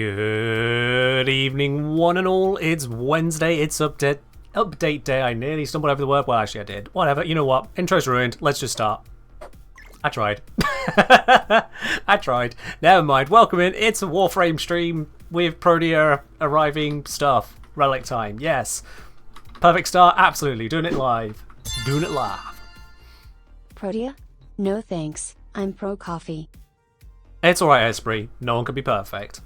Good evening, one and all. It's Wednesday. It's update day. I nearly stumbled over the word. Well, actually, I did. Whatever. You know what? Intro's ruined. Let's just start. I tried. I tried. Never mind. Welcome in. It's a Warframe stream with Protea arriving stuff. Relic time. Yes. Perfect start. Absolutely. Doing it live. Doing it live. Protea? No thanks. I'm pro coffee. It's alright, Esprit. No one can be perfect.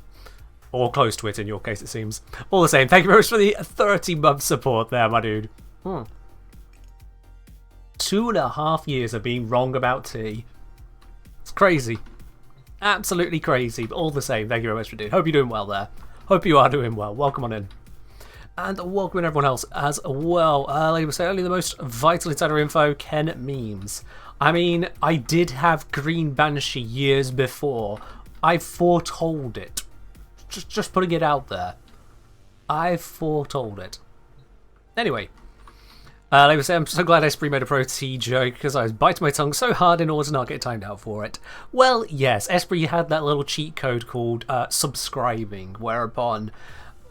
Or close to it in your case, it seems. All the same, thank you very much for the 30-month support there, my dude. 2.5 years of being wrong about tea. It's crazy. Absolutely crazy, but all the same, thank you very much for doing. Hope you're doing well there. Hope you are doing well. Welcome on in. And welcome in everyone else as well. Like I was saying earlier, the most vital insider info, Ken memes. I mean, I did have Green Banshee years before. I foretold it. Just putting it out there. I foretold it. Anyway. Like I was saying, I'm so glad Esprit made a Protea joke because I was biting my tongue so hard in order to not get timed out for it. Well, yes, Esprit had that little cheat code called subscribing, whereupon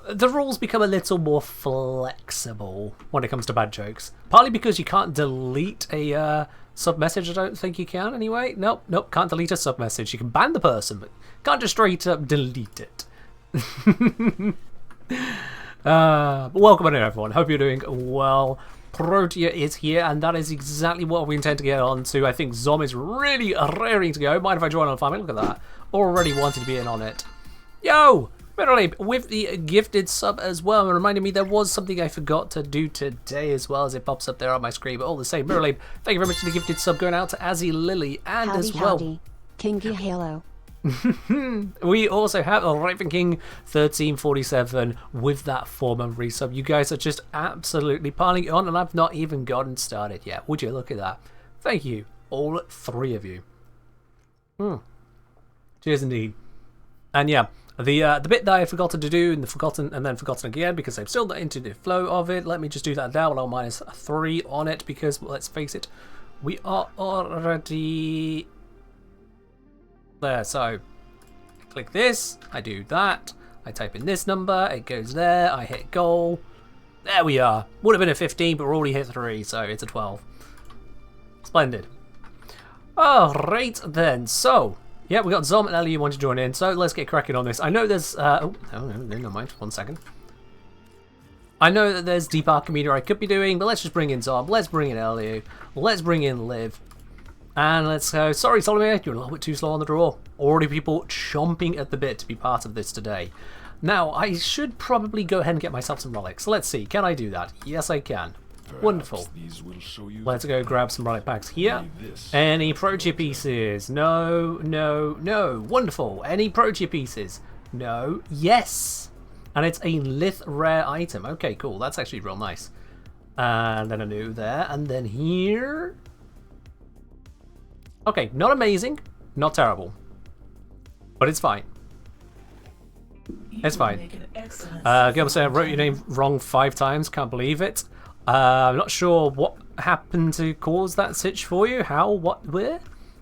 the rules become a little more flexible when it comes to bad jokes. Partly because you can't delete a sub-message, I don't think you can anyway. Nope, can't delete a sub-message. You can ban the person, but can't just straight up delete it. But welcome on in, everyone. Hope you're doing well. Protea is here, and that is exactly what we intend to get on to. I think Zom is really raring to go. Mind if I join on farming? Look at that. Already wanted to be in on it. Yo! Miralabe with the gifted sub as well, and reminding me there was something I forgot to do today as well, as it pops up there on my screen, but all the same. Miralabe, thank you very much for the gifted sub going out to Azzy Lily, and Howdy, as well. Howdy. Kingy Halo. We also have a Raven King 1347 with that 4-month resub. You guys are just absolutely piling it on, and I've not even gotten started yet. Would you look at that? Thank you, all 3 of you. Cheers indeed. And yeah, the bit that I forgotten to do and then forgotten again because I'm still not into the flow of it. Let me just do that now while I'm -3 on it because, well, let's face it, we are already there. So click this, I do that, I type in this number, it goes there, I hit goal. There we are. Would have been a 15, but we're already hit 3, so it's a 12. Splendid. Alright then, so yeah, we got Zom and Ellie who want to join in, so let's get cracking on this. I know there's oh no, never mind, 1 second. I know that there's Deep Archimedia I could be doing, but let's just bring in Zom, let's bring in Ellie, let's bring in Liv. And let's go. Sorry, Solomon, you're a little bit too slow on the draw. Already people chomping at the bit to be part of this today. Now, I should probably go ahead and get myself some relics. Let's see, can I do that? Yes, I can. Perhaps wonderful. Let's go grab some relic packs here. Any Protea pieces? No. Wonderful. Any Protea pieces? No. Yes. And it's a Lith rare item. Okay, cool. That's actually real nice. And then a new there. And then here. Okay, not amazing, not terrible, but it's fine. It's fine. Gilbert saying I wrote your name wrong 5 times, can't believe it. I'm not sure what happened to cause that sitch for you, how, what, where.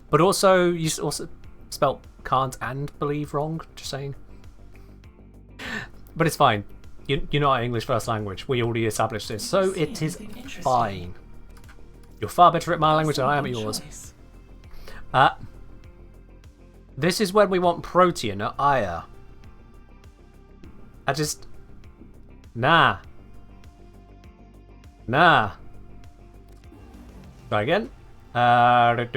But also, you also spelt can't and believe wrong, just saying. But it's fine. You're not English first language, we already established this, so it is fine. You're far better at my language than I am at yours. This is when we want Protea, not Aya. Nah. Try again. Nope.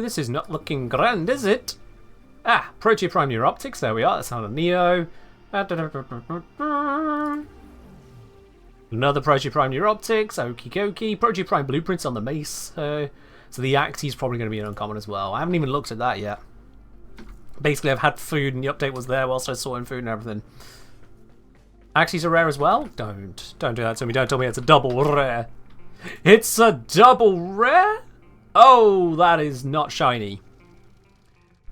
This is not looking grand, is it? Protea Prime Neuroptics, there we are, that's not a Neo. Another Protea Prime Neuroptics, okie dokie. Protea Prime Blueprints on the Mace. So the Axe is probably going to be an uncommon as well. I haven't even looked at that yet. Basically, I've had food and the update was there whilst I was sorting food and everything. Axes are rare as well? Don't do that to me. Don't tell me it's a double rare. It's a double rare? Oh, that is not shiny.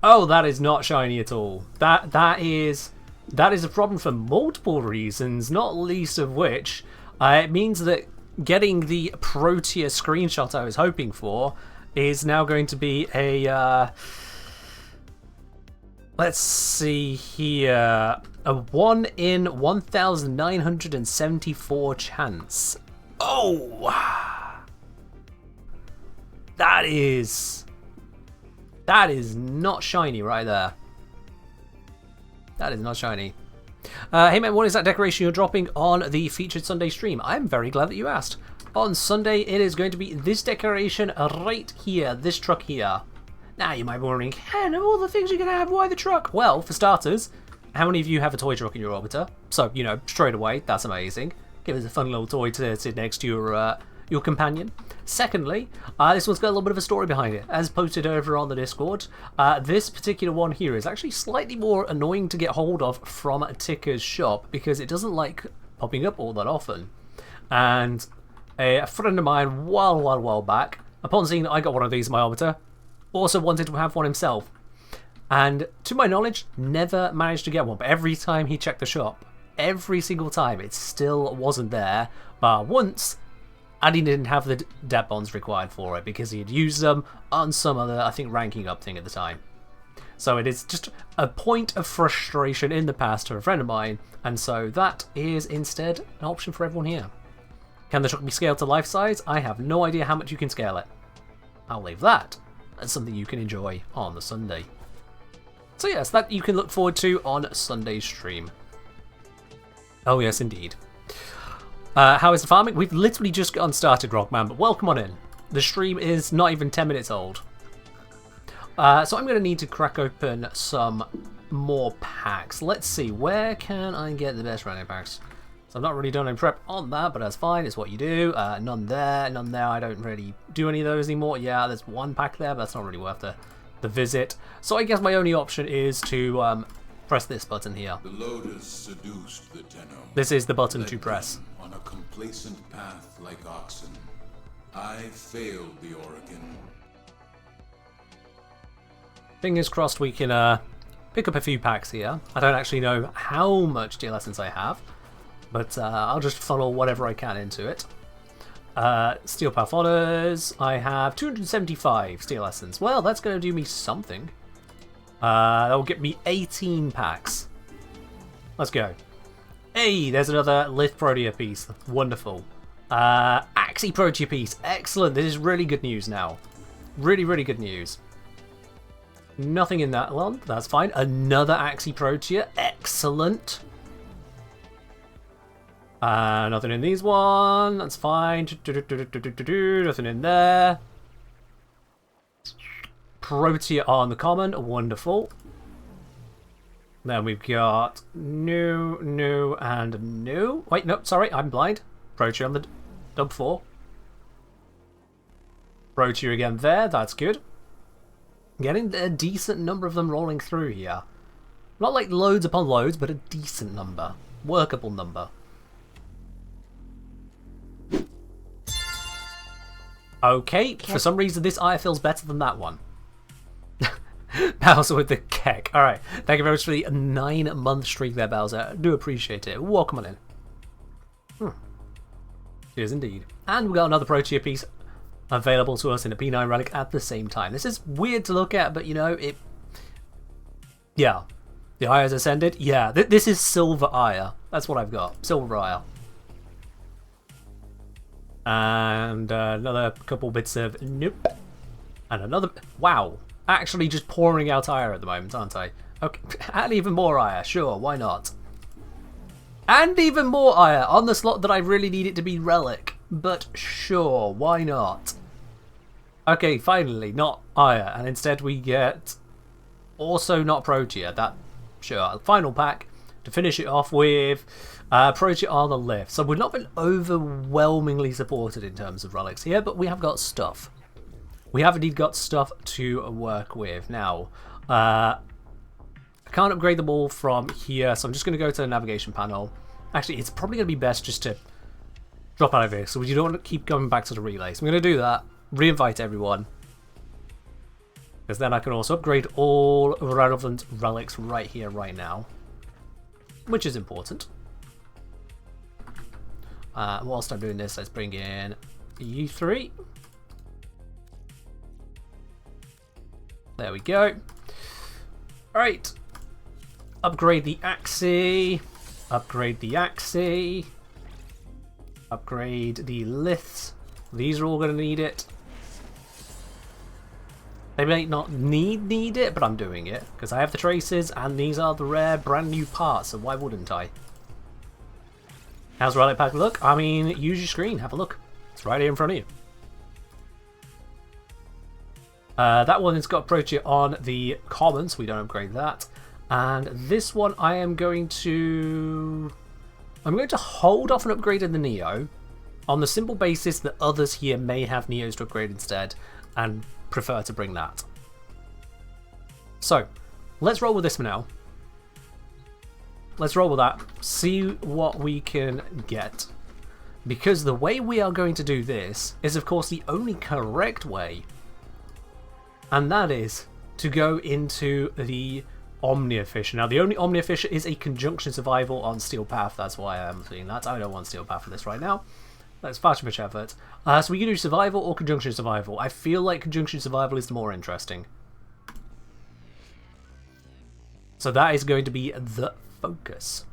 Oh, that is not shiny at all. That is a problem for multiple reasons, not least of which it means that getting the Protea screenshot I was hoping for is now going to be a Let's see here. A 1 in 1,974 chance. Oh! That is not shiny right there. That is not shiny. Hey man, what is that decoration you're dropping on the featured Sunday stream? I'm very glad that you asked. On Sunday, it is going to be this decoration right here, this truck here. Now you might be wondering, Ken, of all the things you're going to have, why the truck? Well, for starters, how many of you have a toy truck in your orbiter? So, you know, straight away, that's amazing. Give us a fun little toy to sit next to your companion. Secondly, this one's got a little bit of a story behind it. As posted over on the Discord, this particular one here is actually slightly more annoying to get hold of from Ticker's shop because it doesn't like popping up all that often. And a friend of mine, a while back, upon seeing that I got one of these in my orbiter, also wanted to have one himself. And to my knowledge, never managed to get one. But every time he checked the shop, every single time, it still wasn't there. But once, and he didn't have the debt bonds required for it because he had used them on some other, I think, ranking up thing at the time. So it is just a point of frustration in the past for a friend of mine, and so that is instead an option for everyone here. Can the truck be scaled to life size? I have no idea how much you can scale it. I'll leave that as something you can enjoy on the Sunday. So yes, that you can look forward to on Sunday's stream. Oh yes, indeed. How is the farming? We've literally just gotten started, Rockman, but welcome on in. The stream is not even 10 minutes old. So I'm going to need to crack open some more packs. Let's see, where can I get the best random packs? So I've not really done any prep on that, but that's fine, it's what you do. None there, none there, I don't really do any of those anymore. Yeah, there's one pack there, but that's not really worth the visit. So I guess my only option is to press this button here. The lotus seduced the tenor. This is the button to press. On a complacent path like oxen, I failed the Oregon. Fingers crossed we can pick up a few packs here. I don't actually know how much deal essence I have, but I'll just funnel whatever I can into it. Steel Path Honors, I have 275 steel essence. Well, that's going to do me something. That will get me 18 packs. Let's go. Hey, there's another Lith Protea piece. Wonderful. Axie Protea piece. Excellent. This is really good news now. Really, really good news. Nothing in that one. That's fine. Another Axie Protea. Excellent. Nothing in these one. That's fine. Nothing in there. Protea on the common. Wonderful. Then we've got new, and new. Wait, no, sorry, I'm blind. Protea on the dub 4. Protea again there. That's good. Getting a decent number of them rolling through here. Not like loads upon loads, but a decent number. Workable number. Okay, for some reason this eye feels better than that one. Bowser with the keck. Alright, thank you very much for the 9-month streak there, Bowser. I do appreciate it. Welcome on in. Cheers indeed. And we got another Protea piece available to us in a P9 relic at the same time. This is weird to look at, but you know, it... Yeah. The eye has ascended? Yeah, this is Silver Ire. That's what I've got. Silver Ire. And another couple bits of nope. And another... Wow. Actually just pouring out ire at the moment, aren't I? Okay. And even more ire. Sure, why not? And even more ire on the slot that I really need it to be relic. But sure, why not? Okay, finally, not ire. And instead we get... Also not Protea. That... Sure. Final pack to finish it off with... Protea on the left. So we've not been overwhelmingly supported in terms of relics here, but we have got stuff. We have indeed got stuff to work with. Now, I can't upgrade them all from here, so I'm just going to go to the navigation panel. Actually, it's probably going to be best just to drop out of here, so we don't want to keep going back to the relay. So I'm going to do that, re-invite everyone, because then I can also upgrade all relevant relics right here, right now, which is important. Whilst I'm doing this, let's bring in you three. There we go. Alright, Upgrade the Axie. Upgrade the Axie. Upgrade the Liths. These are all going to need it. They may not need it, but I'm doing it. Because I have the traces, and these are the rare brand new parts, so why wouldn't I? How's the relic pack look? I mean, use your screen, have a look. It's right here in front of you. That one has got Protea on the common, so we don't upgrade that. And this one I am going to... I'm going to hold off on upgrading the Neo on the simple basis that others here may have Neos to upgrade instead and prefer to bring that. So, let's roll with this for now. Let's roll with that, see what we can get. Because the way we are going to do this is of course the only correct way. And that is to go into the Omnia Fisher. Now the only Omnia Fisher is a conjunction survival on Steel Path, that's why I'm doing that. I don't want Steel Path for this right now. That's far too much effort. So we can do survival or conjunction survival. I feel like conjunction survival is the more interesting. So that is going to be the focus.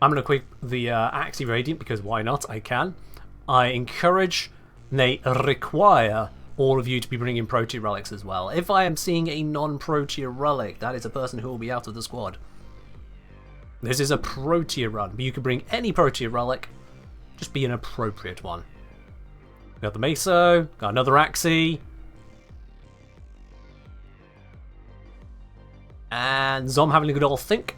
I'm going to equip the Axie Radiant because why not? I can. I encourage, nay, require all of you to be bringing Protea relics as well. If I am seeing a non-Protea relic, that is a person who will be out of the squad. This is a Protea run, but you can bring any Protea relic, just be an appropriate one. Got the Meso, got another Axie. And Zom having a good old think.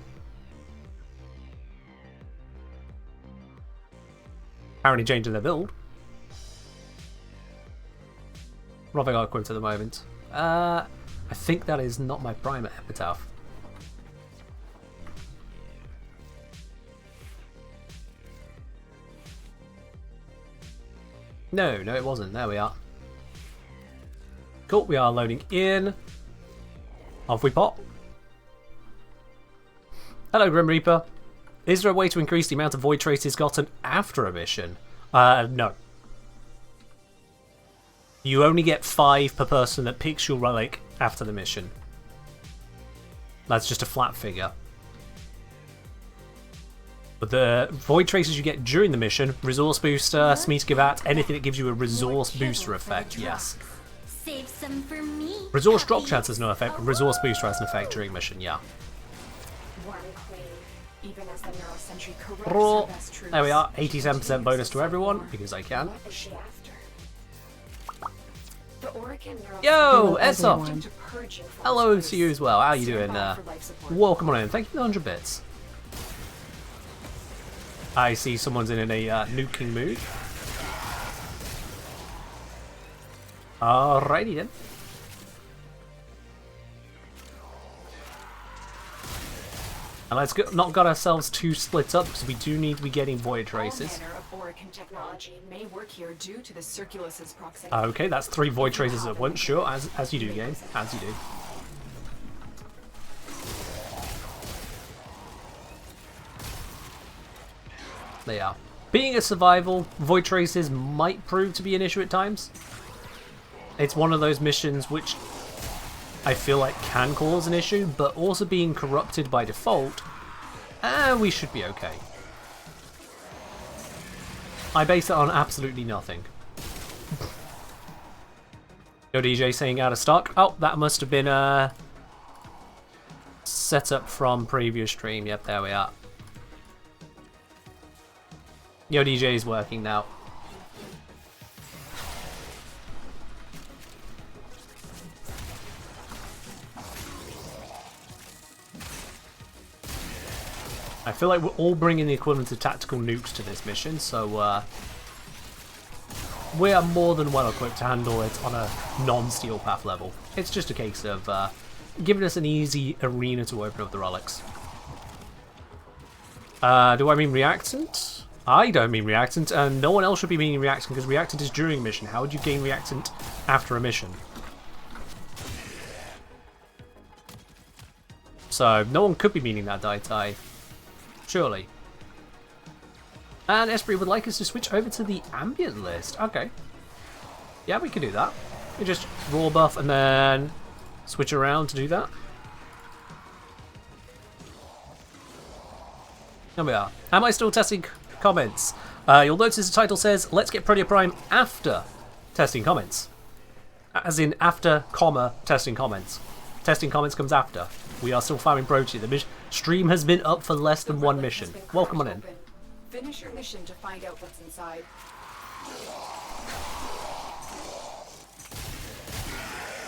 Apparently changing their build. What have I got equipped at the moment? I think that is not my Prime Epitaph. No, it wasn't. There we are. Cool, we are loading in. Off we pop. Hello, Grim Reaper. Is there a way to increase the amount of void traces gotten after a mission? No. You only get 5 per person that picks your relic after the mission. That's just a flat figure. But the void traces you get during the mission, resource booster, Smeetagivat, anything that gives you a resource booster effect, yes. Save some for me. Resource drop chance has no effect, but resource booster has an effect during mission, yeah. Raw. There we are, 87% bonus to everyone, because I can. Yo, Edsoft! Hello to you as well, how you doing? Welcome on in, thank you for the 100 bits. I see someone's in a nuking mood. Alrighty then. And let's not got ourselves too split up because we do need to be getting void traces. Okay, that's 3 void traces at once, sure, as you do, game, as you do. They are. Being a survival, void traces might prove to be an issue at times. It's one of those missions which I feel like can cause an issue, but also being corrupted by default, we should be okay. I base it on absolutely nothing. Yo, DJ saying out of stock. Oh, that must have been set up from previous stream. Yep, there we are. Yo, DJ is working now. I feel like we're all bringing the equivalent of tactical nukes to this mission, so we are more than well equipped to handle it on a non-Steel Path level. It's just a case of giving us an easy arena to open up the relics. Do I mean reactant? I don't mean reactant, and no one else should be meaning reactant because reactant is during a mission. How would you gain reactant after a mission? So, no one could be meaning that, Daitai. Surely. And Esprit would like us to switch over to the ambient list. Okay. Yeah, we could do that. We just raw buff and then switch around to do that. There we are. Am I still testing comments? You'll notice the title says, let's get Protea Prime after testing comments. As in, after, comma, testing comments. Testing comments comes after. We are still farming Protea. The stream has been up for less than one mission. Welcome on in. Finish your mission to find out what's inside.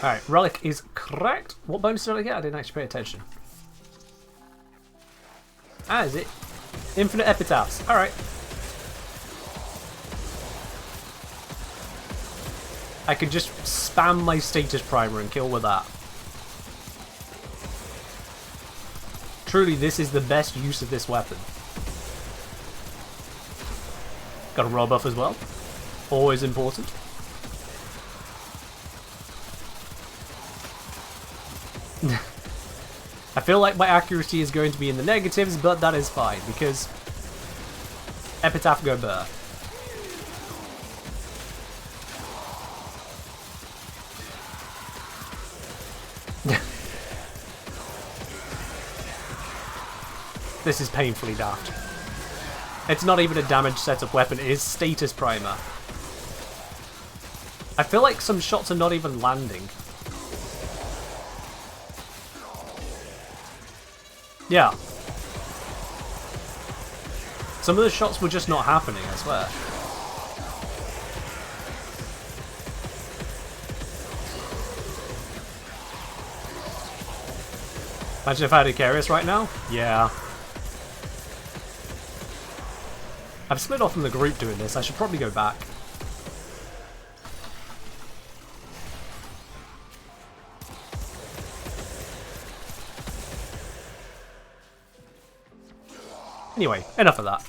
Alright, relic is correct. What bonus did I get? I didn't actually pay attention. Ah, is it? Infinite epitaphs. Alright. I could just spam my status primer and kill with that. Truly, this is the best use of this weapon. Got a roll buff as well. Always important. I feel like my accuracy is going to be in the negatives, but that is fine, because Epitaph go burr. This is painfully daft. It's not even a damage setup weapon, it is status primer. I feel like some shots are not even landing. Yeah. Some of the shots were just not happening, I swear. Imagine if I had a Icarus right now? Yeah. I've split off from the group doing this, I should probably go back. Anyway, enough of that.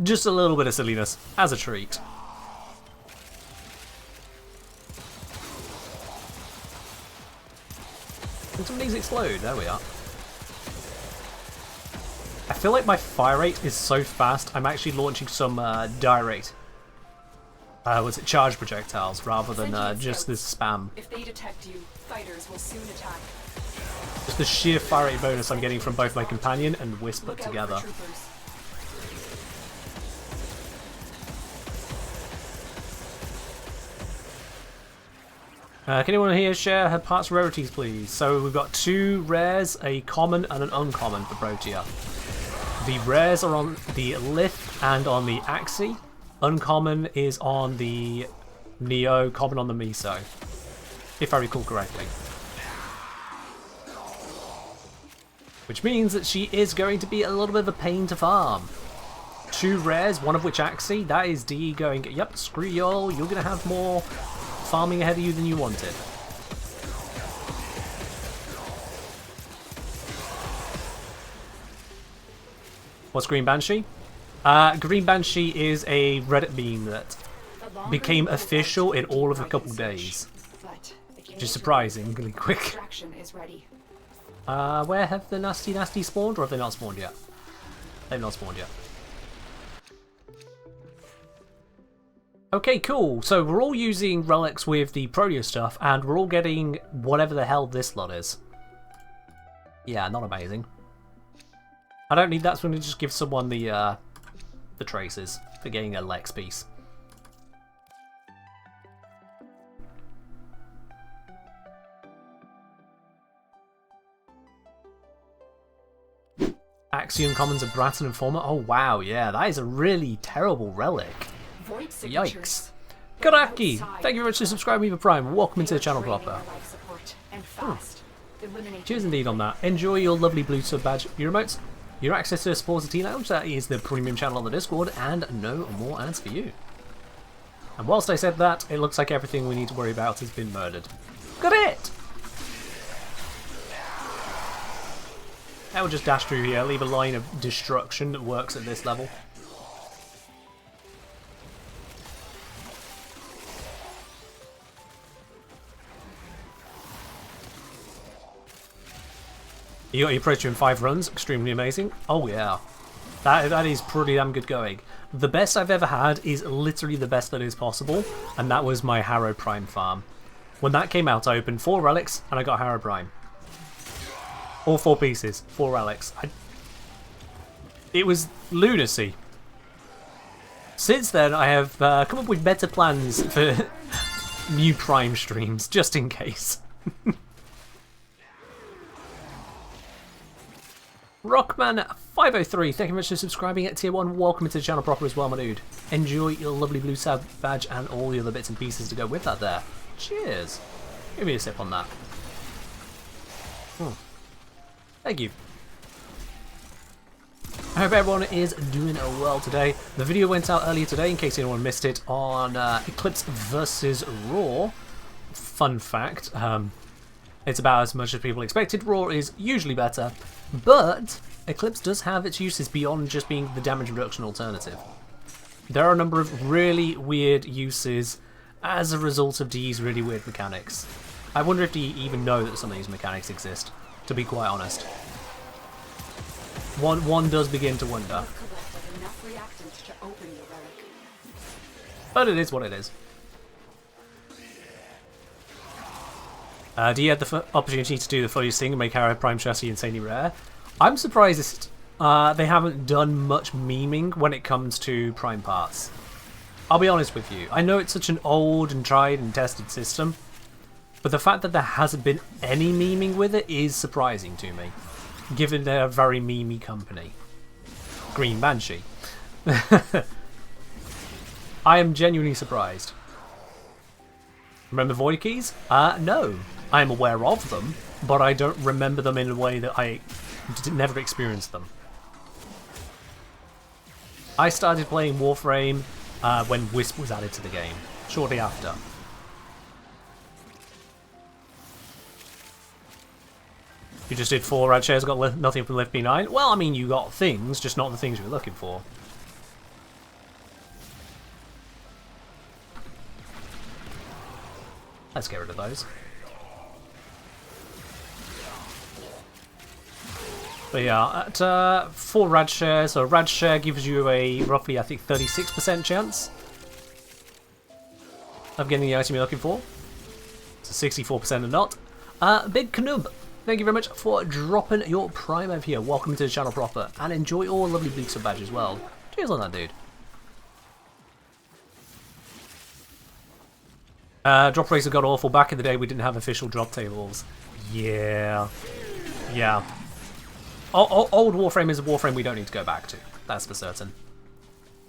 Just a little bit of silliness, as a treat. Can some of these explode? There we are. I feel like my fire rate is so fast, I'm actually launching some direct, what's it, charge projectiles, rather than just this spam. If they detect you, fighters will soon attack. Just the sheer fire rate bonus I'm getting from both my companion and Wisp put together. Can anyone here share her parts rarities, please? So we've got 2 rares, a common and an uncommon for Protea. The rares are on the Lith and on the Axie. Uncommon is on the Neo, common on the Miso, if I recall correctly. Which means that she is going to be a little bit of a pain to farm. 2 rares, one of which Axie, that is DE going, yep, screw y'all, you're going to have more farming ahead of you than you wanted. What's Green Banshee? Green Banshee is a Reddit meme that became official in all of a couple days. Which is surprisingly quick. Where have the nasty spawned, or have they not spawned yet? They've not spawned yet. Okay, cool. So we're all using relics with the Protea stuff, and we're all getting whatever the hell this lot is. Yeah, not amazing. I don't need that, so I'm going to just give someone the traces for getting a Lex piece. Axiom Commons of Bratton and Former. Oh wow, yeah, that is a really terrible relic. Yikes. Karaki, thank you very much for subscribing to Prime. Welcome into the channel, Proper. Cheers indeed on that. Enjoy your lovely blue sub badge, your emotes, your access to a Sports Tea Lounge, that is the premium channel on the Discord, and no more ads for you. And whilst I said that, it looks like everything we need to worry about has been murdered. Got it! I will just dash through here, leave a line of destruction that works at this level. You got your Protea in 5 runs, extremely amazing. Oh yeah, that is pretty damn good going. The best I've ever had is literally the best that is possible, and that was my Harrow Prime farm. When that came out, I opened 4 relics, and I got Harrow Prime. All 4 pieces, 4 relics. It was lunacy. Since then, I have come up with better plans for new Prime streams, just in case. Rockman503, thank you very much for subscribing at Tier 1. Welcome to the channel proper as well, my dude. Enjoy your lovely blue sub badge and all the other bits and pieces to go with that there. Cheers. Give me a sip on that. Thank you. I hope everyone is doing well today. The video went out earlier today, in case anyone missed it, on Eclipse versus Raw. Fun fact, it's about as much as people expected. Raw is usually better, but Eclipse does have its uses beyond just being the damage reduction alternative. There are a number of really weird uses as a result of DE's really weird mechanics. I wonder if DE even know that some of these mechanics exist, to be quite honest. One does begin to wonder. But it is what it is. Do you have the opportunity to do the funniest thing and make our Prime chassis insanely rare? I'm surprised they haven't done much memeing when it comes to Prime parts. I'll be honest with you. I know it's such an old and tried and tested system, but the fact that there hasn't been any memeing with it is surprising to me, given they're a very memey company. Green Banshee. I am genuinely surprised. Remember void keys? No. I am aware of them, but I don't remember them in a way that I never experienced them. I started playing Warframe when Wisp was added to the game, shortly after. You just did 4 rad shares, got nothing from Lift B9? Well, I mean, you got things, just not the things you were looking for. Let's get rid of those. But yeah, at 4 rad shares, so a rad share gives you a roughly, I think, 36% chance of getting the item you're looking for. So 64% are not. Big Canoob, thank you very much for dropping your Prime over here. Welcome to the channel proper, and enjoy all lovely blue sub badge as well. Cheers on that, dude. Drop rates have got awful. Back in the day, we didn't have official drop tables. Yeah. Yeah. Old Warframe is a Warframe we don't need to go back to. That's for certain.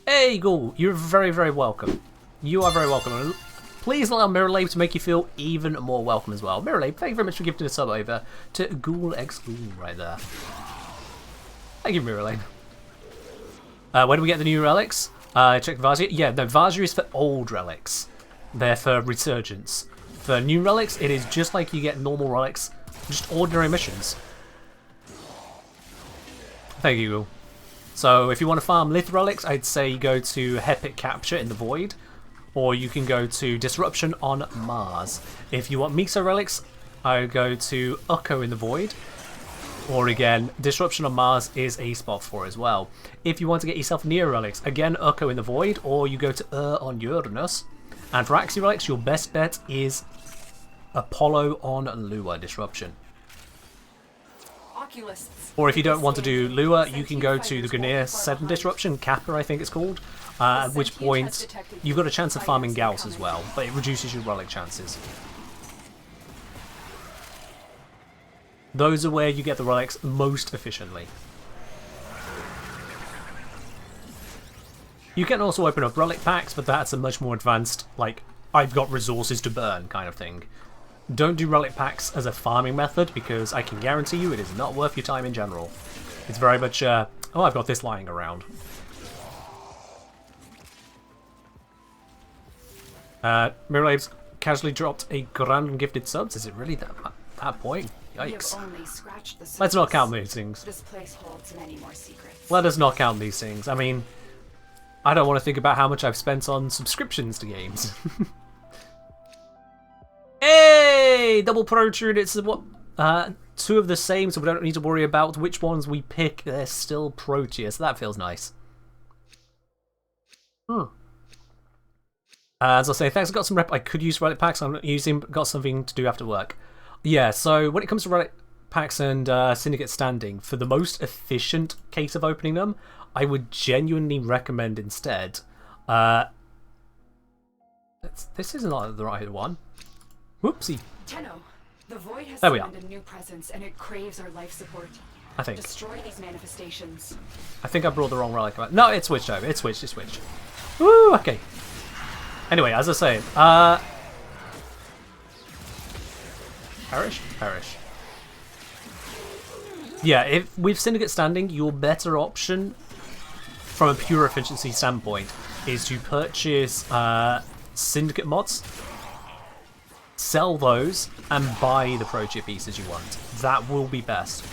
Hey, Ghoul, you're very, very welcome. You are very welcome. Please allow Mirrorlabe to make you feel even more welcome as well. Mirrorlabe, thank you very much for gifting a sub over to Ghoul X Ghoul right there. Thank you, Mirrorlabe. Where do we get the new relics? Check Vazia. Yeah, no, Vazia is for old relics. They're for Resurgence. For new relics, it is just like you get normal relics, just ordinary missions. Thank you, Ghoul. So if you want to farm Lith relics, I'd say go to Hepic Capture in the Void, or you can go to Disruption on Mars. If you want Miso relics, I would go to Ukko in the Void, or again, Disruption on Mars is a spot for as well. If you want to get yourself Neo relics, again, Ukko in the Void, or you go to on Uranus. And for Axie relics, your best bet is Apollo on Lua Disruption. Or if you don't want to do Lua, you can go to the Guinea 7 Disruption, Kappa I think it's called, at which point you've got a chance of farming Gauss as well, but it reduces your relic chances. Those are where you get the relics most efficiently. You can also open up relic packs, but that's a much more advanced, like, I've got resources to burn kind of thing. Don't do relic packs as a farming method, because I can guarantee you it is not worth your time in general. It's very much, oh, I've got this lying around. Mirrorlabe's casually dropped a grand gifted subs. Is it really that point? Yikes. Let's not count these things. This place holds many more secrets. Let us not count these things. I mean, I don't want to think about how much I've spent on subscriptions to games. Hey! Double Protrude, it's what? 2 of the same, so we don't need to worry about which ones we pick. They're still Protea, so that feels nice. As I say, thanks, I got some rep. I could use relic packs, I'm not using, but got something to do after work. Yeah, so when it comes to relic packs and Syndicate standing, for the most efficient case of opening them, I would genuinely recommend instead. This is not the right one. Whoopsie. Tenno, the void has There we summoned a new presence and it craves our life support. I think. Destroy these manifestations. I think I brought the wrong relic. No, it switched over. It switched. Woo, okay. Anyway, as I say, Perish. Yeah, if with Syndicate standing, your better option from a pure efficiency standpoint is to purchase Syndicate mods, sell those, and buy the Protea pieces you want. That will be best.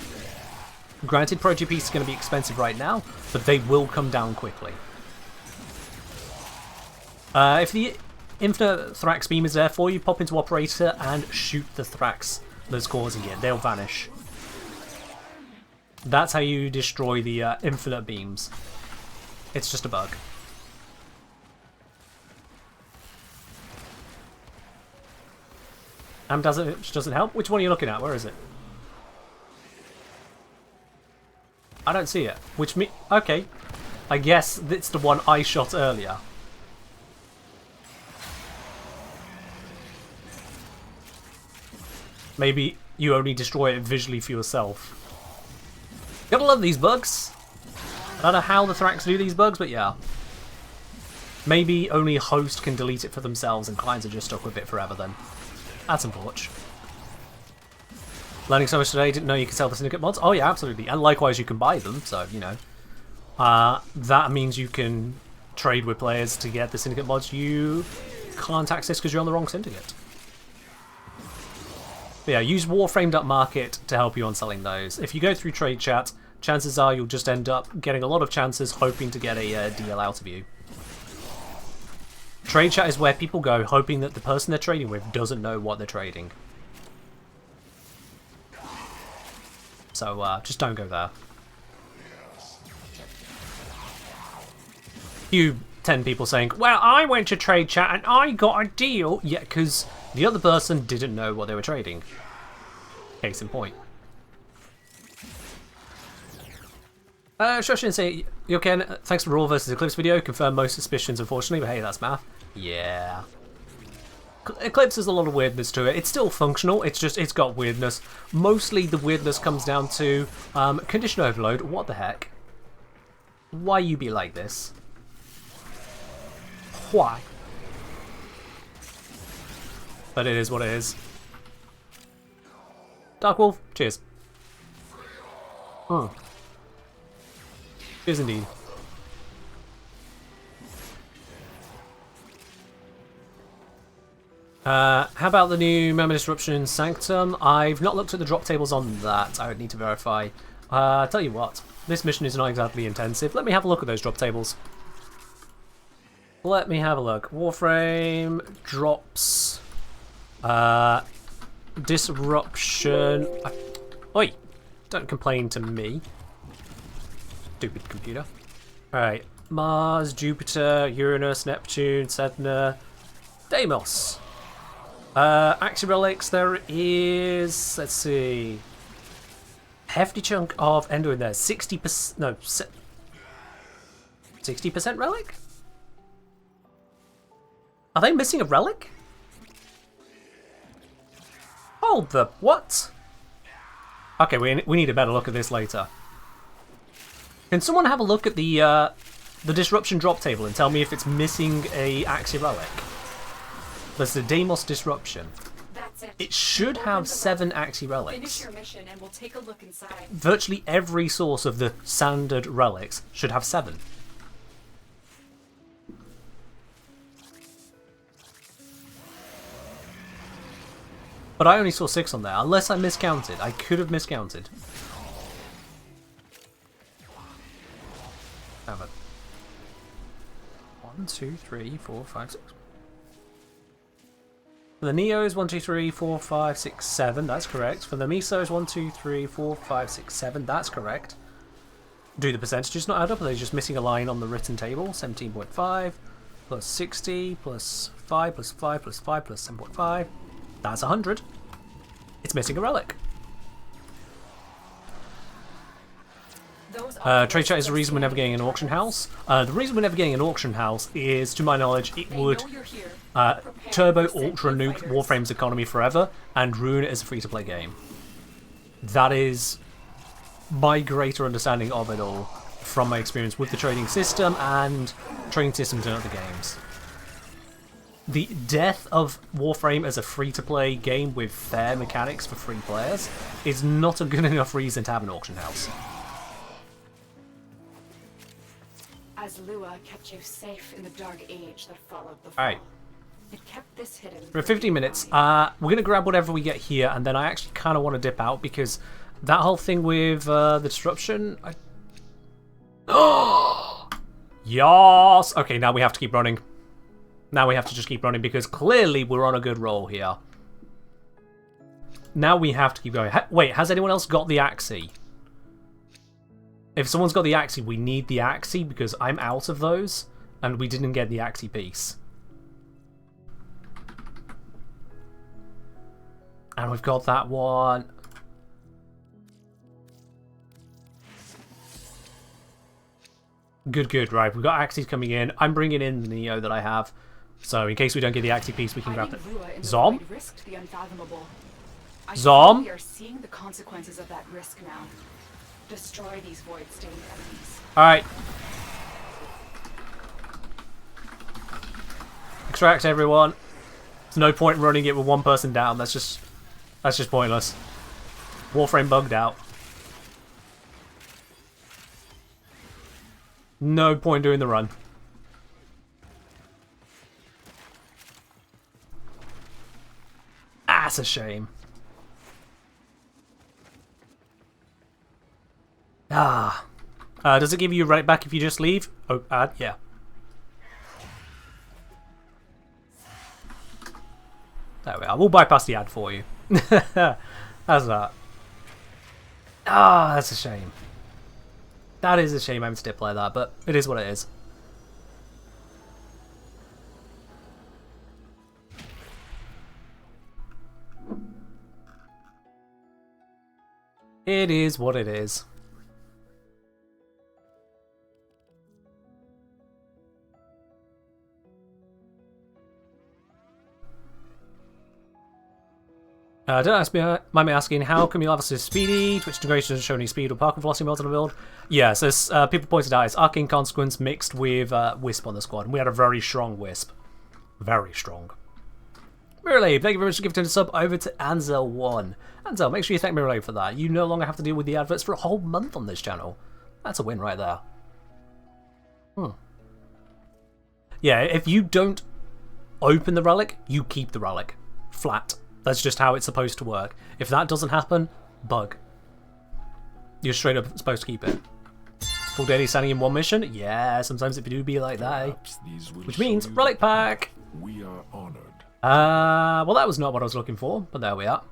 Granted, Protea pieces are going to be expensive right now, but they will come down quickly. If the Infinite Thrax beam is there for you, pop into Operator and shoot the Thrax that's causing it. They'll vanish. That's how you destroy the Infinite beams. It's just a bug. Doesn't help? Which one are you looking at? Where is it? I don't see it. Okay. I guess it's the one I shot earlier. Maybe you only destroy it visually for yourself. Gotta love these bugs. I don't know how the Thrax do these bugs, but yeah. Maybe only a host can delete it for themselves and clients are just stuck with it forever then. That's unfortunate. Learning so much today, didn't know you could sell the Syndicate mods. Oh yeah, absolutely. And likewise you can buy them, so, you know. That means you can trade with players to get the Syndicate mods you can't access because you're on the wrong Syndicate. But yeah, use Warframe.market to help you on selling those. If you go through trade chat, chances are you'll just end up getting a lot of chances hoping to get a deal out of you. Trade chat is where people go hoping that the person they're trading with doesn't know what they're trading. So just don't go there. You 10 people saying, well, I went to trade chat and I got a deal. Yeah, because the other person didn't know what they were trading. Case in point. Shoshin say, you okay? Thanks for Raw vs Eclipse video. Confirm most suspicions, unfortunately, but hey, that's math. Yeah. Eclipse has a lot of weirdness to it. It's still functional, it's got weirdness. Mostly the weirdness comes down to condition overload. What the heck? Why you be like this? Why? But it is what it is. Dark Wolf, cheers. Oh. Cheers indeed. How about the new Memo Disruption Sanctum? I've not looked at the drop tables on that. I would need to verify. Tell you what, this mission is not exactly intensive. Let me have a look at those drop tables. Let me have a look. Warframe, drops, disruption. Oi! Don't complain to me. Stupid computer. Alright. Mars, Jupiter, Uranus, Neptune, Sedna, Deimos. Axie relics, there is, let's see, hefty chunk of Endo in there. 60%, no, 60% relic? Are they missing a relic? Hold the, what? Okay, we need a better look at this later. Can someone have a look at the disruption drop table and tell me if it's missing a Axie relic? There's the Deimos Disruption. That's it. It should have 7 Axie relics. Finish your mission and we'll take a look inside. Virtually every source of the standard relics should have 7. But I only saw 6 on there, unless I miscounted. I could have miscounted. Have it. 1, 2, 3, 4, 5, 6. For the Neos, 1, 2, 3, 4, 5, 6, 7, that's correct. For the Misos, 1, 2, 3, 4, 5, 6, 7, that's correct. Do the percentages not add up? Are they just missing a line on the written table? 17.5 plus 60 plus 5 plus 5 plus 5 plus 7.5. That's 100. It's missing a relic. Trade chat is the reason we're never getting an auction house. The reason we're never getting an auction house is, to my knowledge, it would turbo ultra nuke Warframe's economy forever and ruin it as a free-to-play game. That is my greater understanding of it all from my experience with the trading system and trading systems in other games. The death of Warframe as a free-to-play game with fair mechanics for free players is not a good enough reason to have an auction house. As Lua kept you safe in the dark age that followed the fall. Alright. It kept this hidden. For 15 minutes, we're going to grab whatever we get here, and then I actually kind of want to dip out because that whole thing with the disruption... Yes! Okay, now we have to keep running. Now we have to just keep running because clearly we're on a good roll here. Now we have to keep going. Wait, has anyone else got the Axie? If someone's got the Axie, we need the Axie because I'm out of those and we didn't get the Axie piece. And we've got that one. Good, good. Right, we've got Axies coming in. I'm bringing in the Neo that I have. So in case we don't get the Axie piece, we can grab it. Zom? Zom? We are seeing the consequences of that risk now. Destroy these void-stained enemies. Alright. Extract everyone. There's no point in running it with one person down. That's just pointless. Warframe bugged out. No point doing the run. That's a shame. Does it give you right back if you just leave? Oh, yeah. There we are. We'll bypass the ad for you. How's that? That's a shame. That is a shame having to dip like that, but it is what it is. It is what it is. Don't ask me, mind me asking, how come your levels is speedy? Twitch integration doesn't show any speed or parking velocity mods on the build. Yeah, so people pointed out it's Arcane Consequence mixed with Wisp on the squad. And we had a very strong Wisp. Very strong. Mirrorlave, thank you very much for giving a sub over to Anzel1. Anzel, make sure you thank Mirrorlave for that. You no longer have to deal with the adverts for a whole month on this channel. That's a win right there. Yeah, if you don't open the relic, you keep the relic. Flat. That's just how it's supposed to work. If that doesn't happen, bug. You're straight up supposed to keep it. Full daily standing in one mission? Yeah, sometimes it do be like that, eh? Which means relic pack! We are honored. Well that was not what I was looking for, but there we are.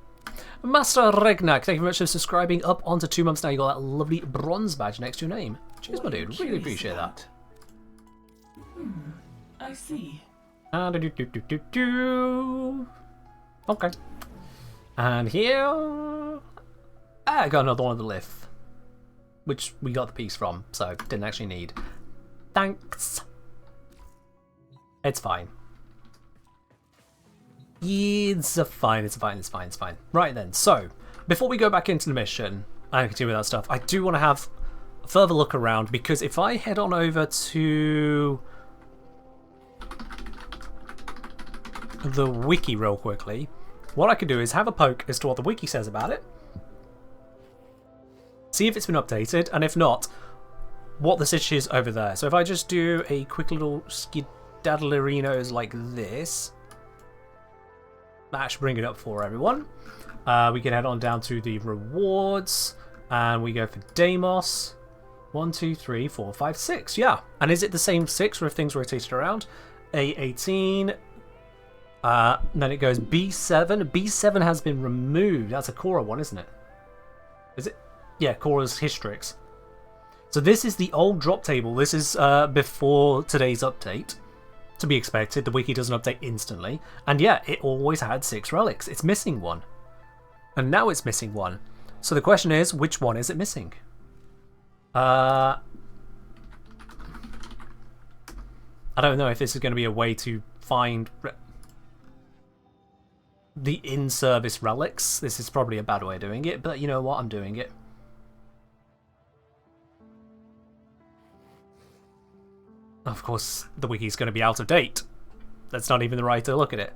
Master Regnak, thank you very much for subscribing up onto 2 months now. You got that lovely bronze badge next to your name. Cheers, my dude. Really appreciate that. I see. Okay. And here... I got another one of the lift. Which we got the piece from, so didn't actually need. Thanks. It's fine. It's fine. Right then, so, before we go back into the mission and continue with that stuff, I do want to have a further look around, because if I head on over to the wiki real quickly, what I could do is have a poke as to what the wiki says about it, see if it's been updated, and if not, what the situation is over there. So if I just do a quick little skedaddlerinos like this, that should bring it up for everyone. We can head on down to the rewards, and we go for Deimos. 1, 2, 3, 4, 5, 6. Yeah. And is it the same 6 or if things rotated around? A18. Then it goes B7. B7 has been removed. That's a Korra one, isn't it? Is it? Yeah, Korra's Hystrix. So this is the old drop table. This is before today's update. To be expected. The wiki doesn't update instantly. And yeah, it always had 6 relics. It's missing one. And now it's missing one. So the question is, which one is it missing? I don't know if this is going to be a way to find the in-service relics. This is probably a bad way of doing it, but you know what? I'm doing it. Of course, the wiki's going to be out of date. That's not even the right way to look at it.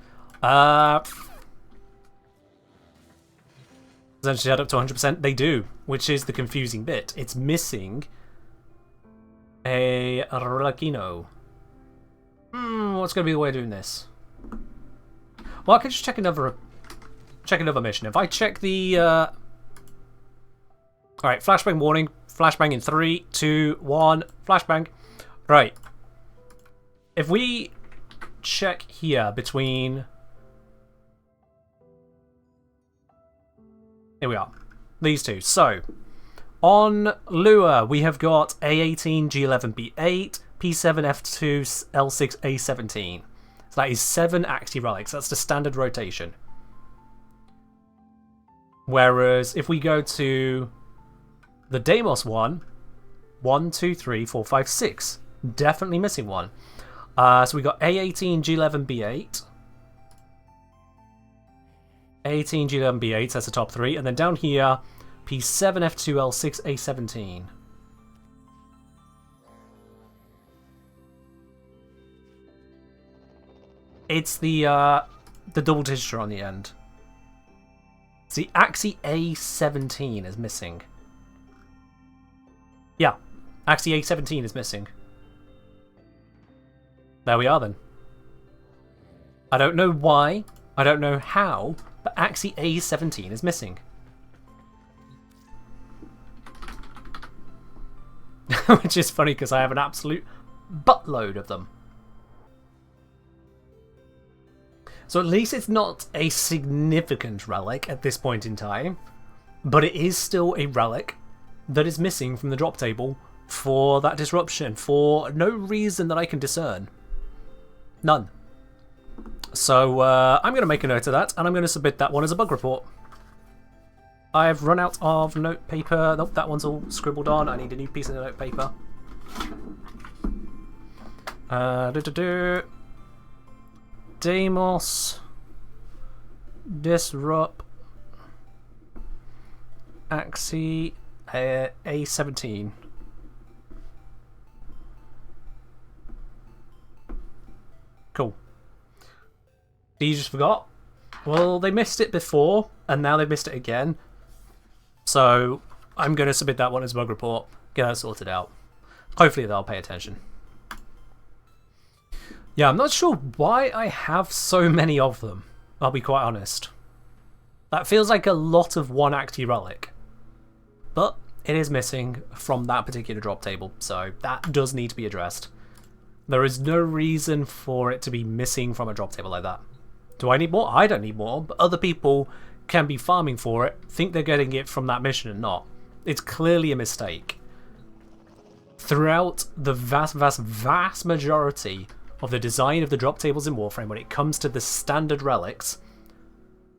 Essentially add up to 100%. They do, which is the confusing bit. It's missing a Relicino. What's going to be the way of doing this? Well, I can just check another mission. If I check the... Alright, flashbang warning. Flashbang in 3, 2, 1. Flashbang. Right. If we check here between... Here we are. These two. So, on Lua, we have got A18, G11B8, P7, F2, L6, A17. So that is 7 Axii relics. That's the standard rotation. Whereas, if we go to the Deimos one, 1, 2, 3, 4, 5, 6. Definitely missing one. So we got A18, G11B8. A18, G11B8, that's the top 3. And then down here, P7, F2, L6, A17. It's the double digiter on the end. See, Axii A17 is missing. Yeah, Axii A17 is missing. There we are then. I don't know why, I don't know how, but Axii A17 is missing. Which is funny because I have an absolute buttload of them. So at least it's not a significant relic at this point in time, but it is still a relic that is missing from the drop table for that disruption, for no reason that I can discern. None. So I'm going to make a note of that, and I'm going to submit that one as a bug report. I've run out of note paper. Nope, that one's all scribbled on. I need a new piece of note paper. Deimos disrupt Axii A17. Cool. You just forgot? Well, they missed it before, and now they've missed it again. So I'm going to submit that one as a bug report, get that sorted out. Hopefully they'll pay attention. Yeah, I'm not sure why I have so many of them, I'll be quite honest. That feels like a lot of one Axii relic. But it is missing from that particular drop table, so that does need to be addressed. There is no reason for it to be missing from a drop table like that. Do I need more? I don't need more, but other people can be farming for it, think they're getting it from that mission and not. It's clearly a mistake. Throughout the vast majority of the design of the drop tables in Warframe, when it comes to the standard relics,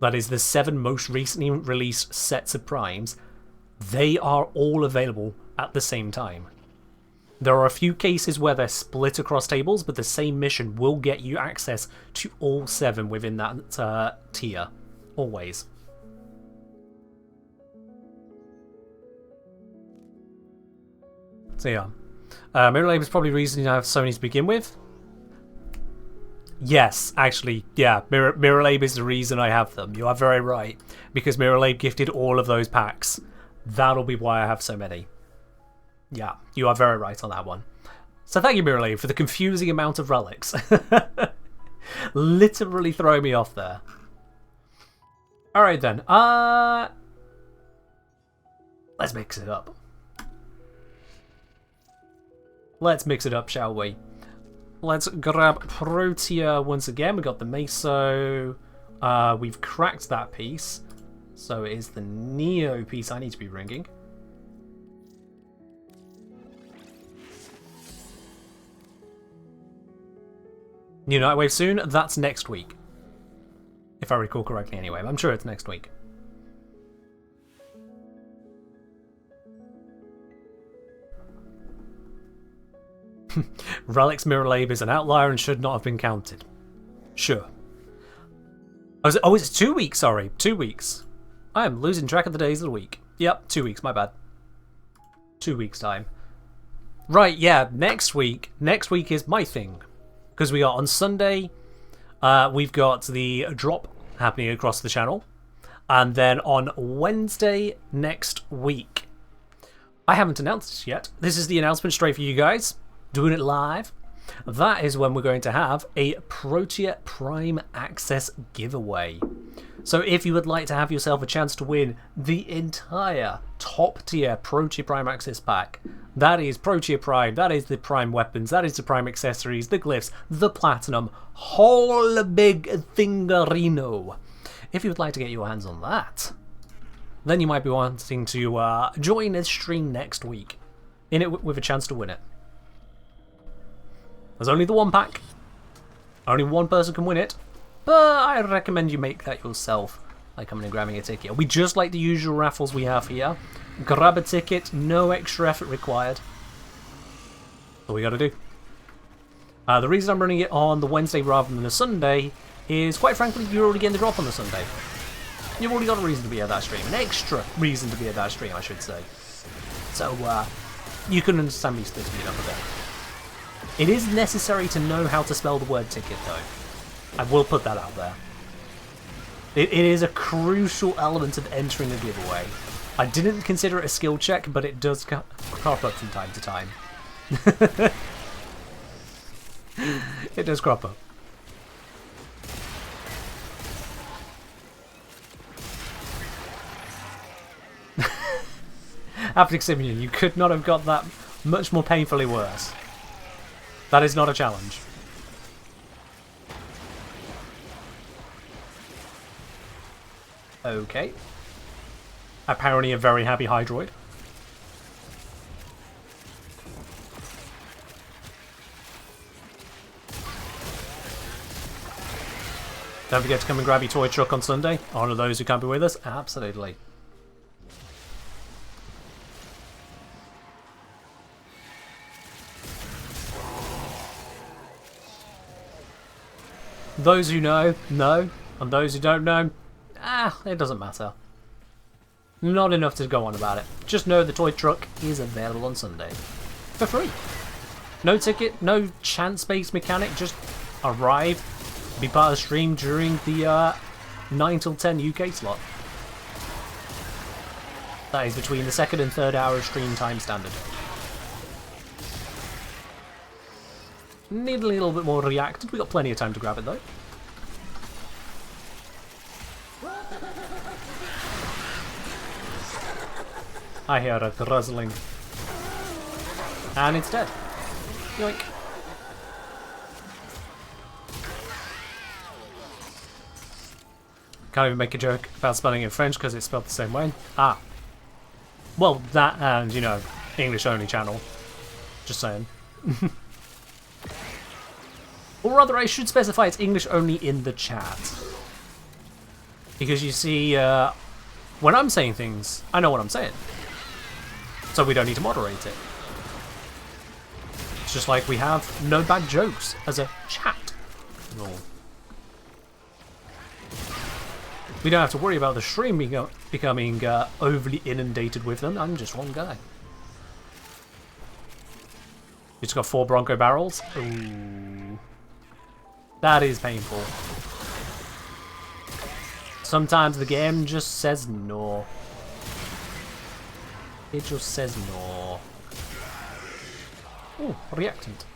that is the 7 most recently released sets of primes, they are all available at the same time. There are a few cases where they're split across tables, but the same mission will get you access to all 7 within that tier. Always. So yeah. Mirrorlab is probably the reason I have so many to begin with. Yes, actually, yeah, Mirrorlab is the reason I have them. You are very right. Because Mirrorlab gifted all of those packs. That'll be why I have so many. Yeah, you are very right on that one. So thank you, Mirrorlab, for the confusing amount of relics. Literally throw me off there. Alright then, let's mix it up. Let's mix it up, shall we? Let's grab Protea once again. We got the Meso. We've cracked that piece. So it is the Neo piece I need to be ringing. New Nightwave soon? That's next week. If I recall correctly anyway. I'm sure it's next week. Relic's Mirror Lab is an outlier and should not have been counted. Sure. Oh, it's 2 weeks, sorry. 2 weeks. I am losing track of the days of the week. Yep, 2 weeks, my bad. 2 weeks time. Right, yeah, next week. Next week is my thing. Because we got on Sunday, we've got the drop happening across the channel. And then on Wednesday next week, I haven't announced this yet. This is the announcement straight for you guys. Doing it live. That is when we're going to have a Protea Prime Access giveaway. So if you would like to have yourself a chance to win the entire top tier Protea Prime Access pack, that is Protea Prime, that is the Prime weapons, that is the Prime accessories, the glyphs, the platinum, whole big thingarino. If you would like to get your hands on that, then you might be wanting to join this stream next week, in it with a chance to win it. There's only the one pack, only one person can win it, but I recommend you make that yourself by coming and grabbing a ticket. It'll be just like the usual raffles we have here. Grab a ticket, no extra effort required. That's all we gotta do. The reason I'm running it on the Wednesday rather than the Sunday is, quite frankly, you're already getting the drop on the Sunday. You've already got a reason to be at that stream. An extra reason to be at that stream, I should say. So, you can understand me splitting it up a bit. It is necessary to know how to spell the word ticket, though. I will put that out there. It is a crucial element of entering a giveaway. I didn't consider it a skill check, but it does crop up from time to time. It does crop up. Haptic Simeon, you could not have got that much more painfully worse. That is not a challenge. Okay. Apparently a very happy Hydroid. Don't forget to come and grab your toy truck on Sunday. Honour those who can't be with us. Absolutely. Those who know, know. And those who don't know, it doesn't matter. Not enough to go on about it. Just know the toy truck is available on Sunday. For free. No ticket, no chance-based mechanic, just arrive, be part of the stream during the 9 till 10 UK slot. That is between the 2nd and 3rd hour of stream time standard. Need a little bit more reacted. We got plenty of time to grab it though. I hear a guzzling. And it's dead. Yoink. Can't even make a joke about spelling in French because it's spelled the same way. Ah. Well, that and, you know, English only channel. Just saying. Or rather, I should specify it's English only in the chat. Because you see, when I'm saying things, I know what I'm saying. So we don't need to moderate it. It's just like we have no bad jokes as a chat rule. We don't have to worry about the stream becoming overly inundated with them. I'm just one guy. You just got 4 Bronco barrels. Ooh. That is painful. Sometimes the game just says no. It just says no. Ooh, reactant.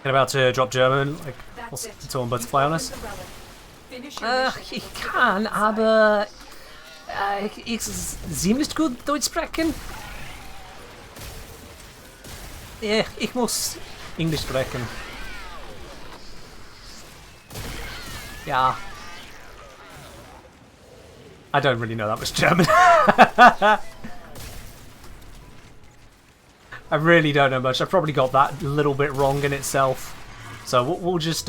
Get about to drop German, like so on Butterfly on us. Ich kann, aber ich ziemlich gut Deutsch sprechen. Ich muss Englisch sprechen. Yeah. I don't really know that much German. I really don't know much. I've probably got that little bit wrong in itself. So we'll just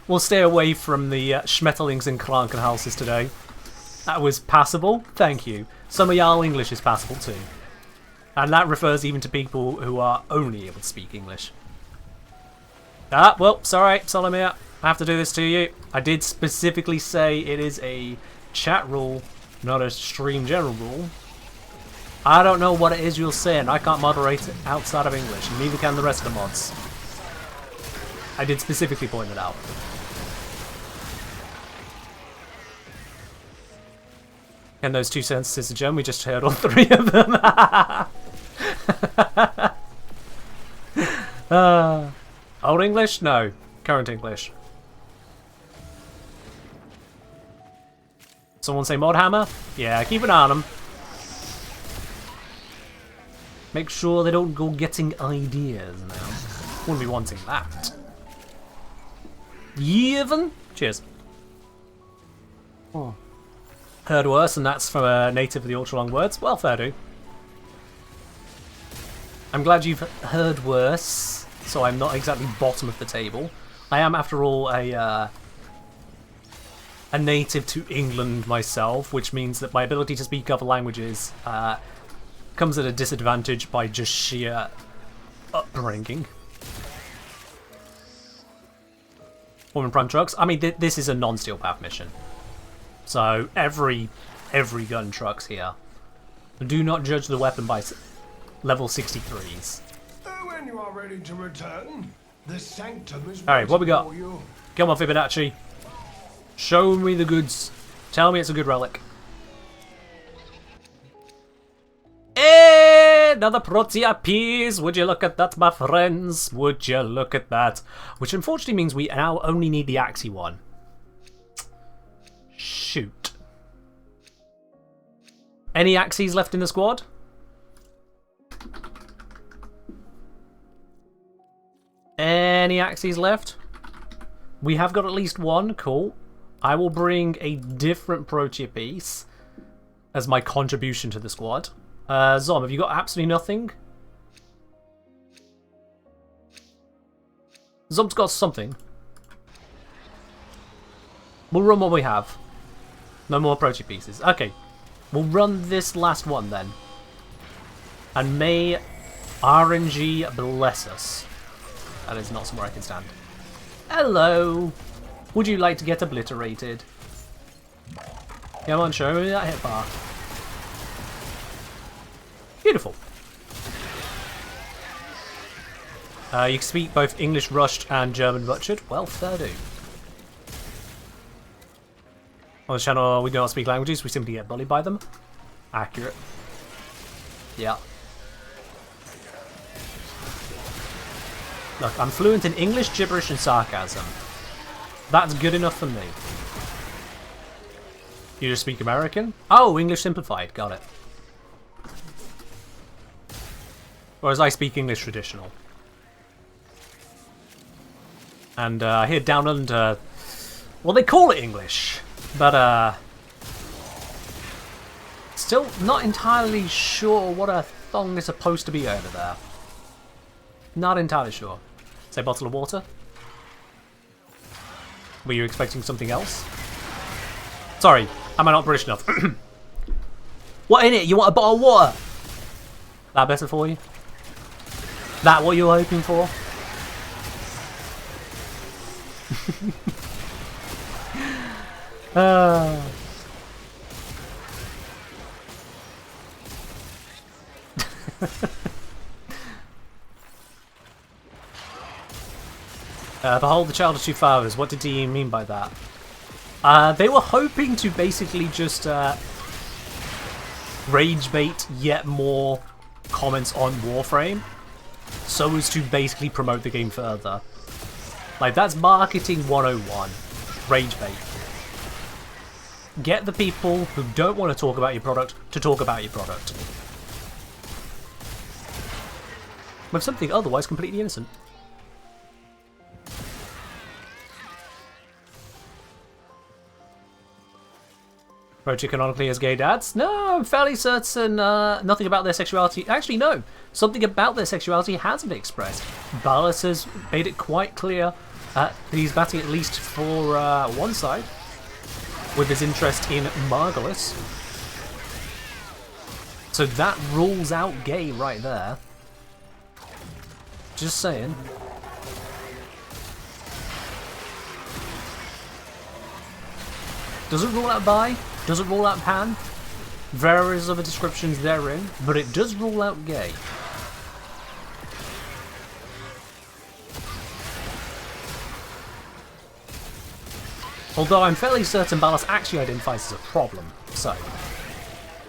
we'll stay away from the Schmetterlings and Krankenhauses today. That was passable. Thank you. Some of y'all English is passable too. And that refers even to people who are only able to speak English. Ah, well, sorry, Solomir. I have to do this to you. I did specifically say it is a chat rule, not a stream general rule. I don't know what it is you're saying. I can't moderate it outside of English, and neither can the rest of the mods. I did specifically point it out. And those 2 sentences a gem, we just heard all 3 of them. Old English? No. Current English. Someone say mod hammer? Yeah, keep an eye on them. Make sure they don't go getting ideas now. Wouldn't be wanting that. Even? Cheers. Oh. Heard worse, and that's from a native of the ultra long words. Well, fair do. I'm glad you've heard worse, so I'm not exactly bottom of the table. I am, after all, a native to England myself, which means that my ability to speak other languages comes at a disadvantage by just sheer upbringing. Woman Prime trucks. I mean, this is a non-steel path mission, so every gun trucks here. Do not judge the weapon by level 63s. When you are ready to return, the sanctum is all right, what we got? for you. Come on, Fibonacci. Show me the goods. Tell me it's a good relic. Another Protea piece. Would you look at that, my friends? Would you look at that? Which unfortunately means we now only need the Axie one. Shoot. Any Axies left in the squad? Any Axies left? We have got at least one. Cool. I will bring a different Protea piece as my contribution to the squad. Zom, have you got absolutely nothing? Zom's got something. We'll run what we have. No more Protea pieces. Okay. We'll run this last one then. And may RNG bless us. That is not somewhere I can stand. Hello! Would you like to get obliterated? Come on, show me that hit bar. Beautiful. You can speak both English rushed and German butchered. Well, fair do. On this channel, we do not speak languages, we simply get bullied by them. Accurate. Yeah. Look, I'm fluent in English, gibberish, and sarcasm. That's good enough for me. You just speak American? Oh, English simplified. Got it. Whereas I speak English traditional. And here down under... well, they call it English. But, still not entirely sure what a thong is supposed to be over there. Not entirely sure. Say bottle of water? Were you expecting something else? Sorry, am I not British enough? What in it? You want a bottle of water? That better for you? That what you were hoping for? Behold the child of two fathers. What did he mean by that? They were hoping to basically just rage bait yet more comments on Warframe, so as to basically promote the game further. Like, that's marketing 101. Rage bait. Get the people who don't want to talk about your product to talk about your product. With something otherwise completely innocent. Protea canonically as gay dads? No, I'm fairly certain nothing about their sexuality. Actually, no. Something about their sexuality has been expressed. Ballas has made it quite clear that he's batting at least for one side with his interest in Margulis. So that rules out gay right there. Just saying. Doesn't rule out bi, doesn't rule out pan. Various other descriptions therein, but it does rule out gay. Although I'm fairly certain Ballas actually identifies as a problem, so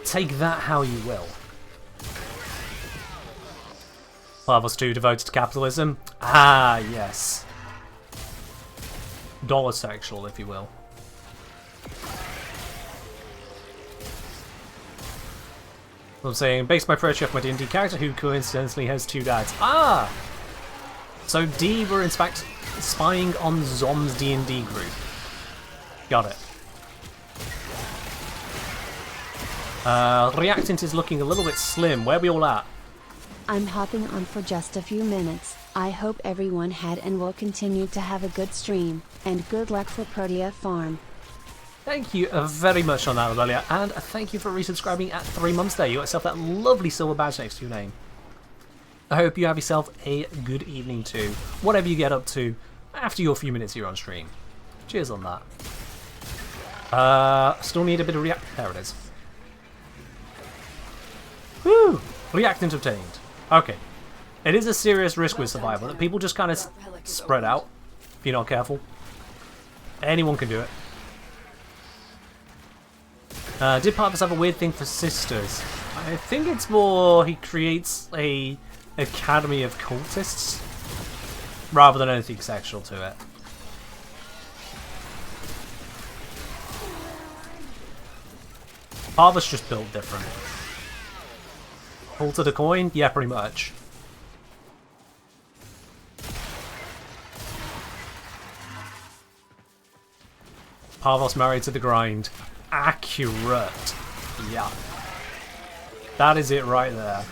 take that how you will. 5+2 devoted to capitalism? Ah, yes. Dollar sexual, if you will. I'm saying, based my Protea off my D&D character who coincidentally has 2 dads. Ah! So D were in fact spying on Zom's D&D group. Got it. Reactant is looking a little bit slim. Where are we all at? I'm hopping on for just a few minutes. I hope everyone had and will continue to have a good stream, and good luck for Protea Farm. Thank you very much on that, Aurelia, and thank you for resubscribing at 3 months there. You got yourself that lovely silver badge next to your name. I hope you have yourself a good evening too, whatever you get up to after your few minutes here on stream. Cheers on that. Still need a bit of react. There it is. Woo! Reactant obtained. Okay. It is a serious risk with survival that people just kind of spread out if you're not careful. Anyone can do it. Did Parvis have a weird thing for sisters? I think it's more he creates a academy of cultists rather than anything sexual to it. Parvis just built different. Alter the coin? Yeah, pretty much. Parvos married to the grind. Accurate. Yeah. That is it right there.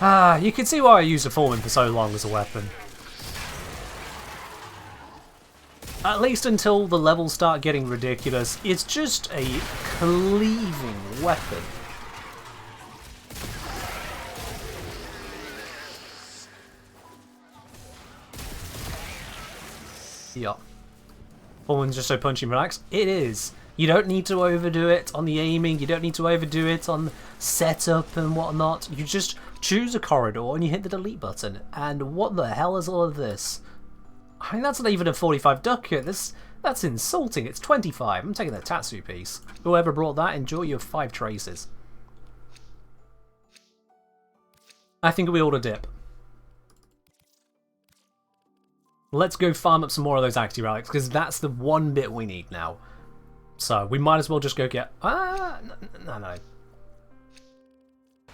Ah, you can see why I used a Foreman for so long as a weapon. At least until the levels start getting ridiculous, it's just a cleaving weapon. Yeah. Foreman's just so punchy and relaxed. It is. You don't need to overdo it on the aiming, you don't need to overdo it on setup and whatnot. You just choose a corridor and you hit the delete button. And what the hell is all of this? I mean, that's not even a 45 ducat. That's insulting. It's 25. I'm taking the Tatsu piece. Whoever brought that, enjoy your 5 traces. I think we ought to dip. Let's go farm up some more of those Acti relics, because that's the one bit we need now. So, we might as well just go get... No.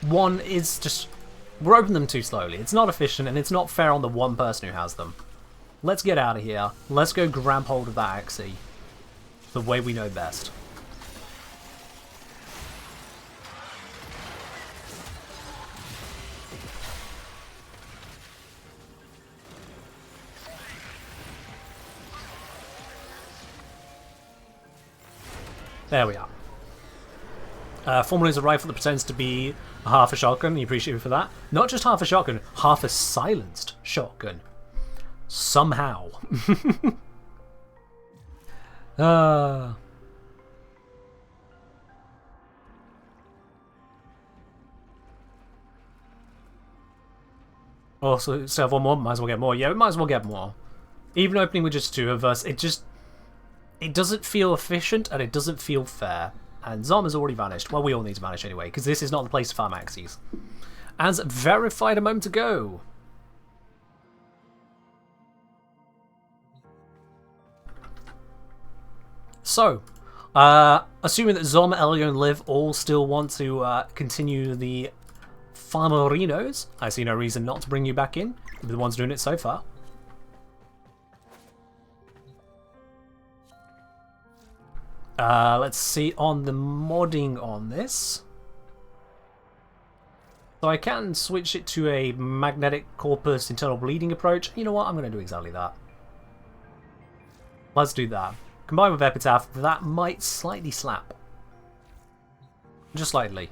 One is just... We're opening them too slowly. It's not efficient, and it's not fair on the one person who has them. Let's get out of here. Let's go grab hold of that Axie the way we know best. There we are. Formerly is a rifle that pretends to be half a shotgun. You appreciate me for that. Not just half a shotgun, half a silenced shotgun. Somehow. Also, still have one more. Might as well get more. Yeah, we might as well get more. Even opening with just 2 of us, it doesn't feel efficient and it doesn't feel fair. And Zom has already vanished. Well, we all need to vanish anyway, because this is not the place to farm Axies. As verified a moment ago. So, assuming that Zom, Elio, and Liv all still want to continue the Farmerinos, I see no reason not to bring you back in. You're the ones doing it so far. Let's see on the modding on this. So I can switch it to a magnetic corpus internal bleeding approach. You know what? I'm going to do exactly that. Let's do that. Combined with Epitaph, that might slightly slap. Just slightly.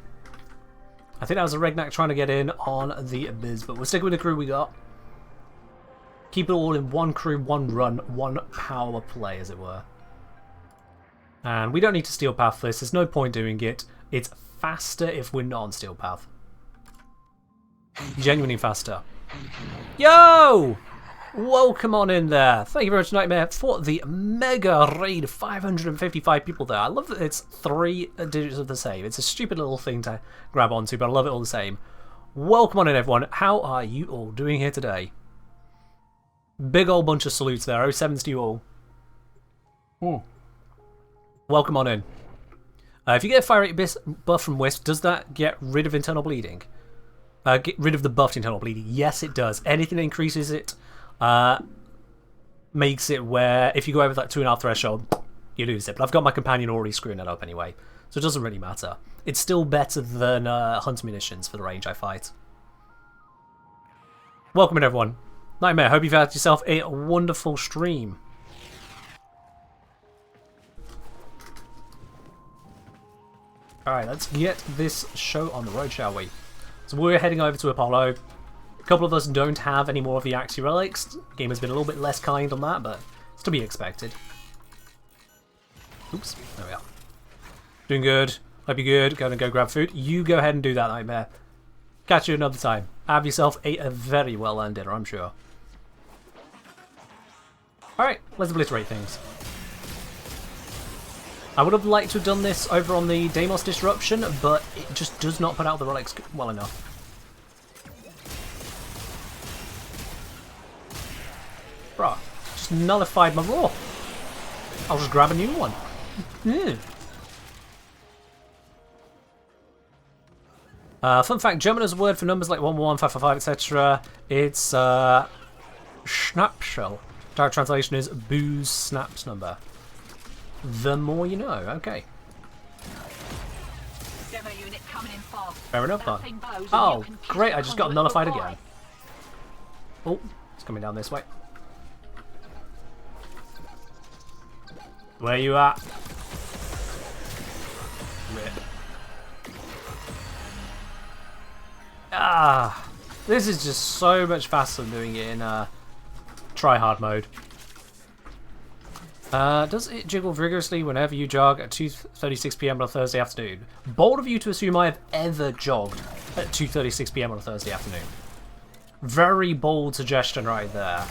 I think that was a Regnak trying to get in on the Abyss, but we'll stick with the crew we got. Keep it all in one crew, one run, one power play, as it were. And we don't need to Steel Path this. There's no point doing it. It's faster if we're not on Steel Path. Genuinely faster. Yo! Welcome on in there. Thank you very much, Nightmare, for the mega raid. 555 people there. I love that it's 3 digits of the same. It's a stupid little thing to grab onto, but I love it all the same. Welcome on in, everyone. How are you all doing here today? Big old bunch of salutes there. 07s to you all. Welcome on in. If you get a fire rate buff from Wisp, does that get rid of internal bleeding? Get rid of the buffed internal bleeding? Yes, it does. Anything that increases it makes it where if you go over that 2.5 threshold, you lose it. But I've got my companion already screwing that up anyway, so it doesn't really matter. It's still better than Hunter munitions for the range I fight. Welcome in, everyone. Nightmare, hope you've had yourself a wonderful stream. Alright, let's get this show on the road, shall we? So we're heading over to Apollo. A couple of us don't have any more of the Axie relics. The game has been a little bit less kind on that, but it's to be expected. Oops, there we are. Doing good. Hope you're good. Gonna go grab food. You go ahead and do that, Nightmare. Catch you another time. Have yourself a very well-earned dinner, I'm sure. Alright, let's obliterate things. I would have liked to have done this over on the Deimos Disruption, but it just does not put out the relics well enough. Bruh, just nullified my raw. I'll just grab a new one. Fun fact, German is a word for numbers like 111, 555, etc. It's Schnapshell. Direct translation is booze snaps number. The more you know, okay. Demo unit coming in fast. Fair enough, bud. Oh, great, I just got nullified again. Oh, it's coming down this way. Where you at? Rip. Ah, this is just so much faster than doing it in try-hard mode. Does it jiggle vigorously whenever you jog at 2:36 PM on a Thursday afternoon? Bold of you to assume I have ever jogged at 2:36 PM on a Thursday afternoon. Very bold suggestion right there.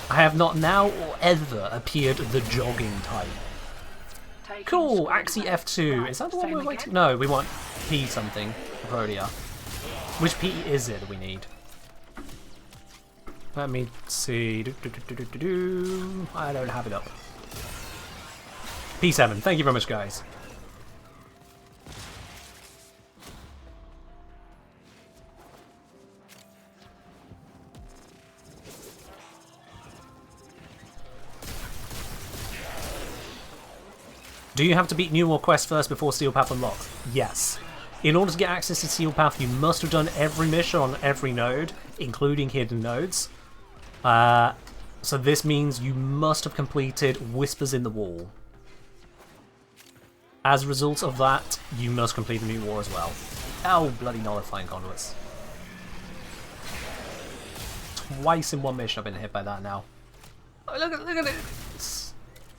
I have not now or ever appeared the jogging type. Cool, Axie F2. Is that the one we're waiting? No, we want P something for Protea. Which P is it we need? Let me see. I don't have it up. P7. Thank you very much, guys. Do you have to beat New War Quest first before Steel Path unlocks? Yes. In order to get access to Steel Path, you must have done every mission on every node, including hidden nodes. So this means you must have completed Whispers in the Wall. As a result of that, you must complete the New War as well. Oh, bloody nullifying conduits. Twice in one mission I've been hit by that now. Oh, look at it. It's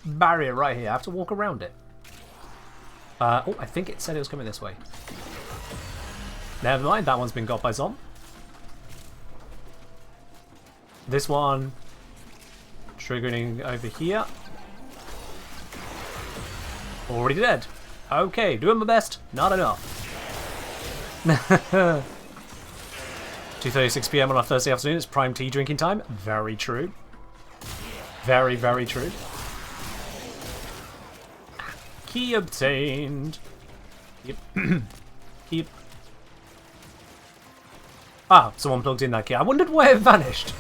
barrier right here. I have to walk around it. Oh, I think it said it was coming this way. Never mind, that one's been got by Zom. This one triggering over here. Already dead. Okay, doing my best. Not enough. 2:36 PM on a Thursday afternoon. It's prime tea drinking time. Very true. Very, very true. Key obtained. Yep. Keep. Ah, someone plugged in that key. I wondered where it vanished.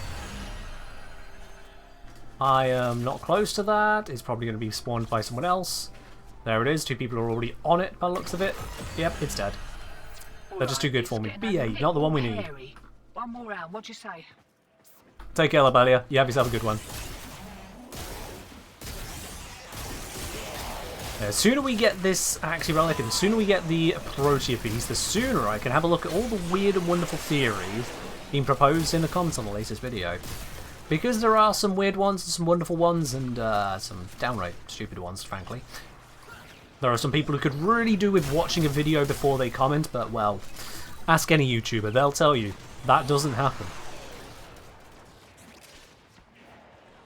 I am not close to that. It's probably going to be spawned by someone else. There it is. 2 people are already on it by the looks of it. Yep, it's dead. They're just too good for me. B8, not the one we need. One more round, what'd you say? Take care, Labelia. You have yourself a good one. The sooner we get this Axie Relic and the sooner we get the Protea piece, the sooner I can have a look at all the weird and wonderful theories being proposed in the comments on the latest video. Because there are some weird ones, some wonderful ones, and some downright stupid ones, frankly. There are some people who could really do with watching a video before they comment, but, well, ask any YouTuber, they'll tell you that doesn't happen.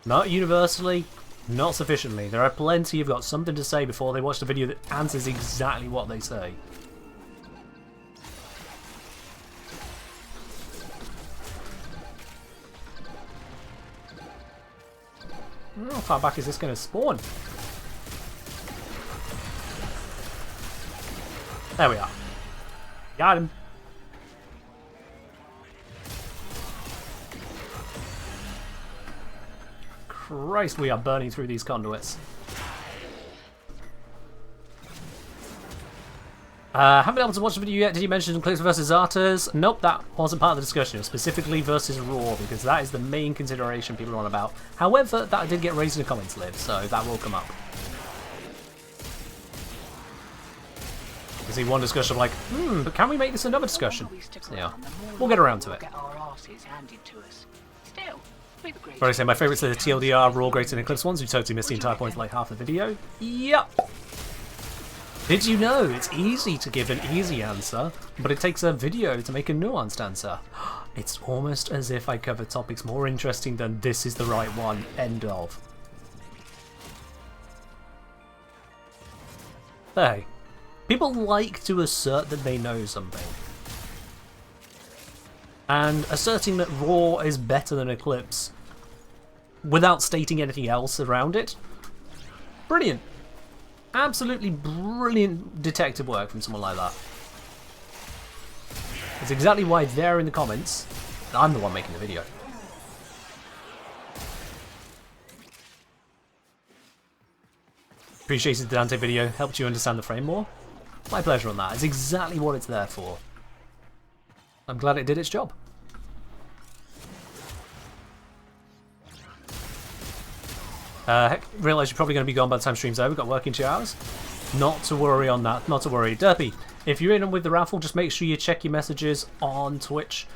Not universally, not sufficiently. There are plenty who've got something to say before they watch the video that answers exactly what they say. How far back is this going to spawn? There we are. Got him. Christ, we are burning through these conduits. Haven't been able to watch the video yet. Did you mention Eclipse versus Arthurs? Nope, that wasn't part of the discussion. It was specifically versus Raw, because that is the main consideration people are on about. However, that did get raised in the comments, Liv, so that will come up. You see one discussion like, but can we make this another discussion? So, yeah, we'll get around to it. But I say my favourites are the TLDR, Raw, Great and Eclipse ones, who totally missed the entire point of like half the video. Yep. Did you know it's easy to give an easy answer, but it takes a video to make a nuanced answer? It's almost as if I cover topics more interesting than this is the right one. End of. Hey, people like to assert that they know something. And asserting that Raw is better than Eclipse without stating anything else around it, brilliant. Absolutely brilliant detective work from someone like that. That's exactly why they're in the comments, and I'm the one making the video. Appreciated the Dante video, helped you understand the frame more. My pleasure on that. It's exactly what it's there for. I'm glad it did its job. Realise you're probably going to be gone by the time stream's over. Got work in 2 hours. Not to worry on that. Not to worry. Derpy, if you're in with the raffle, just make sure you check your messages on Twitch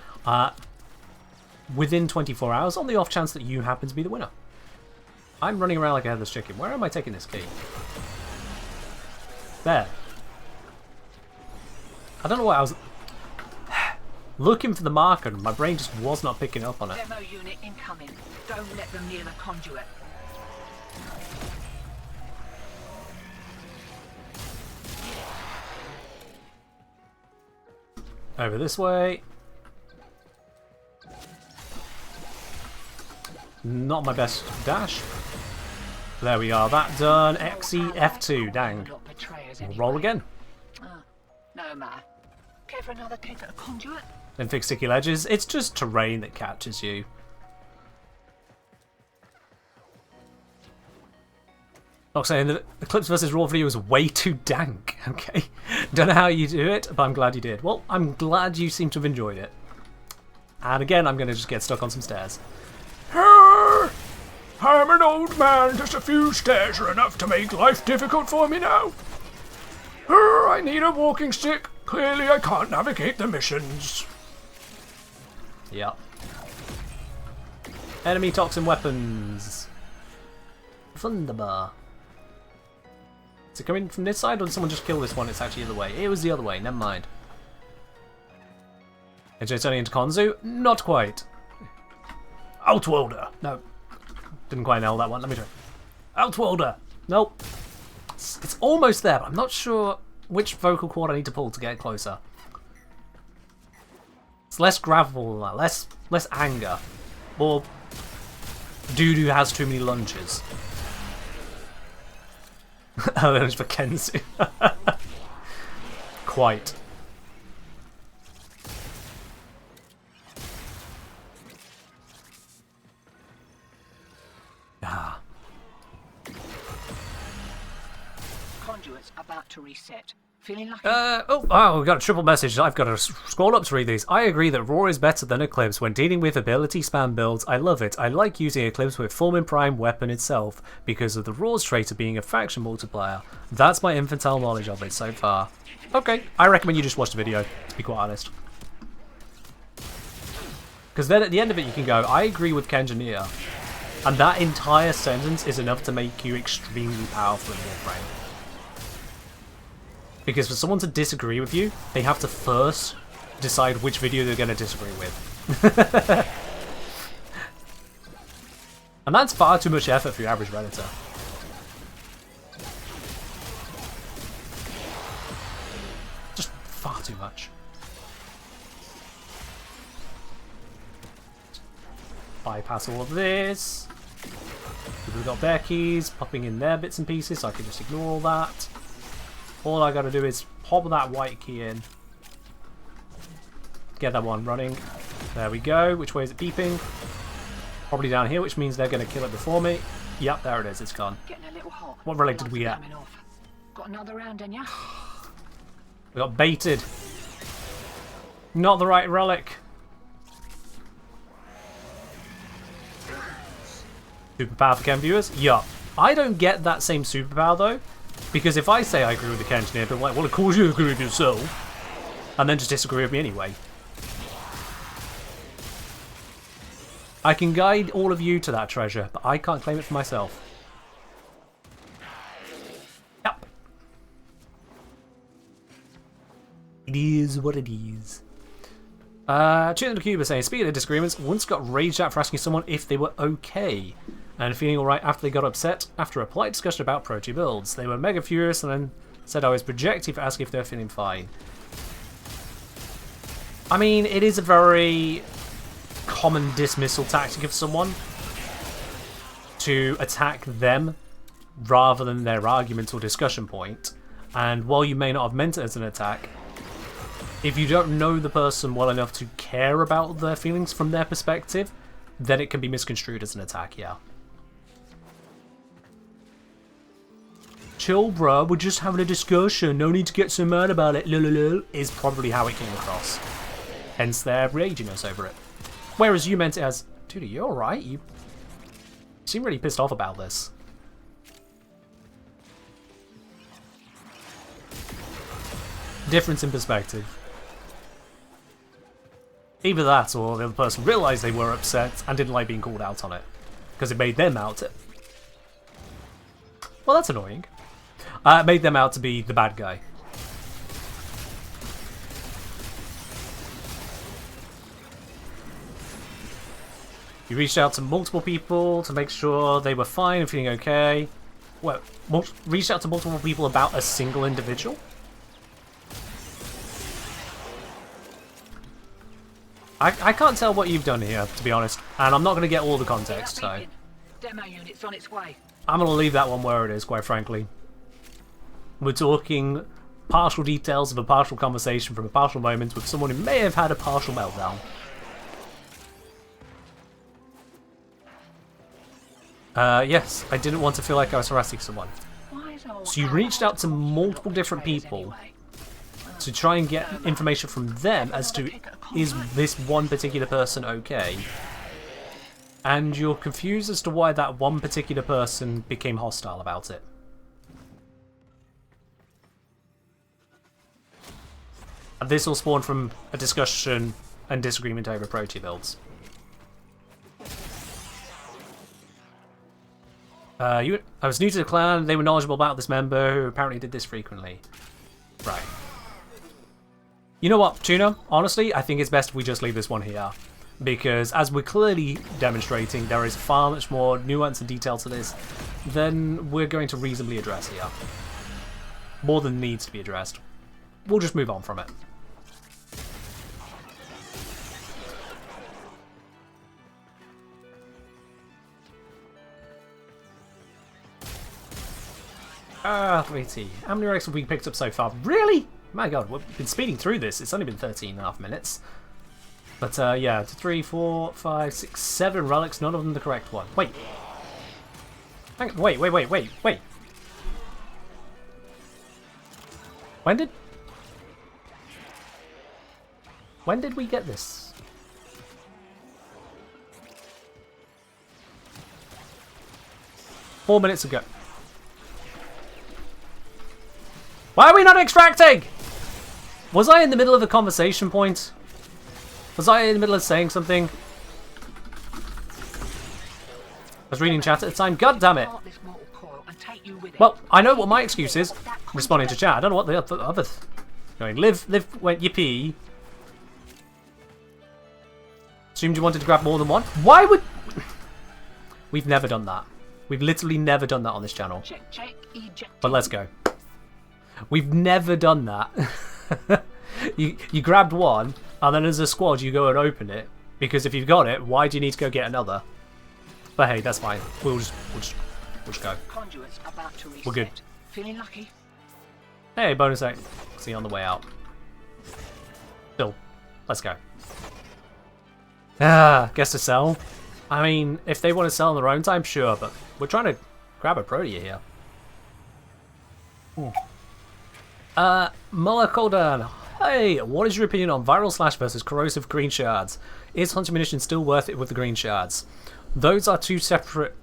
within 24 hours on the off chance that you happen to be the winner. I'm running around like a headless chicken. Where am I taking this key? There. I don't know what I was looking for the marker, and my brain just was not picking up on it. Demo unit incoming. Don't let them near the conduit. Over this way. Not my best dash. There we are. That done. XE F2. Dang. We'll roll again. No matter. Care for another kick at a conduit? Then fix sticky ledges. It's just terrain that catches you. Not saying the Eclipse versus Raw video is way too dank, okay? Don't know how you do it, but I'm glad you did. Well, I'm glad you seem to have enjoyed it. And again, I'm going to just get stuck on some stairs. I'm an old man. Just a few stairs are enough to make life difficult for me now. I need a walking stick. Clearly, I can't navigate the missions. Yep. Enemy toxin weapons. Thunderbar. Is it coming from this side, or did someone just kill this one? It's actually the other way. It was the other way. Never mind. Is it turning into Konzu? Not quite. Outworlder. No. Didn't quite nail that one. Let me try. Outworlder. Nope. It's almost there, but I'm not sure which vocal cord I need to pull to get closer. It's less gravel than that. Less anger. Or dude who has too many lunges. Oh, that was for Kenzu. Quite. Ah. Conduits about to reset. Feeling lucky? Oh, we got a triple message. I've got to scroll up to read these. I agree that Raw is better than Eclipse when dealing with ability spam builds. I love it. I like using Eclipse with 01MAY Prime weapon itself because of the Raw's trait of being a faction multiplier. That's my infantile knowledge of it so far. Okay, I recommend you just watch the video, to be quite honest. Because then at the end of it you can go, I agree with Kenjaneer. And that entire sentence is enough to make you extremely powerful in Warframe. Because for someone to disagree with you, they have to first decide which video they're going to disagree with. And that's far too much effort for your average Redditor. Just far too much. Bypass all of this. We've got their keys popping in their bits and pieces, so I can just ignore all that. All I gotta do is pop that white key in. Get that one running. There we go. Which way is it beeping? Probably down here, which means they're gonna kill it before me. Yep, there it is. It's gone. Getting a little hot. What relic did we get? Got another round, then, yeah? We got baited. Not the right relic. Superpower for Ken viewers? Yup. I don't get that same superpower though. Because if I say I agree with the Kenjaneer, people are like, well, of course you agree with yourself. And then just disagree with me anyway. I can guide all of you to that treasure, but I can't claim it for myself. Yep. It is what it is. Cheating the Cube is saying, speaking of disagreements, once got raged at for asking someone if they were okay. And feeling alright after they got upset after a polite discussion about Protea builds. They were mega furious and then said I was projecting for asking if they were feeling fine. I mean, it is a very common dismissal tactic of someone to attack them rather than their argument or discussion point. And while you may not have meant it as an attack, if you don't know the person well enough to care about their feelings from their perspective, then it can be misconstrued as an attack, yeah. Chill, bruh, we're just having a discussion, no need to get so mad about it, lol, is probably how it came across. Hence their raginess over it. Whereas you meant it as, dude, are you alright? You seem really pissed off about this. Difference in perspective. Either that or the other person realised they were upset and didn't like being called out on it. Because it made them out. Well, that's annoying. It made them out to be the bad guy. You reached out to multiple people to make sure they were fine and feeling okay. Well, reached out to multiple people about a single individual? I can't tell what you've done here, to be honest, and I'm not going to get all the context, so Demo unit's on its way. I'm going to leave that one where it is, quite frankly. We're talking partial details of a partial conversation from a partial moment with someone who may have had a partial meltdown. Yes, I didn't want to feel like I was harassing someone. So you reached out to multiple different people to try and get information from them as to, is this one particular person okay? And you're confused as to why that one particular person became hostile about it. And this all spawned from a discussion and disagreement over Protea builds. I was new to the clan, they were knowledgeable about this member who apparently did this frequently. Right. You know what, Tuna? Honestly, I think it's best if we just leave this one here. Because, as we're clearly demonstrating, there is far much more nuance and detail to this than we're going to reasonably address here. More than needs to be addressed. We'll just move on from it. Let me see. How many relics have we picked up so far? Really? My god, we've been speeding through this. It's only been 13.5 minutes. But yeah, 3, 4, 5, 6, 7 relics, none of them the correct one. Wait. Hang on, wait. When did When did we get this? Four minutes ago. Why are we not extracting? Was I in the middle of a conversation point? Was I in the middle of saying something? I was reading chat at the time. God damn it. Well, I know what my excuse is. Responding to chat. I don't know what the other... Going, live, when you pee. Assumed you wanted to grab more than one. Why would... We've never done that. We've literally never done that on this channel. But let's go. We've never done that. you grabbed one, and then as a squad you go and open it. Because if you've got it, why do you need to go get another? But hey, that's fine. We'll just go. We're good. Feeling lucky? Hey, bonus act. See you on the way out. Still, let's go. Guess to sell. I mean, if they want to sell on their own time, sure, but we're trying to grab a Protea here. Muller Coldan. Hey, what is your opinion on viral slash versus corrosive green shards? Is hunter munition still worth it with the green shards? Those are two separate,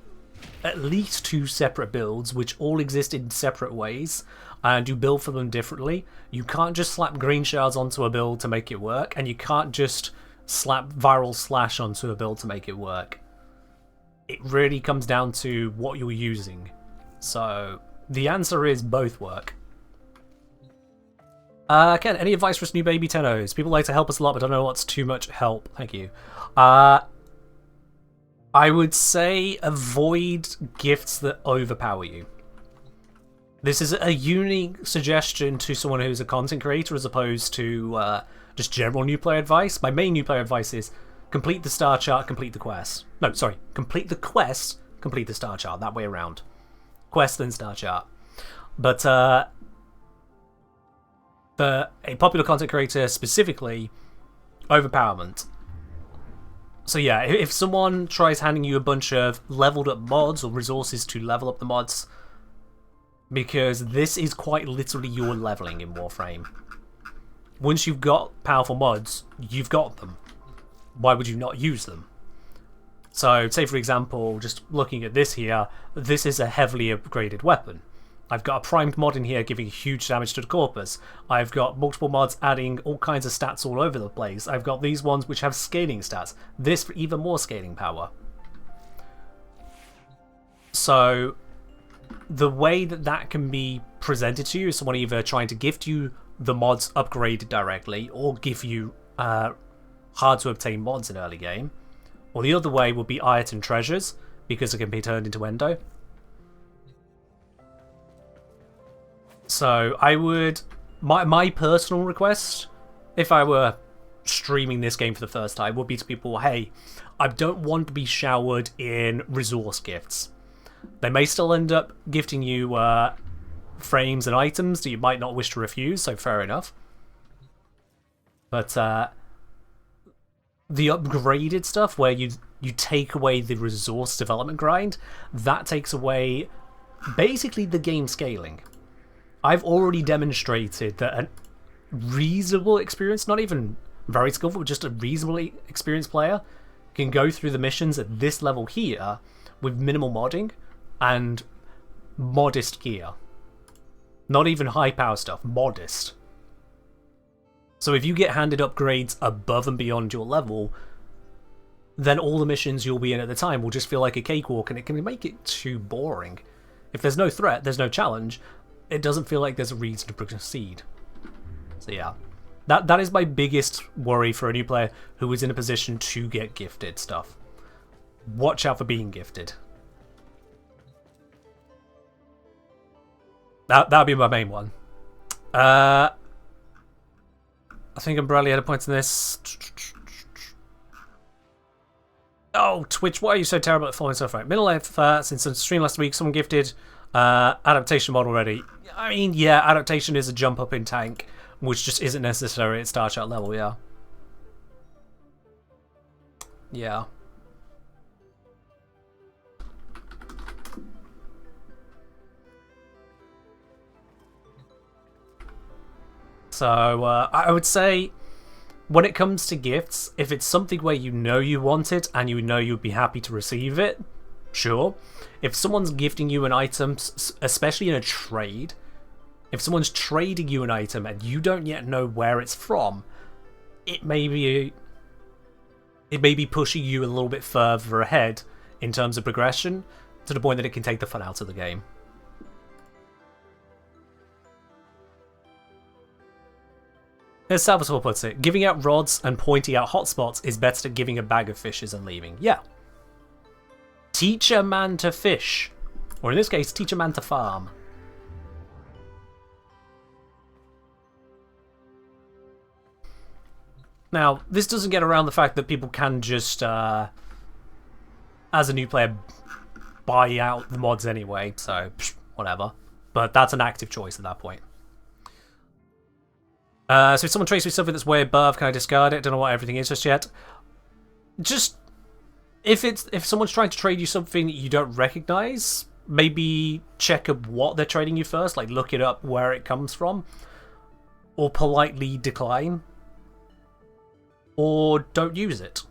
at least two separate builds, which all exist in separate ways, and you build for them differently. You can't just slap green shards onto a build to make it work, and you can't just slap viral slash onto a build to make it work. It really comes down to what you're using. So the answer is both work. Ken, any advice for us new baby tennos? People like to help us a lot, but don't know what's too much help. Thank you. I would say avoid gifts that overpower you. This is a unique suggestion to someone who's a content creator as opposed to just general new player advice. My main new player advice is complete the star chart, complete the quest. No, sorry, complete the quest, complete the star chart. That way around. Quest then star chart. But for a popular content creator specifically, overpowerment. So yeah, if someone tries handing you a bunch of leveled up mods or resources to level up the mods, because this is quite literally your leveling in Warframe. Once you've got powerful mods, you've got them. Why would you not use them? So, say for example, just looking at this here, this is a heavily upgraded weapon. I've got a primed mod in here giving huge damage to the corpus. I've got multiple mods adding all kinds of stats all over the place. I've got these ones which have scaling stats. This for even more scaling power. So the way that can be presented to you is someone either trying to gift you the mods upgraded directly or give you hard to obtain mods in early game. Or the other way would be item treasures, because it can be turned into endo. So I would, my personal request, if I were streaming this game for the first time, would be to people, hey, I don't want to be showered in resource gifts. They may still end up gifting you frames and items that you might not wish to refuse, so fair enough. But the upgraded stuff where you take away the resource development grind, that takes away basically the game scaling. I've already demonstrated that a reasonable experience, not even very skillful, but just a reasonably experienced player can go through the missions at this level here with minimal modding and modest gear. Not even high power stuff, modest. So if you get handed upgrades above and beyond your level, then all the missions you'll be in at the time will just feel like a cakewalk, and it can make it too boring. If there's no threat, there's no challenge, it doesn't feel like there's a reason to proceed. So yeah, that is my biggest worry for a new player who is in a position to get gifted stuff. Watch out for being gifted. That would be my main one. I think Umbrella had a point in this. Oh, Twitch, why are you so terrible at following stuff right? Middle life, since the stream last week, someone gifted adaptation mod already. I mean, yeah, adaptation is a jump up in tank, which just isn't necessary at star chart level, yeah. Yeah. So, I would say when it comes to gifts, if it's something where you know you want it and you know you'd be happy to receive it, sure. If someone's gifting you an item, especially in a trade, if someone's trading you an item and you don't yet know where it's from, it may be pushing you a little bit further ahead in terms of progression, to the point that it can take the fun out of the game. As Salvatore puts it, giving out rods and pointing out hotspots is better than giving a bag of fishes and leaving. Yeah. Teach a man to fish. Or in this case, teach a man to farm. Now, this doesn't get around the fact that people can just, as a new player, buy out the mods anyway, so whatever. But that's an active choice at that point. So if someone trades me something that's way above, can I discard it? Don't know what everything is just yet. Just if someone's trying to trade you something that you don't recognize, maybe check up what they're trading you first, like look it up where it comes from, or politely decline, or don't use it.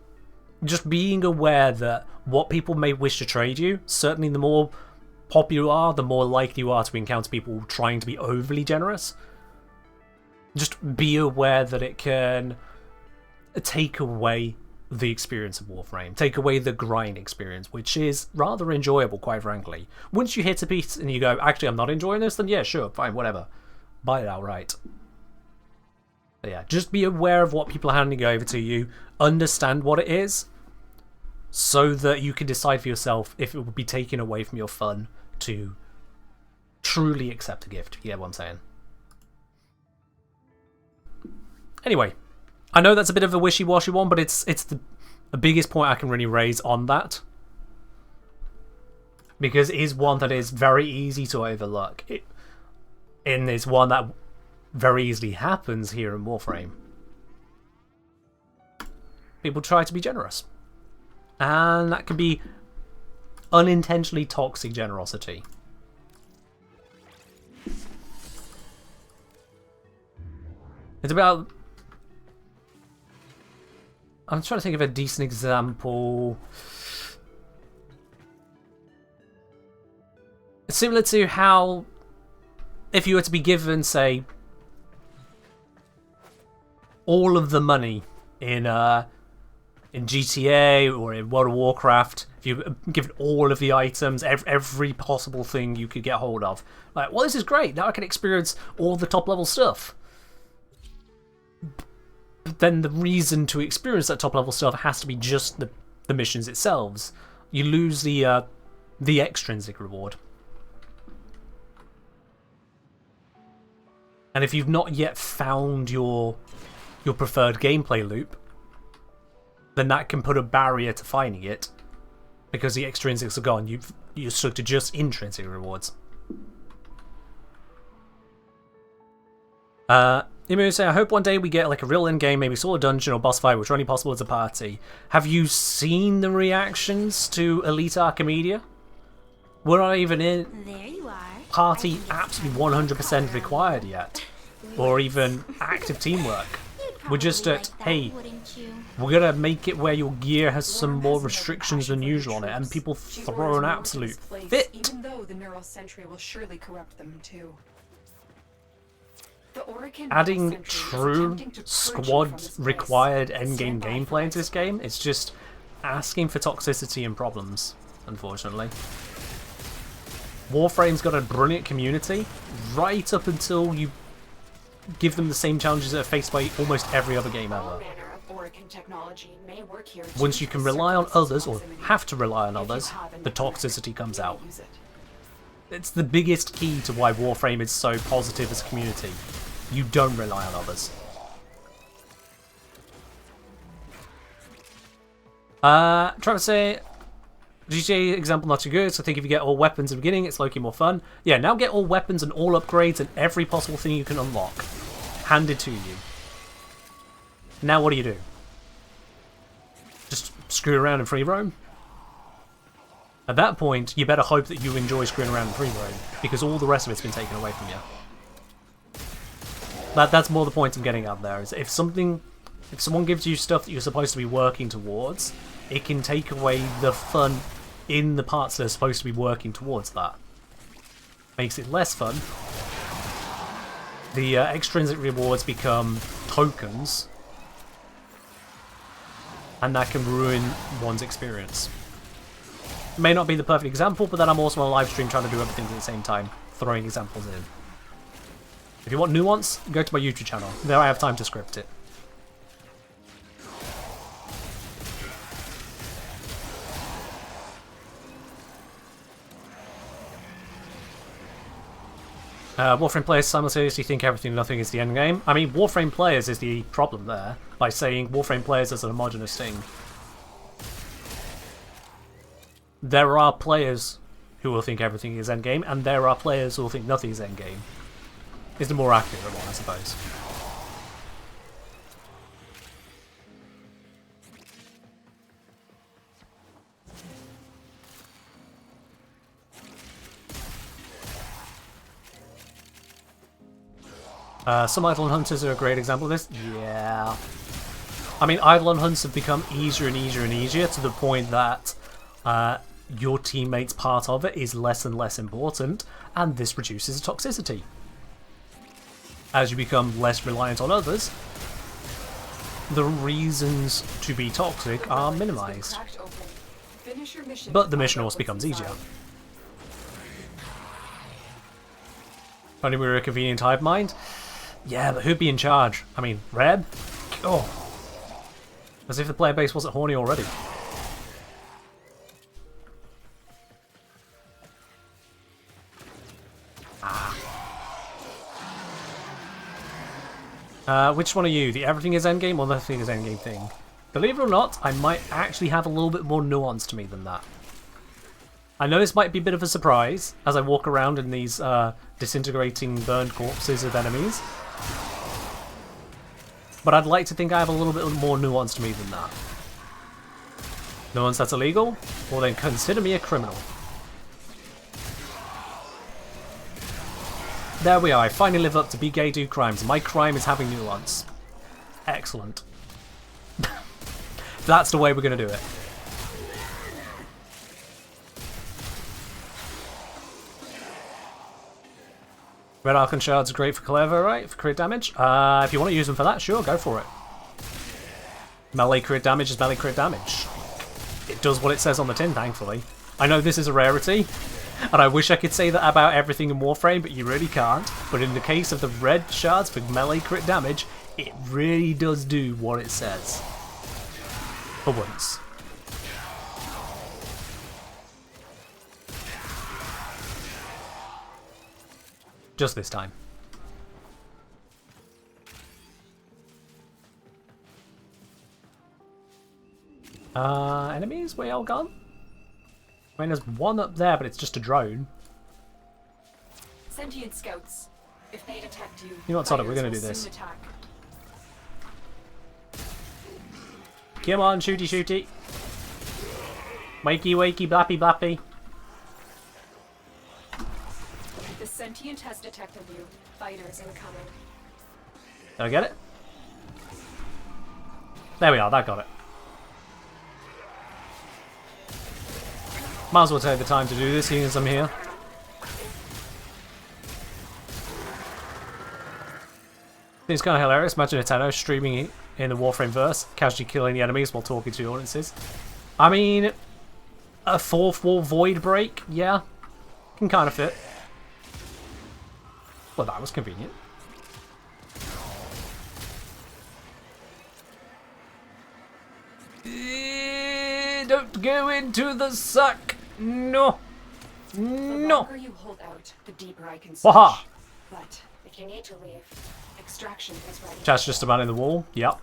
Just being aware that what people may wish to trade you, certainly the more popular you are, the more likely you are to encounter people trying to be overly generous. Just be aware that it can take away the experience of Warframe, take away the grind experience, which is rather enjoyable, quite frankly. Once you hit a piece and you go, actually, I'm not enjoying this, then yeah, sure, fine, whatever. Buy it outright. But yeah, just be aware of what people are handing over to you, understand what it is, so that you can decide for yourself if it would be taken away from your fun to truly accept a gift. You get what I'm saying? Anyway, I know that's a bit of a wishy-washy one, but it's the biggest point I can really raise on that. Because it is one that is very easy to overlook. And it's one that very easily happens here in Warframe. People try to be generous. And that can be unintentionally toxic generosity. It's about... I'm trying to think of a decent example. Similar to how, if you were to be given, say, all of the money in GTA or in World of Warcraft, if you were given all of the items, every possible thing you could get hold of, like, well, this is great. Now I can experience all the top level stuff. But then the reason to experience that top level stuff has to be just the missions themselves. You lose the extrinsic reward. And if you've not yet found your preferred gameplay loop, then that can put a barrier to finding it, because the extrinsics are gone. You're stuck to just intrinsic rewards. You say, I hope one day we get like a real end game, maybe sort of dungeon or boss fight, which are only possible as a party. Have you seen the reactions to Elite Archimedia? We're not even in There you are. party absolutely 100% required yet, or even active teamwork. We're just at, hey, we're gonna make it where your gear has some more restrictions than usual on it, and people throw an absolute fit. Even though the neural sentry will surely corrupt them too. Adding true squad required endgame gameplay into this game is just asking for toxicity and problems, unfortunately. Warframe's got a brilliant community right up until you give them the same challenges that are faced by almost every other game ever. Once you can rely on others, or have to rely on others, the toxicity comes out. It's the biggest key to why Warframe is so positive as a community. You don't rely on others. Trying to say, GTA example not too good, so I think if you get all weapons in the beginning, it's low-key more fun. Yeah, now get all weapons and all upgrades and every possible thing you can unlock handed to you. Now what do? Just screw around in free roam? At that point, you better hope that you enjoy screwing around in free roam, because all the rest of it's been taken away from you. That's more the point I'm getting at there, is if something If someone gives you stuff that you're supposed to be working towards, it can take away the fun in the parts that are supposed to be working towards that. Makes it less fun. The extrinsic rewards become tokens, and that can ruin one's experience. May not be the perfect example, but then I'm also on a live stream trying to do everything at the same time, throwing examples in. If you want nuance, go to my YouTube channel. There I have time to script it. Warframe players simultaneously think everything and nothing is the end game. I mean, Warframe players is the problem there, by saying Warframe players as a homogenous thing. There are players who will think everything is endgame, and there are players who will think nothing is endgame. Is the more accurate one, I suppose. Some Eidolon Hunters are a great example of this. Yeah. I mean, Eidolon Hunts have become easier and easier and easier to the point that your teammate's part of it is less and less important, and this reduces toxicity. As you become less reliant on others, the reasons to be toxic are minimized. But the mission also becomes easier. Only we're a convenient hive mind? Yeah, but who'd be in charge? I mean, Reb? Oh. As if the player base wasn't horny already. Which one are you? The everything is endgame or the thing is endgame thing? Believe it or not, I might actually have a little bit more nuance to me than that. I know this might be a bit of a surprise as I walk around in these disintegrating, burned corpses of enemies. But I'd like to think I have a little bit more nuance to me than that. Nuance that's illegal? Well then consider me a criminal. There we are, I finally live up to be gay, do crimes. My crime is having nuance. Excellent. That's the way we're going to do it. Red Archon Shards are great for clever, right? For crit damage. If you want to use them for that, sure, go for it. Melee crit damage is melee crit damage. It does what it says on the tin, thankfully. I know this is a rarity, and I wish I could say that about everything in Warframe, but you really can't. But in the case of the red shards for melee crit damage, it really does do what it says. For once. Just this time. Enemies? Where y'all gone? I mean, there's one up there, but it's just a drone. Sentient scouts. If they detect you, You know what, Sonic, we're gonna do this. Come on, shooty shooty. Wakey wakey blappy blappy. The sentient has detected you. Fighters incoming. Did I get it? There we are, that got it. Might as well take the time to do this, seeing as I'm here. It's kind of hilarious. Imagine a Tenno streaming in the Warframe verse, casually killing the enemies while talking to the audiences. I mean, a 4th wall void break, yeah, can kind of fit. Well, that was convenient. Don't go into the suck. No. No. The longer you hold out, the deeper I can Waha. search. But if you need to leave, extraction is ready. Chat's just about in the wall. Yep.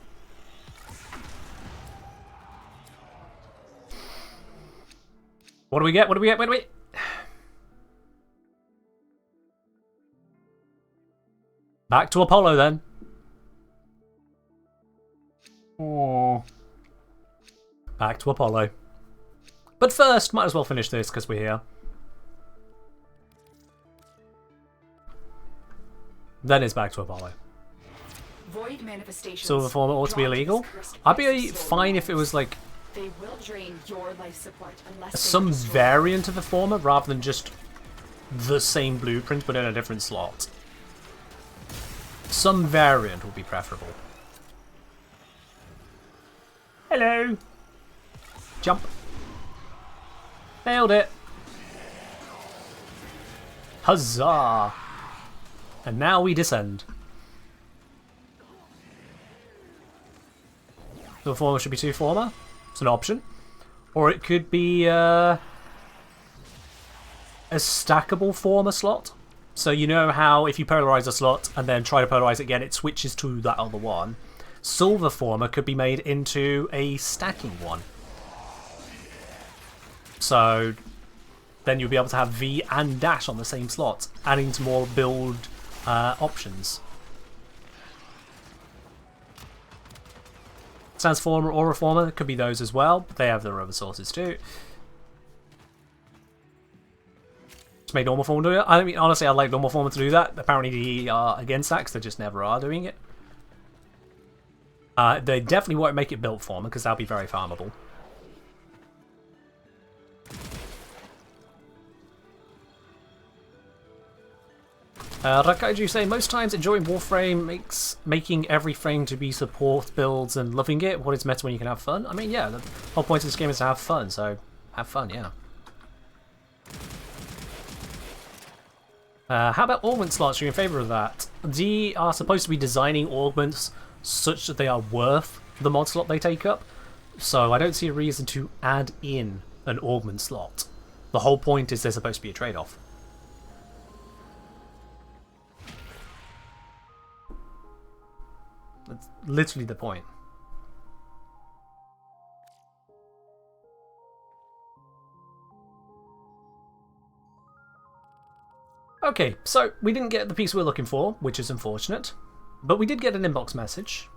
What do we get? What do we get? Wait, wait. Back to Apollo then. Oh. Back to Apollo. But first, might as well finish this because we're here. Then it's back to Apollo. Void manifestations. Silver form ought to be drawn illegal. this cursed I'd place be will fine if it was like They will drain your life support unless they some destroy variant of the former rather than just the same blueprint but in a different slot. Some variant would be preferable. Hello. Jump. Nailed it. Huzzah. And now we descend. The former should be 2 former. It's an option. Or it could be a stackable former slot. So you know how if you polarize a slot and then try to polarize it again, it switches to that other one. Silver former could be made into a stacking one. So then you'll be able to have V and dash on the same slot, adding to more build options. Transformer or Reformer could be those as well, but they have their other sources too. Just make normal form do it. I mean, honestly, I'd like normal form to do that. Apparently they are against that because they just never are doing it. They definitely won't make it built former because that'll be very farmable. Rakaiju say, most times enjoying Warframe makes making every frame to be support builds and loving it. What is meta when you can have fun? I mean, yeah, the whole point of this game is to have fun, so have fun, yeah. How about augment slots? Are you in favour of that? They are supposed to be designing augments such that they are worth the mod slot they take up, so I don't see a reason to add in an augment slot. The whole point is there's supposed to be a trade-off. That's literally the point. Okay, so we didn't get the piece we're looking for, which is unfortunate, but we did get an inbox message.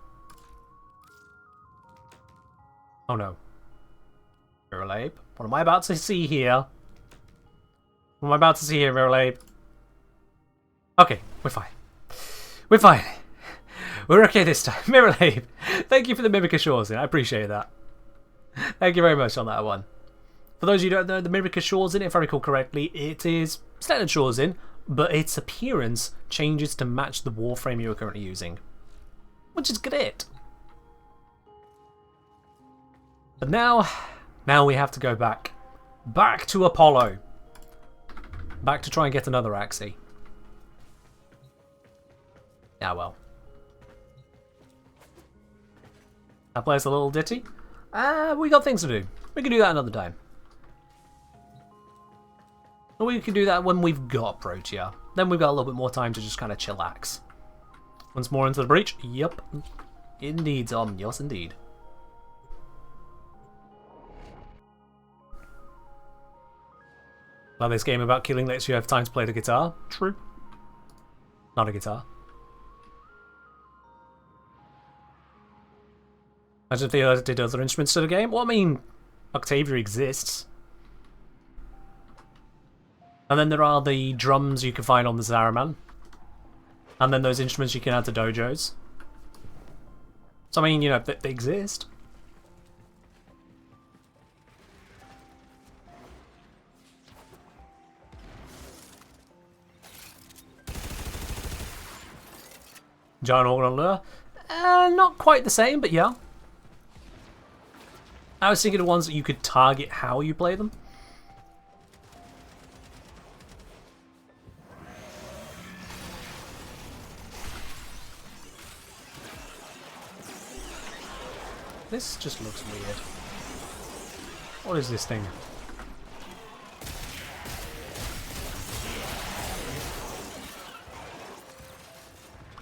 Oh no. Mirror what am I about to see here? What am I about to see here, Mirror? Okay, we're fine. We're fine. We're okay this time. Mirror, thank you for the Mimic Shores in. I appreciate that. Thank you very much on that one. For those of you who don't know, the Mimic Shores in, if I recall correctly, it is standard Shores in, but its appearance changes to match the Warframe you are currently using. Which is great. But now we have to go back. Back to Apollo. Back to try and get another Axie. Yeah, well. That plays a little ditty. We got things to do. We can do that another time. Or we can do that when we've got Protea. Then we've got a little bit more time to just kind of chillax. Once more into the breach. Yep. Indeed, Tom. Yes, indeed. Well, this game about killing lets you have time to play the guitar. True. Not a guitar. Imagine if they did other instruments to the game. Well, I mean, Octavia exists. And then there are the drums you can find on the Zaraman. And then those instruments you can add to dojos. So, I mean, you know, they exist. Giant organ on lure. Not quite the same, but yeah. I was thinking of ones that you could target how you play them. This just looks weird. What is this thing?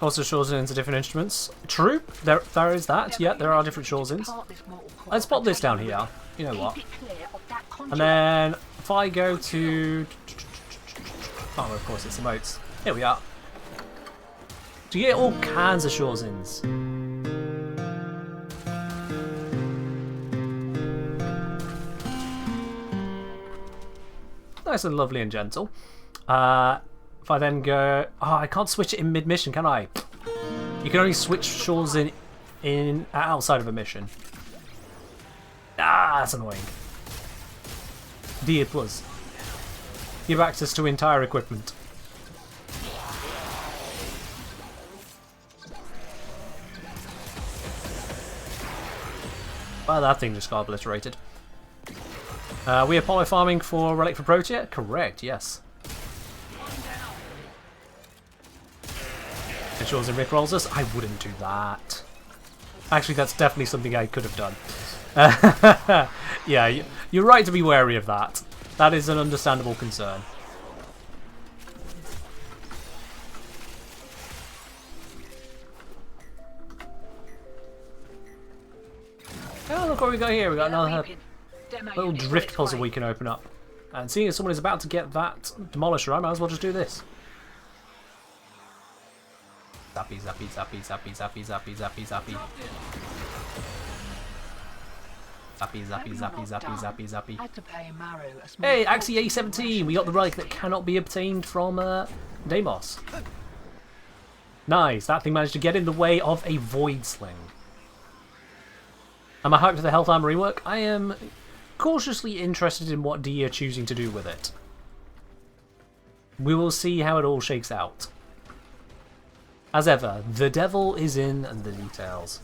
Also shows into different instruments. True, there is that. Yeah, there are different shows ins. Let's pop this down here. You know what? And then if I go to... Oh, of course, it's emotes. Here we are. So you get all kinds of shows ins. Nice and lovely and gentle. If I then go... Oh, I can't switch it in mid-mission, can I? You can only switch shores in outside of a mission. Ah, that's annoying. D+. Give access to entire equipment. Well, that thing just got obliterated. We are polyfarming for Relic for Protea? Correct, yes. Ensures and Rickrolls us? I wouldn't do that. Actually, that's definitely something I could have done. Yeah, you're right to be wary of that. That is an understandable concern. Oh, look what we got here. We got another little drift puzzle we can open up. And seeing as someone is about to get that demolisher, I might as well just do this. Zappy, zappy, zappy, zappy, zappy, zappy, zappy, zappy. Zappy, zappy, zappy, zappy, zappy, zappy. Hey, Axie A17! We got the relic that cannot be obtained from Deimos. Nice, that thing managed to get in the way of a Void Sling. Am I hyped for the Health Armor rework? I am cautiously interested in what D are choosing to do with it. We will see how it all shakes out. As ever, the devil is in the details.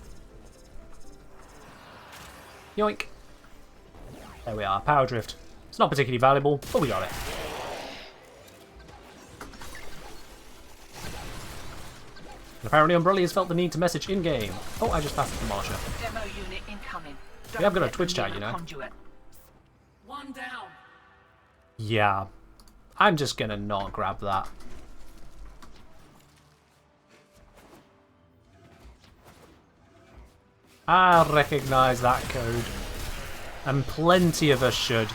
Yoink. There we are, Power Drift. It's not particularly valuable, but we got it. Apparently Umbrella has felt the need to message in-game. Oh, I just passed the Demolisher. Demo unit incoming. We have got a Twitch chat, you know. One down. Yeah. I'm just gonna not grab that. I recognise that code. And plenty of us should.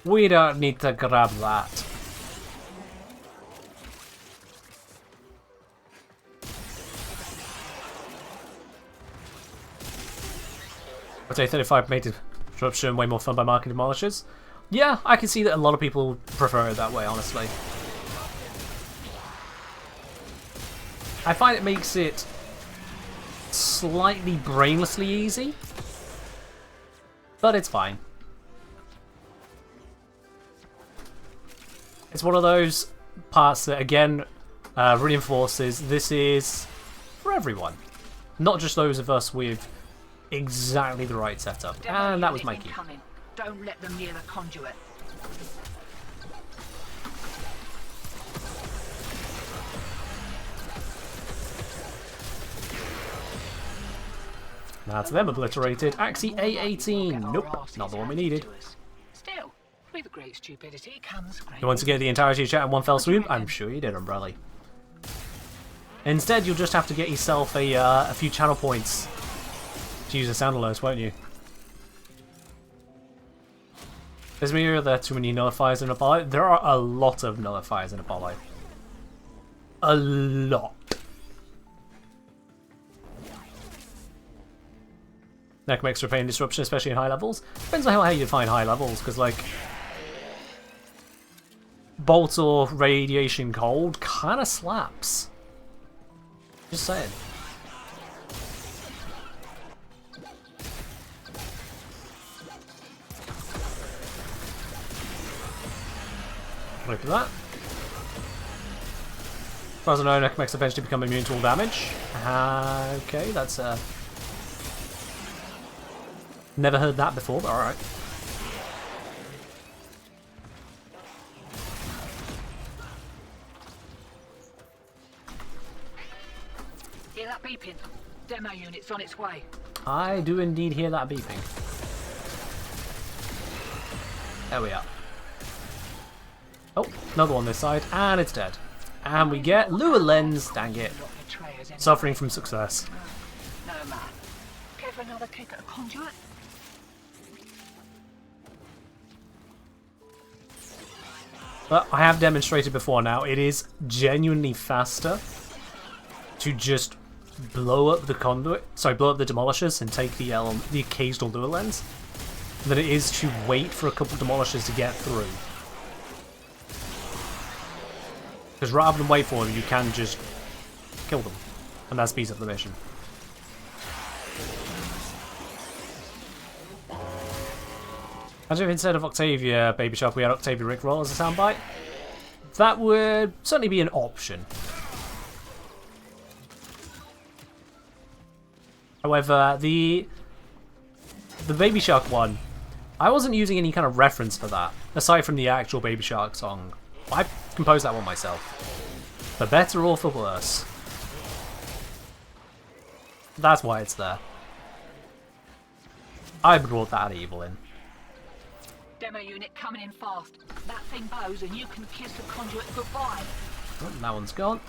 We don't need to grab that. Protea 35 made disruption way more fun by marking demolishers. Yeah, I can see that a lot of people prefer it that way, honestly. I find it makes it slightly brainlessly easy, but it's fine. It's one of those parts that, again, reinforces this is for everyone. Not just those of us with exactly the right setup. And that was my key. Don't let them near the conduit. That's them obliterated. Axie A18. Nope, not the one we needed. Still, with great stupidity comes great. You want to get the entirety of chat in one fell swoop? I'm sure you did, Umbrella. Instead, you'll just have to get yourself a few channel points to use the sound alerts, won't you? There's me, are there too many nullifiers in Apollo? There are a lot of nullifiers in Apollo. A lot. That makes for pain disruption, especially in high levels. Depends on how you define high levels, because like Bolt or Radiation Cold kind of slaps. Just saying. Look at that. As far as I know, Neck makes eventually become immune to all damage. Okay, that's never heard that before, but alright. Hear that beeping? Demo unit's on its way. I do indeed hear that beeping. There we are. Oh, another one this side, and it's dead. And we get Lure Lens, dang it. Suffering from success. No man. Care for another kick at a conduit? But I have demonstrated before now, it is genuinely faster to just blow up the conduit, sorry, blow up the demolishers and take the occasional Lure Lens, than it is to wait for a couple demolishers to get through. Because rather than wait for them, you can just kill them. And that speeds up the mission. Imagine if instead of Octavia Baby Shark we had Octavia Rickroll as a soundbite. That would certainly be an option. However, the Baby Shark one, I wasn't using any kind of reference for that, aside from the actual Baby Shark song. I composed that one myself. For better or for worse. That's why it's there. I brought that evil in. Demo unit coming in fast. That thing bows and you can kiss the conduit goodbye. Oh, that one's gone.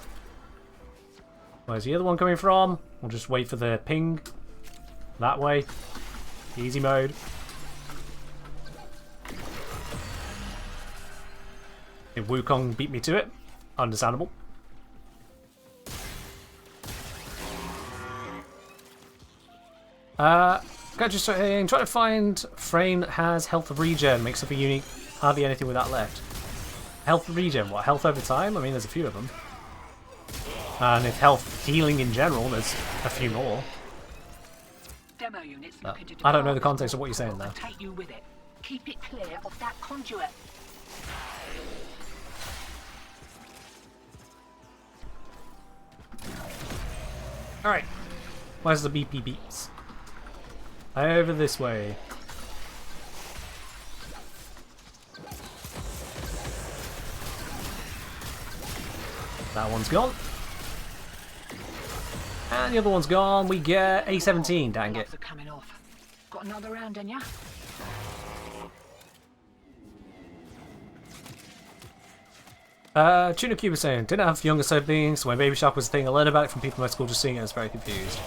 Where's the other one coming from? We'll just wait for the ping. That way. Easy mode. If Wukong beat me to it. Understandable. Got just saying, try to find Frame that has health regen, makes up a unique, hardly anything with that left. Health regen, what, health over time? I mean, there's a few of them. And if health healing in general, there's a few more. Demo units looking to I don't know the context of what you're saying there. take you with it. Keep it clear of that conduit. Alright. Where's the beepy beeps? Over this way. That one's gone. And the other one's gone. We get A17, dang it. Gloves are coming off. Got another round in ya? Tuna Cube was saying, didn't have younger siblings, so when Baby Shark was a thing, I learned about it from people in my school just seeing it, I was very confused.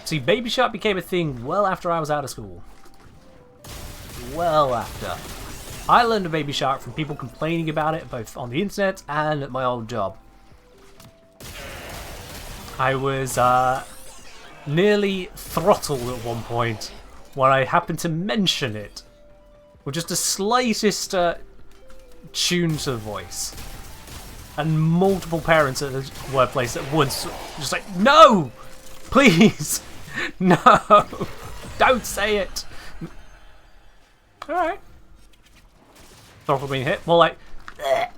See, Baby Shark became a thing well after I was out of school. Well after. I learned of Baby Shark from people complaining about it, both on the internet and at my old job. I was nearly throttled at one point when I happened to mention it. With just the slightest tune to the voice. And multiple parents at the workplace at once just like, no! Please! No! Don't say it! Alright. Throttle being hit. More like, bleh.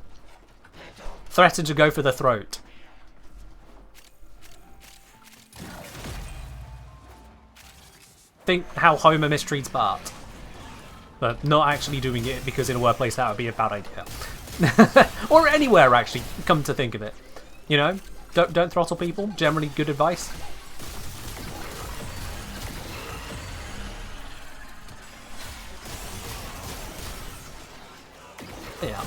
Threatened to go for the throat. Think how Homer mistreats Bart. But not actually doing it because in a workplace that would be a bad idea. Or anywhere, actually, come to think of it. You know, don't throttle people. Generally good advice. Yeah.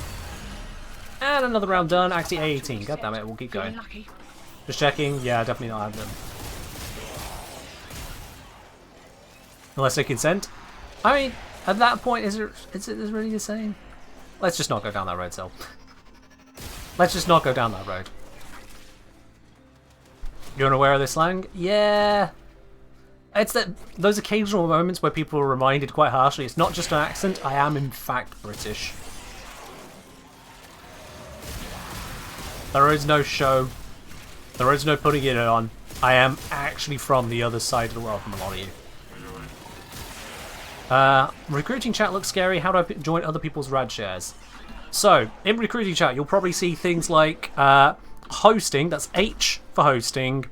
And another round done. Actually, A18. God damn it, we'll keep going. Just checking. Yeah, definitely not have them. Unless they consent. I mean, at that point, is it really the same? Let's just not go down that road, Sil. Let's just not go down that road. You're unaware of this slang? Yeah. It's that those occasional moments where people are reminded quite harshly, it's not just an accent, I am in fact British. There is no show. There is no putting it on. I am actually from the other side of the world from a lot of you. Recruiting chat looks scary. How do I join other people's rad shares? So, in recruiting chat, you'll probably see things like hosting, that's H for hosting,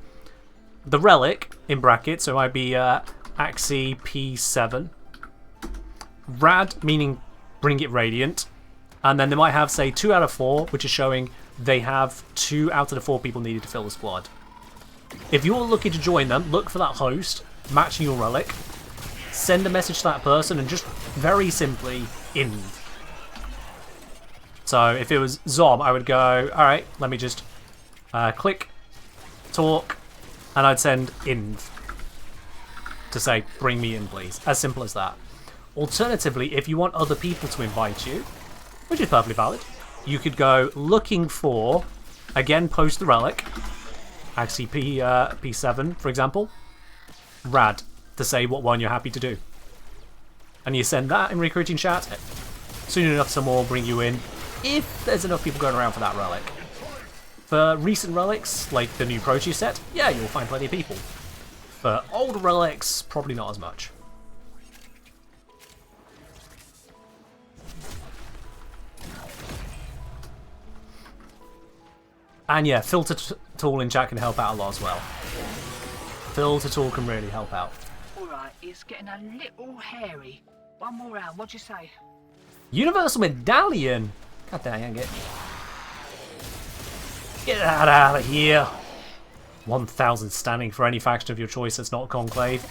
the relic, in brackets, so it might be Axie P7, rad, meaning bring it radiant, and then they might have, say, 2 out of 4, which is showing they have 2 out of the 4 people needed to fill the squad. If you're looking to join them, look for that host, matching your relic, send a message to that person, and just very simply, in. So if it was Zom, I would go, alright, let me just click, talk, and I'd send in to say, bring me in please. As simple as that. Alternatively, if you want other people to invite you, which is perfectly valid, you could go looking for, again, post the relic, Axie P7, for example, rad, to say what one you're happy to do. And you send that in recruiting chat. Soon enough, someone will bring you in, if there's enough people going around for that relic. For recent relics, like the new Protea set, yeah, you'll find plenty of people. For older relics, probably not as much. And yeah, filter tool in chat can help out a lot as well. Filter tool can really help out. Alright, it's getting a little hairy. One more round, what'd you say? Universal Medallion! God dang it. Get that out of here! 1,000 standing for any faction of your choice that's not Conclave.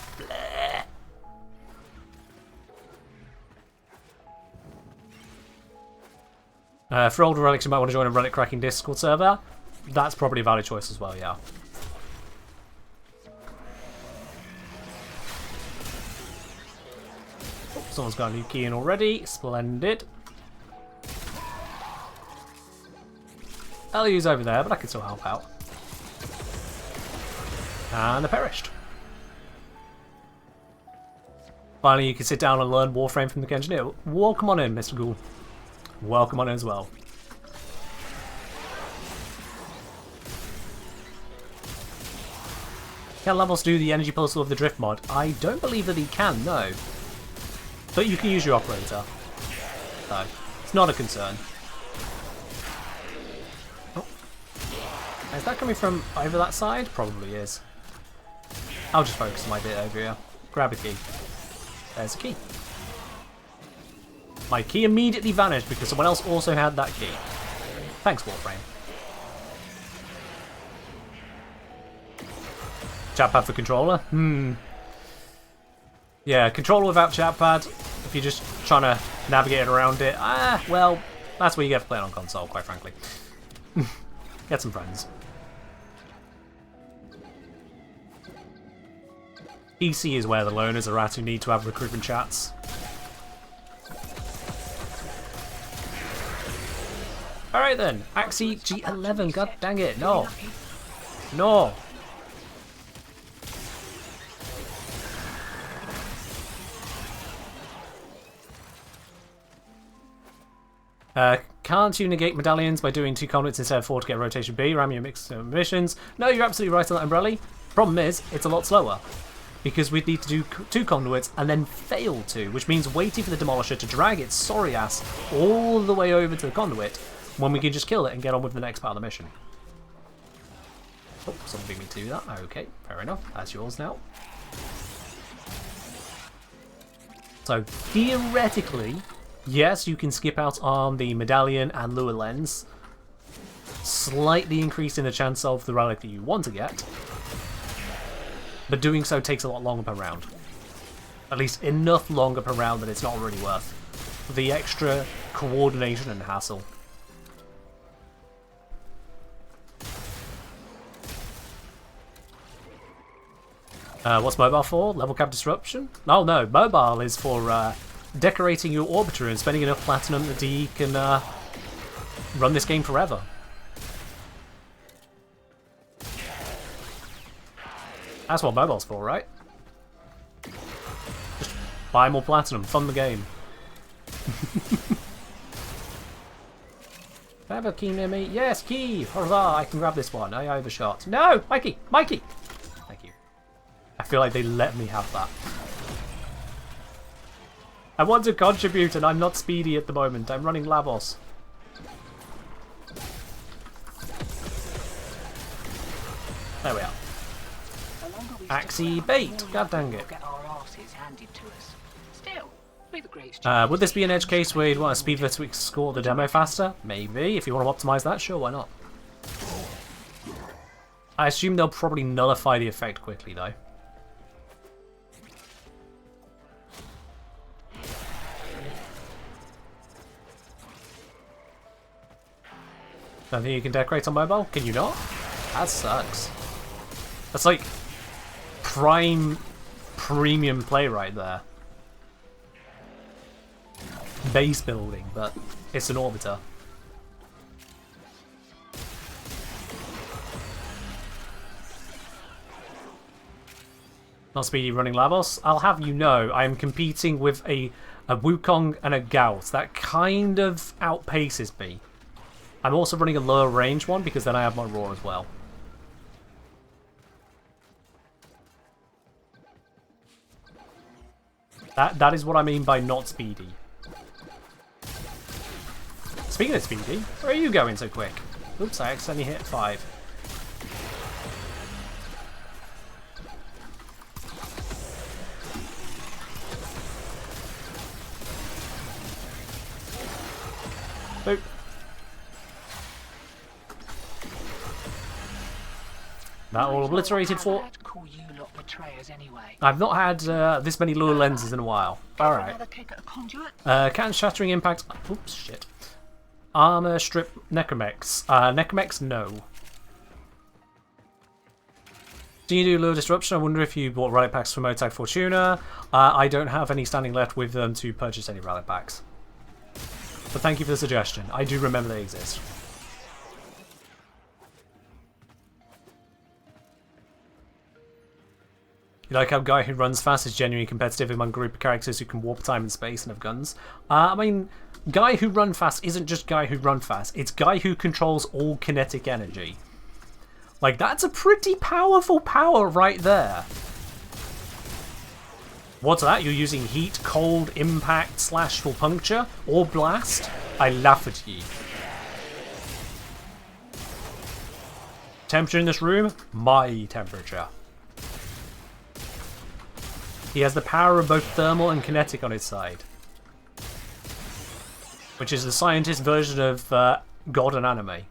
For older relics, you might want to join a relic cracking Discord server. That's probably a valid choice as well, yeah. Oh, someone's got a new key in already. Splendid. Ellie's over there, but I can still help out. And they perished. Finally, you can sit down and learn Warframe from the engineer. Welcome on in, Mr. Ghoul. Welcome on in as well. Can Lavos do the energy pulse of the drift mod? I don't believe that he can, no. But you can use your operator. So, it's not a concern. Oh. Is that coming from over that side? Probably is. I'll just focus on my bit over here. Grab a key. There's a key. My key immediately vanished because someone else also had that key. Thanks, Warframe. Chat pad for controller? Yeah, controller without chat pad, if you're just trying to navigate around it, well, that's what you get for playing on console, quite frankly. Get some friends. PC is where the loners are at who need to have recruitment chats. Alright then, Axie G11, god dang it, no. No. Can't you negate medallions by doing 2 conduits instead of 4 to get rotation B, ram your mixed missions? No, you're absolutely right on that, Umbrella. Problem is, it's a lot slower. Because we'd need to do 2 conduits and then fail to, which means waiting for the Demolisher to drag its sorry ass all the way over to the conduit when we can just kill it and get on with the next part of the mission. Oh, someone beat me to do that. Okay, fair enough. That's yours now. So, theoretically, yes, you can skip out on the medallion and lure lens, slightly increasing the chance of the relic that you want to get, but doing so takes a lot longer per round. At least enough longer per round that it's not really worth the extra coordination and hassle. What's mobile for? Level cap disruption? Oh no, mobile is for decorating your orbiter and spending enough platinum that you can run this game forever. That's what mobile's for, right? Just buy more platinum, fund the game. I have a key near me? Yes, key! Hurrah! I can grab this one. I overshot. No! Mikey! Mikey! Thank you. I feel like they let me have that. I want to contribute and I'm not speedy at the moment. I'm running Lavos. There we are. Axie bait! God dang it. Would this be an edge case where you'd want a speedver to score the demo faster? Maybe. If you want to optimize that, sure, why not? I assume they'll probably nullify the effect quickly, though. Don't think you can decorate on mobile? Can you not? That sucks. That's like premium play right there. Base building, but it's an orbiter. Not speedy running Lavos. I'll have you know, I am competing with a Wukong and a Gauss. That kind of outpaces me. I'm also running a lower range one because then I have my raw as well. That is what I mean by not speedy. Speaking of speedy, where are you going so quick? Oops, I accidentally hit 5. Boop. That all obliterated for... I'd call you lot betrayers anyway. I've not had this many lure lenses in a while. Alright. Another kick at a conduit? Can shattering impact... Oops, shit. Armor strip Necromex. Necromex, no. Do you do lure disruption? I wonder if you bought relic packs from Motag Fortuna. I don't have any standing left with them to purchase any relic packs. But thank you for the suggestion. I do remember they exist. You like how guy who runs fast is genuinely competitive among a group of characters who can warp time and space and have guns? I mean, guy who run fast isn't just guy who run fast. It's guy who controls all kinetic energy. Like, that's a pretty powerful power right there. What's that? You're using heat, cold, impact, slash, or puncture? Or blast? I laugh at ye. Temperature in this room? My temperature. He has the power of both thermal and kinetic on his side. Which is the scientist version of God and anime.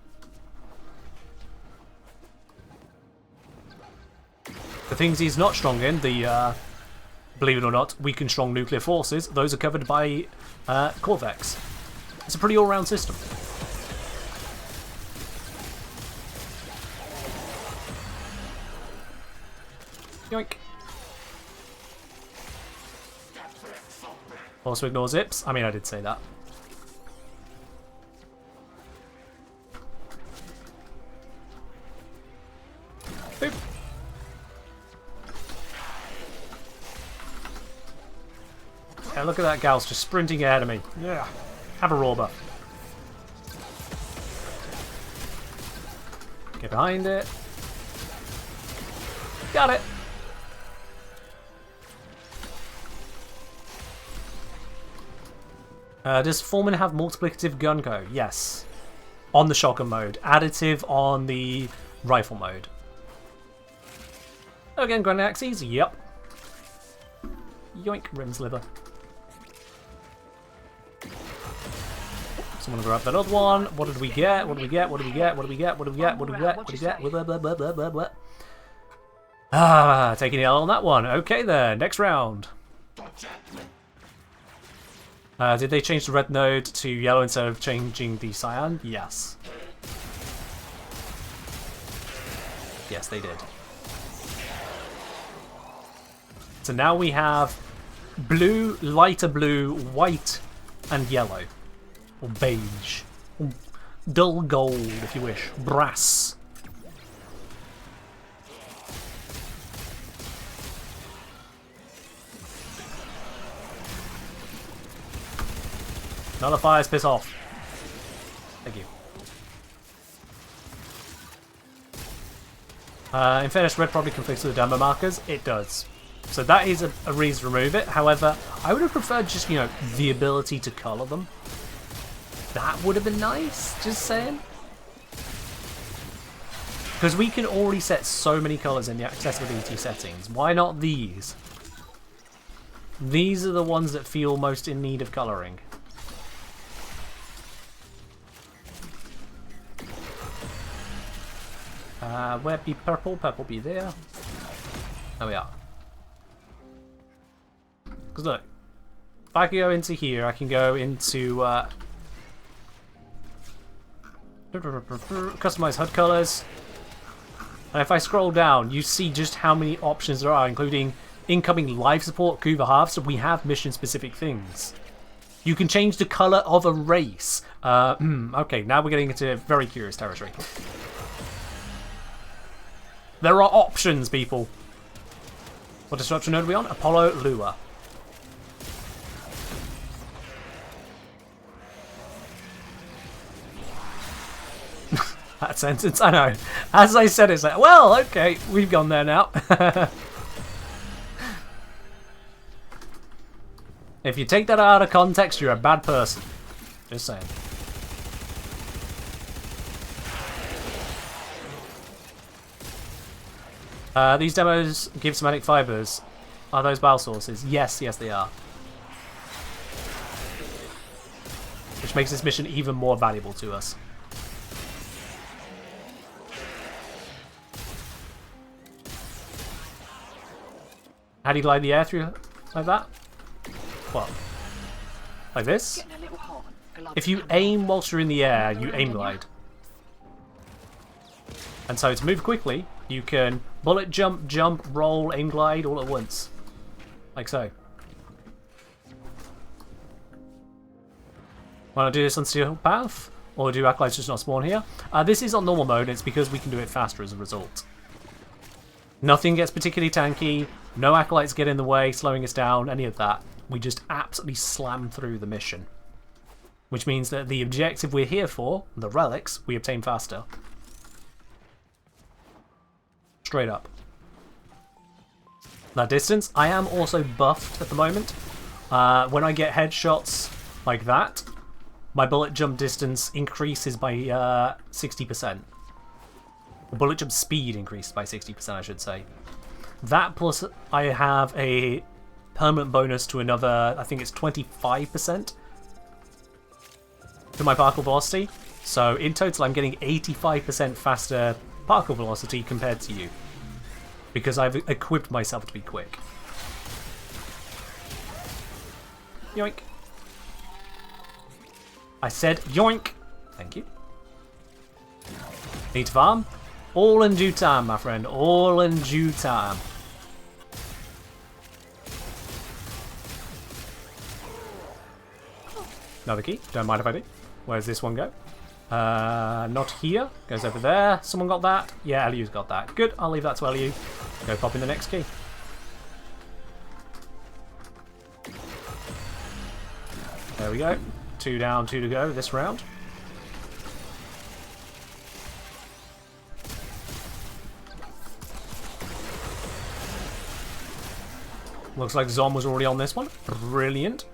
The things he's not strong in, the, believe it or not, weak and strong nuclear forces, those are covered by Corvex. It's a pretty all-round system. Yoink. Also ignore zips. I mean, I did say that. Boop. Yeah, look at that gal's just sprinting ahead of me. Yeah. Have a raw buff. Get behind it. Got it. Does Foreman have multiplicative gun go? Yes. On the shotgun mode. Additive on the rifle mode. Again, grenade axes? Yep. Yoink, Rim's liver. Someone grab that other one. What did we get? What did we get? What did we get? What did we get? What did we get? What did we get? What did we get? Blah, blah, blah, blah, blah, blah. Ah, taking the L on that one. Okay then, next round. Did they change the red node to yellow instead of changing the cyan? Yes. Yes, they did. So now we have blue, lighter blue, white, and yellow. Or beige. Or dull gold, if you wish. Brass. Nullifiers, piss off. Thank you. In fairness, red probably conflicts with the demo markers. It does. So that is a reason to remove it. However, I would have preferred just, you know, the ability to colour them. That would have been nice, just saying. Because we can already set so many colours in the accessibility settings. Why not these? These are the ones that feel most in need of colouring. Where be purple? Purple be there. There we are. Because look, if I can go into here, I can go into customize HUD colors. And if I scroll down, you see just how many options there are, including incoming live support, Kuva half, so we have mission-specific things. You can change the color of a race. Okay, now we're getting into very curious territory. There are options, people. What disruption node are we on? Apollo Lua. That sentence, I know. As I said, it's like, well, okay, we've gone there now. If you take that out of context, you're a bad person. Just saying. These demos give somatic fibers. Are those bile sources? Yes, yes they are. Which makes this mission even more valuable to us. How do you glide the air through like that? What? Like this? If you aim whilst you're in the air, you aim glide. And so to move quickly, you can bullet jump, jump, roll, aim glide all at once. Like so. Want to do this on Steel Path? Or do acolytes just not spawn here? This is on normal mode, it's because we can do it faster as a result. Nothing gets particularly tanky, no acolytes get in the way, slowing us down, any of that. We just absolutely slam through the mission. Which means that the objective we're here for, the relics, we obtain faster. Straight up. That distance, I am also buffed at the moment. When I get headshots like that, my bullet jump distance increases by 60%. The bullet jump speed increases by 60%, I should say. That plus I have a permanent bonus to another, I think it's 25% to my particle velocity. So in total I'm getting 85% faster particle velocity compared to you. Because I've equipped myself to be quick. Yoink. I said yoink. Thank you. Need to farm? All in due time, my friend. All in due time. Another key. Don't mind if I do. Where's this one go? Not here. Goes over there. Someone got that? Yeah, Eliu's got that. Good. I'll leave that to Eliu. Go pop in the next key. There we go. 2 down, 2 to go this round. Looks like Zom was already on this one. Brilliant.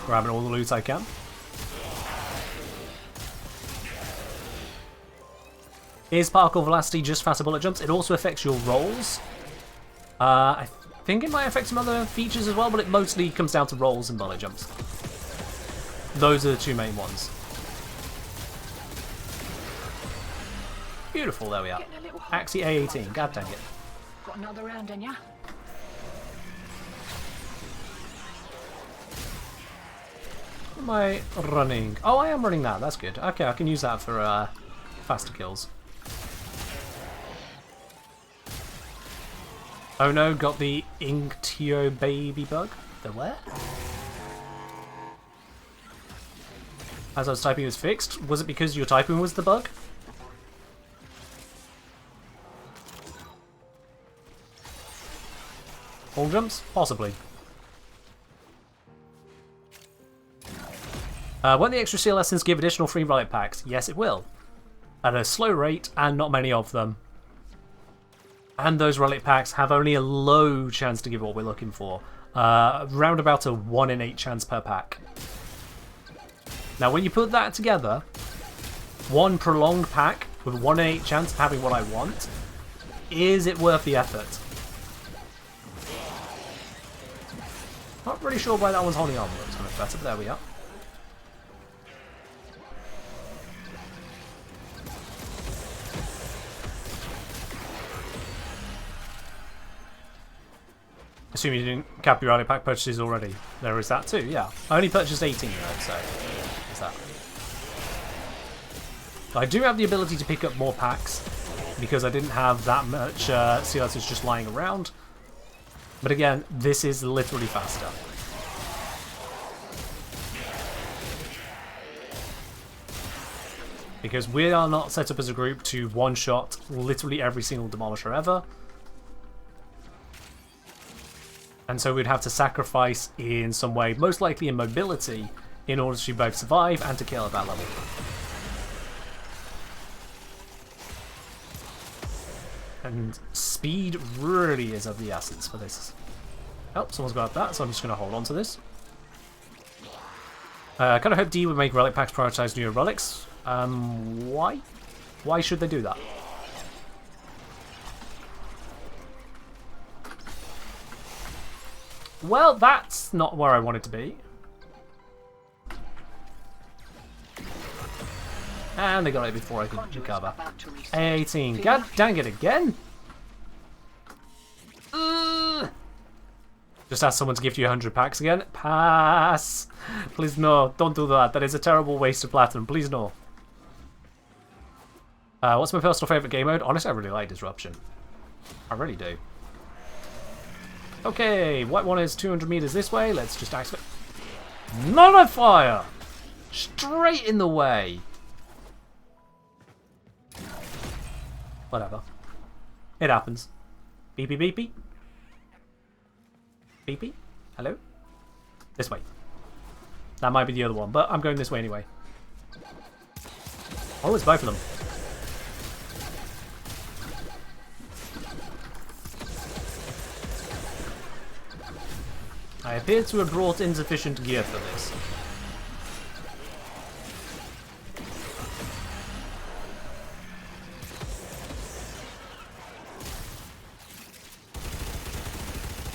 Grabbing all the loot I can. Is particle velocity just faster bullet jumps? It also affects your rolls. I think it might affect some other features as well, but it mostly comes down to rolls and bullet jumps. Those are the two main ones. Beautiful, there we are. Axie A18, god dang it. Got another round in ya? Am I running? Oh, I am running that. That's good. Okay, I can use that for faster kills. Oh no, got the Inktio baby bug. The what? As I was typing, it was fixed. Was it because your typing was the bug? All jumps? Possibly. Won't the extra seal lessons give additional free relic packs? Yes, it will. At a slow rate and not many of them. And those relic packs have only a low chance to give what we're looking for. Round about a 1 in 8 chance per pack. Now when you put that together, one prolonged pack with 1 in 8 chance of having what I want, is it worth the effort? Not really sure why that one's holding on, but it's much better, but there we are. Assuming you didn't cap your relic pack purchases already. There is that too, yeah. I only purchased 18 though, so there's that. I do have the ability to pick up more packs because I didn't have that much sea lessons just lying around. But again, this is literally faster. Because we are not set up as a group to one-shot literally every single demolisher ever. And so we'd have to sacrifice in some way, most likely in mobility, in order to both survive and to kill at that level. And speed really is of the essence for this. Oh, someone's grabbed that, so I'm just going to hold on to this. I kind of hope D would make relic packs prioritize newer relics. Why? Why should they do that? Well, that's not where I want it to be. And they got it before I could recover. 18. God dang it again! Just ask someone to give you 100 packs again. Pass! Please no, don't do that. That is a terrible waste of platinum. Please no. What's my personal favourite game mode? Honestly, I really like Disruption. I really do. Okay, white one is 200 meters this way. Let's just activate. Nullifier! Straight in the way. Whatever. It happens. Beepy beepy. Beepy? Hello? This way. That might be the other one, but I'm going this way anyway. Oh, it's both of them. I appear to have brought insufficient gear for this.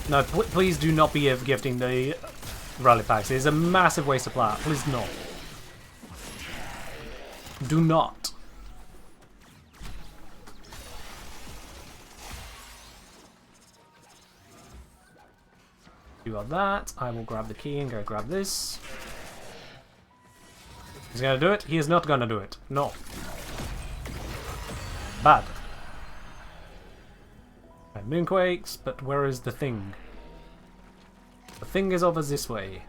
No, please do not be gifting the relic packs. It is a massive waste of plat. Please no. Do not. You got that. I will grab the key and go grab this. He's gonna do it? He is not gonna do it. No. Bad. Moonquakes, but where is the thing? The thing is over this way.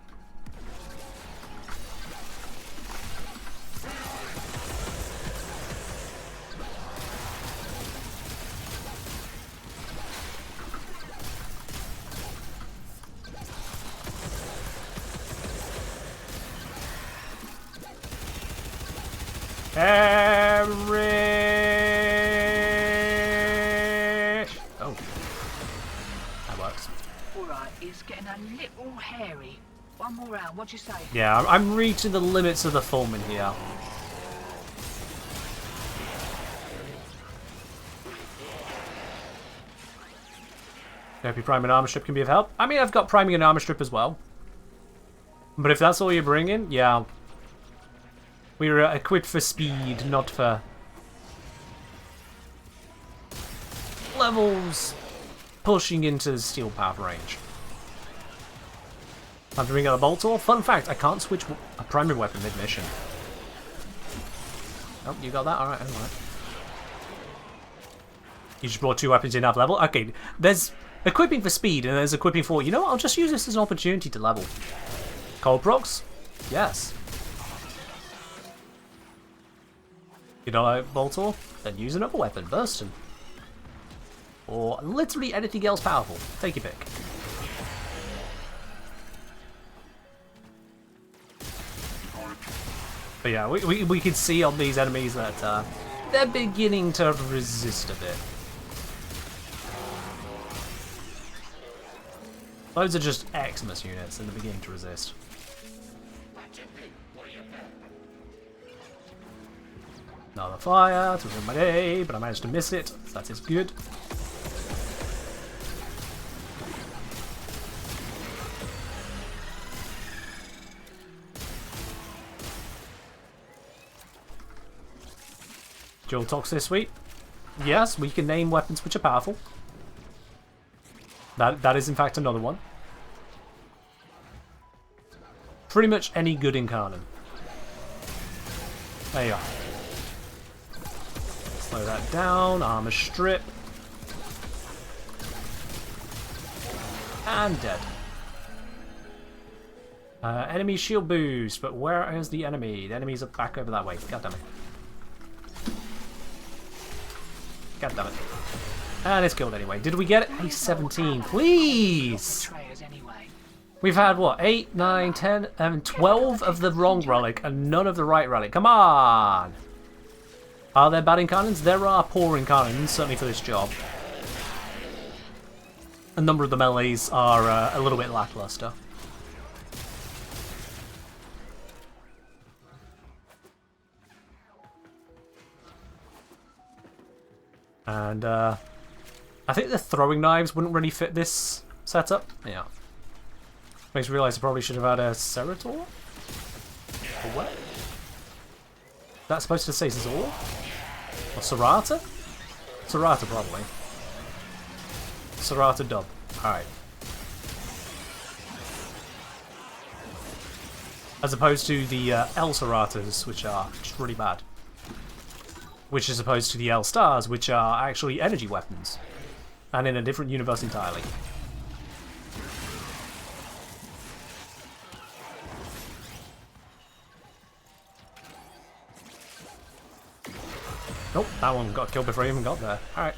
Oh. That works. Alright, it's getting a little hairy. One more round, what'd you say? Yeah, I'm reaching the limits of the foaming here. Hope your priming armor strip can be of help. I mean, I've got priming and armor strip as well. But if that's all you're bringing, yeah. We're equipped for speed, not for levels pushing into the steel path range. Time to bring out a bolt or fun fact, I can't switch a primary weapon mid-mission. Oh, you got that? Alright, alright. You just brought 2 weapons in half level? Okay, there's equipping for speed and there's equipping for, you know what, I'll just use this as an opportunity to level. Cold procs? Yes. You don't like Voltor? Then use another weapon, Burston. Or literally anything else powerful. Take your pick. But yeah, we can see on these enemies that they're beginning to resist a bit. Those are just Xmas units and they're beginning to resist. Another fire to ruin my day, but I managed to miss it, so that is good. Dual Toxicity. Yes, we can name weapons which are powerful. That is in fact another one. Pretty much any good incarnate. There you are. Slow that down, armor strip. And dead. Enemy shield boost, but where is the enemy? The enemies are back over that way. God damn it. God damn it. And it's killed anyway. Did we get it? Hey, 17, please! Betrayers anyway. We've had, what, 8, 9, 10, 11, 12 of the wrong relic and none of the right relic. Come on! Are there bad incarnates? There are poor incarnates, certainly for this job. A number of the melees are a little bit lackluster. And I think the throwing knives wouldn't really fit this setup. Yeah. Makes me realise I probably should have had a Cerator? Or what? Is that supposed to say Zor? Or Serata? Serata, probably. Serata dub. Alright. As opposed to the L Seratas, which are just really bad. Which is opposed to the L Stars, which are actually energy weapons. And in a different universe entirely. Nope, that one got killed before I even got there. Alright.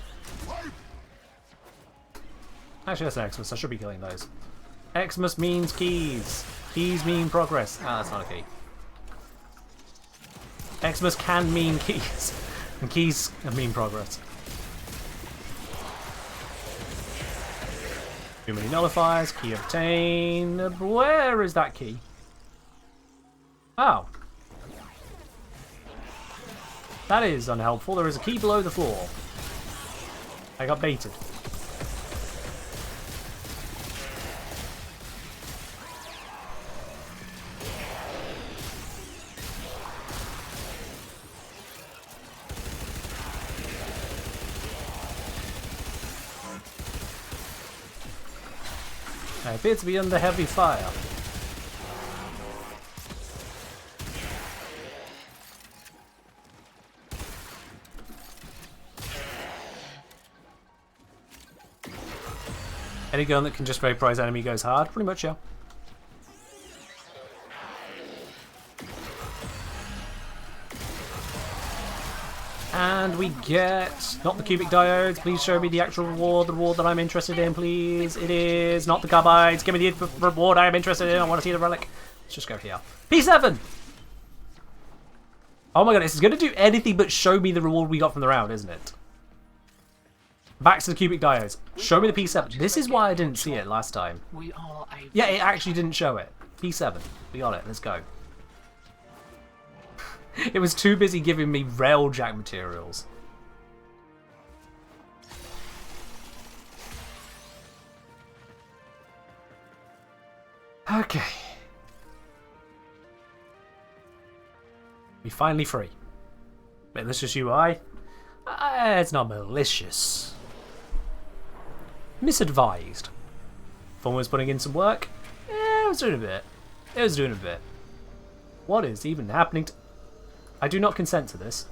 Actually, that's an Xmas. I should be killing those. Xmas means keys. Keys mean progress. Ah, that's not a key. Xmas can mean keys. And keys mean progress. Too many nullifiers. Key obtained. Where is that key? Oh. That is unhelpful. There is a key below the floor. I got baited. I appear to be under heavy fire. Any gun that can just vaporize enemy goes hard, pretty much, yeah. And we get, not the cubic diodes, please show me the actual reward, the reward that I'm interested in, please. It is not the carbides, give me the reward I am interested in, I want to see the relic. Let's just go here. P7! Oh my god, this is going to do anything but show me the reward we got from the round, isn't it? Back to the cubic diodes. Show me the P7. This is why I didn't see it last time. Yeah, it actually didn't show it. P7. We got it, let's go. It was too busy giving me railjack materials. Okay. We finally free. Malicious UI? It's not malicious. Misadvised. Fun was putting in some work. It was doing a bit. It was doing a bit. What is even happening to... I do not consent to this.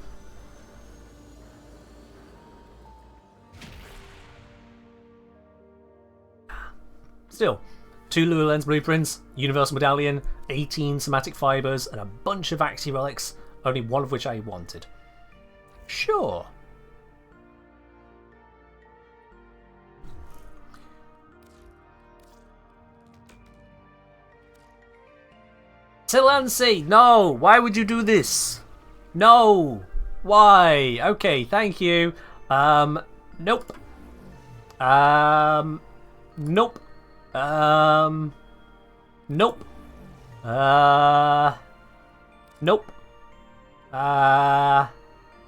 Still, 2 Lua Lens blueprints, Universal Medallion, 18 somatic fibers, and a bunch of Axie relics, only one of which I wanted. Sure. Silansi, no! Why would you do this? No! Why? Okay, thank you. Nope. Nope. Nope. Nope.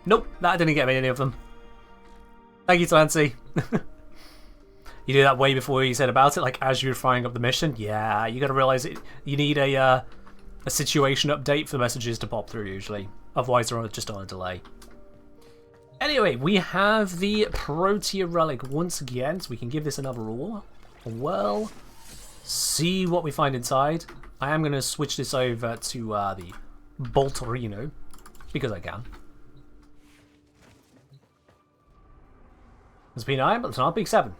Nope. That didn't get me any of them. Thank you, Silansi. You did that way before you said about it, like as you were firing up the mission. Yeah, you gotta realize it. You need a situation update for the messages to pop through usually. Otherwise they're just on a delay. Anyway, we have the Protea relic once again, so we can give this another roll. Well, see what we find inside. I am going to switch this over to the Bolterino, because I can. It's P9, but it's not P7. That's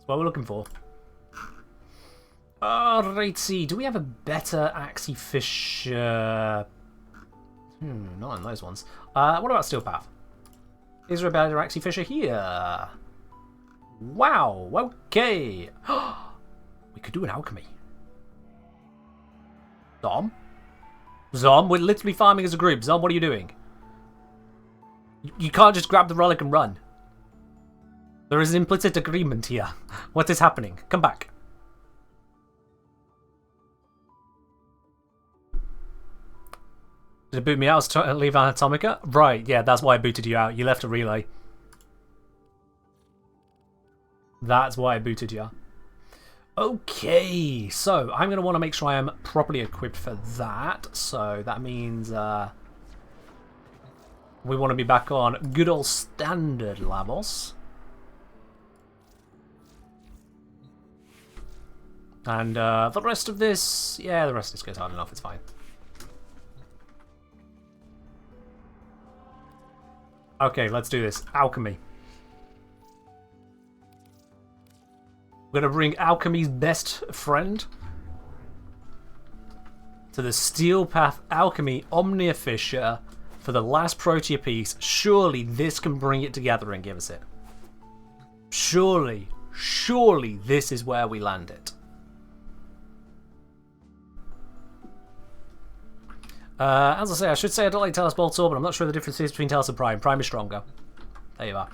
what we're looking for. Alright, see, do we have a better Axie Fisher? Not on those ones. What about Steel Path? Is there a better Axie Fisher here? Wow, okay. We could do an alchemy. Zom? Zom, we're literally farming as a group. Zom, what are you doing? You can't just grab the relic and run. There is an implicit agreement here. What is happening? Come back. Did it boot me out to leave Anatomica? Right, yeah, that's why I booted you out. You left a relay. That's why I booted you. Okay, so I'm going to want to make sure I am properly equipped for that. So that means we want to be back on good old standard levels. And the rest of this, yeah, the rest of this goes hard enough, it's fine. Okay, let's do this. Alchemy. We're going to bring Alchemy's best friend to the Steel Path Alchemy Omnia Fissure for the last Protea piece. Surely this can bring it together and give us it. Surely this is where we land it. As I say, I should say I don't like Talos Boltor, but I'm not sure the difference is between Talos and Prime. Prime is stronger. There you are.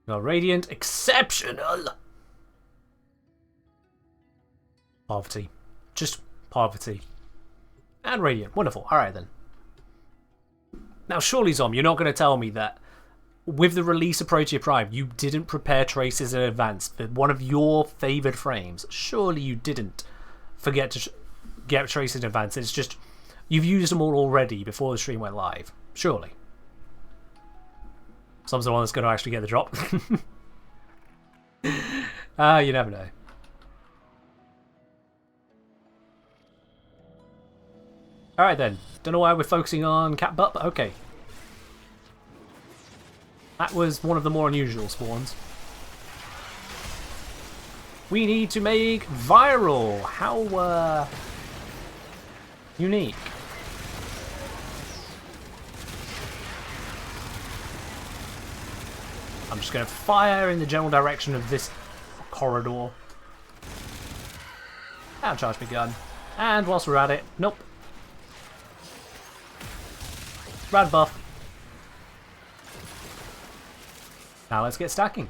Radiant, exceptional! Poverty. Just poverty. And Radiant, wonderful. Alright then. Now surely, Zom, you're not going to tell me that with the release of Protea Prime, you didn't prepare traces in advance for one of your favoured frames. Surely you didn't forget to get traces in advance. It's just, you've used them all already before the stream went live. Surely. Some's the one that's going to actually get the drop. You never know. Alright then. Don't know why we're focusing on cat butt, but okay. That was one of the more unusual spawns. We need to make viral. How unique. I'm just going to fire in the general direction of this corridor. And charge my gun. And whilst we're at it, nope. Rad buff. Now let's get stacking.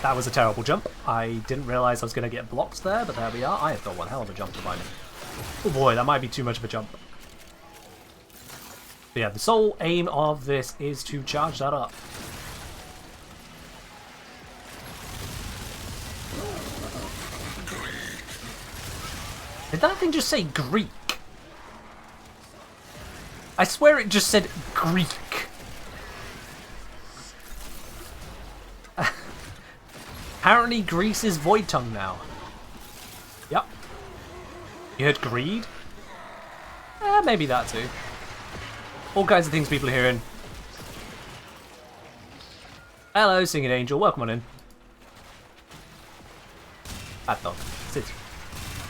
That was a terrible jump. I didn't realise I was going to get blocked there, but there we are. I have got one hell of a jump behind me. Oh boy, that might be too much of a jump. But yeah, the sole aim of this is to charge that up. Did that thing just say Greek? I swear it just said Greek. Apparently Greece is Void Tongue now. Yep. You heard greed? Maybe that too. All kinds of things people are hearing. Hello, Singing Angel. Welcome on in. Bad dog. Sit.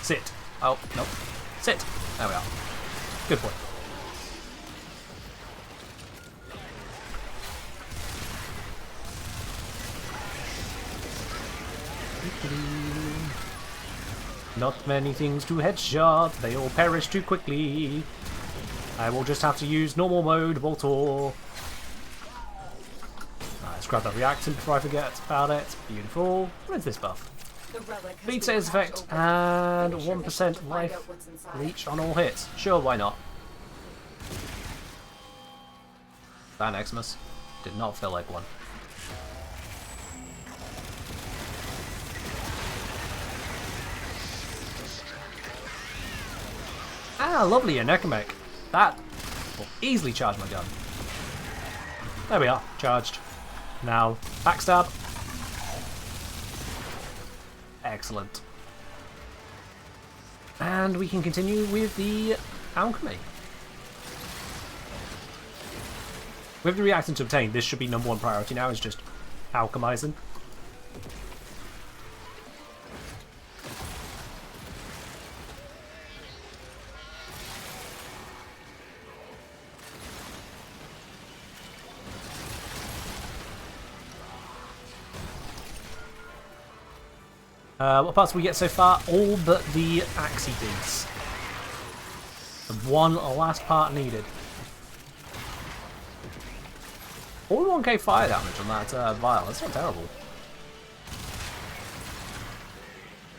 Sit. Oh, nope. Sit. There we are. Good boy. Not many things to headshot. They all perish too quickly. I will just have to use normal mode, Voltor. Let's grab that reactant before I forget about it. Beautiful. What is this buff? Speed saves effect and 1% life leech on all hits. Sure, why not? That Xmas did not feel like one. Ah, lovely, a Necromech. That will easily charge my gun. There we are, charged. Now, backstab. Excellent. And we can continue with the alchemy. With the reactant to obtain, this should be #1 priority now, is just alchemizing. What parts did we get so far? All but the Axie piece. The one last part needed. 41k fire damage on that vial. That's not terrible.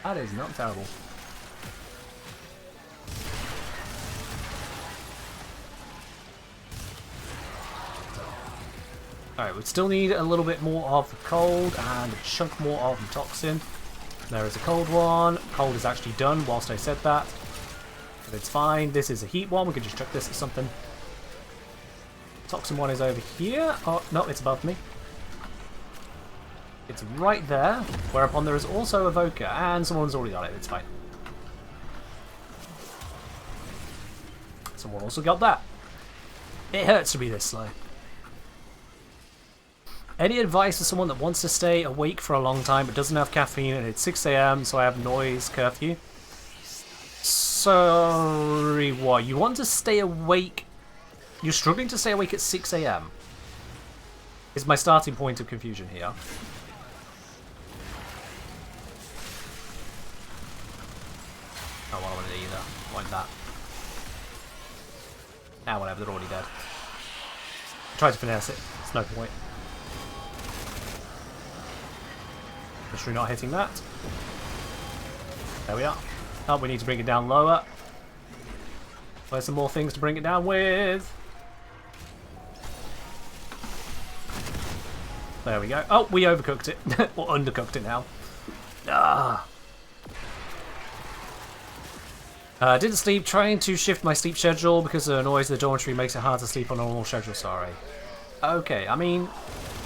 That is not terrible. Alright, we still need a little bit more of the cold and a chunk more of the toxin. There is a cold one. Cold is actually done whilst I said that. But it's fine. This is a heat one. We can just chuck this at something. Toxin one is over here. Oh, no, it's above me. It's right there. Whereupon there is also a Evoker. And someone's already got it. It's fine. Someone also got that. It hurts to be this slow. Any advice for someone that wants to stay awake for a long time but doesn't have caffeine and it's 6 AM so I have noise curfew? Sorry, what? You want to stay awake? You're struggling to stay awake at 6 AM? Is my starting point of confusion here. Oh, well, I want it either. I want that. Now, whatever, they're already dead. Try to finesse it. It's no point. Mystery not hitting that. There we are. Oh, we need to bring it down lower. There's some more things to bring it down with. There we go. Oh, we overcooked it. Or undercooked it now. Ah. Didn't sleep. Trying to shift my sleep schedule because the noise of the dormitory makes it hard to sleep on a normal schedule. Sorry. Okay, I mean,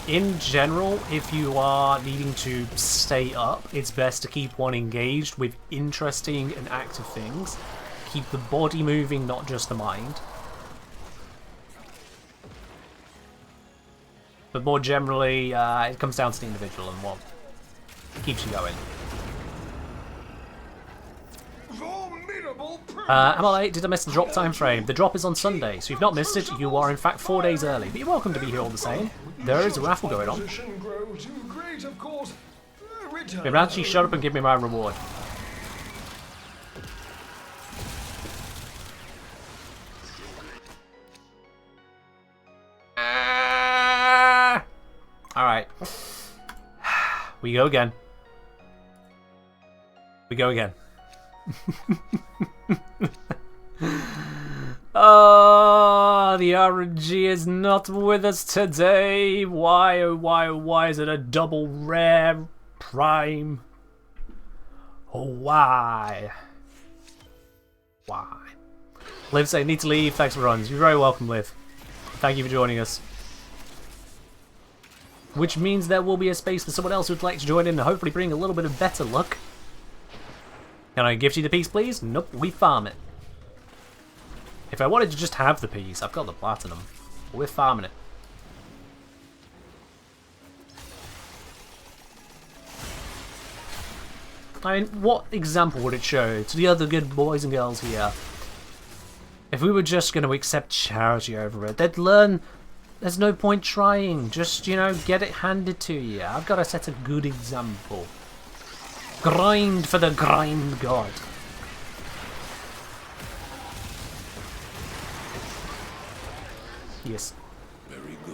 in general, if you are needing to stay up, it's best to keep one engaged with interesting and active things. Keep the body moving, not just the mind. But more generally, it comes down to the individual and what keeps you going. ML8, did I miss the drop time frame? The drop is on Sunday, so if you've not missed it, you are in fact 4 days early. But you're welcome to be here all the same. There is a raffle going on. Actually, shut up and give me my reward. Alright. We go again. We go again. Oh, the RNG is not with us today. Why, oh why, oh why is it a double rare prime? Oh, why? Why? Liv saying, need to leave. Thanks for runs. You're very welcome, Liv. Thank you for joining us. Which means there will be a space for someone else who'd like to join in and hopefully bring a little bit of better luck. Can I gift you the piece, please? Nope, we farm it. If I wanted to just have the piece, I've got the platinum. We're farming it. I mean, what example would it show to the other good boys and girls here? If we were just going to accept charity over it, they'd learn there's no point trying. Just, you know, get it handed to you. I've got to set a good example. Grind for the grind god. Yes.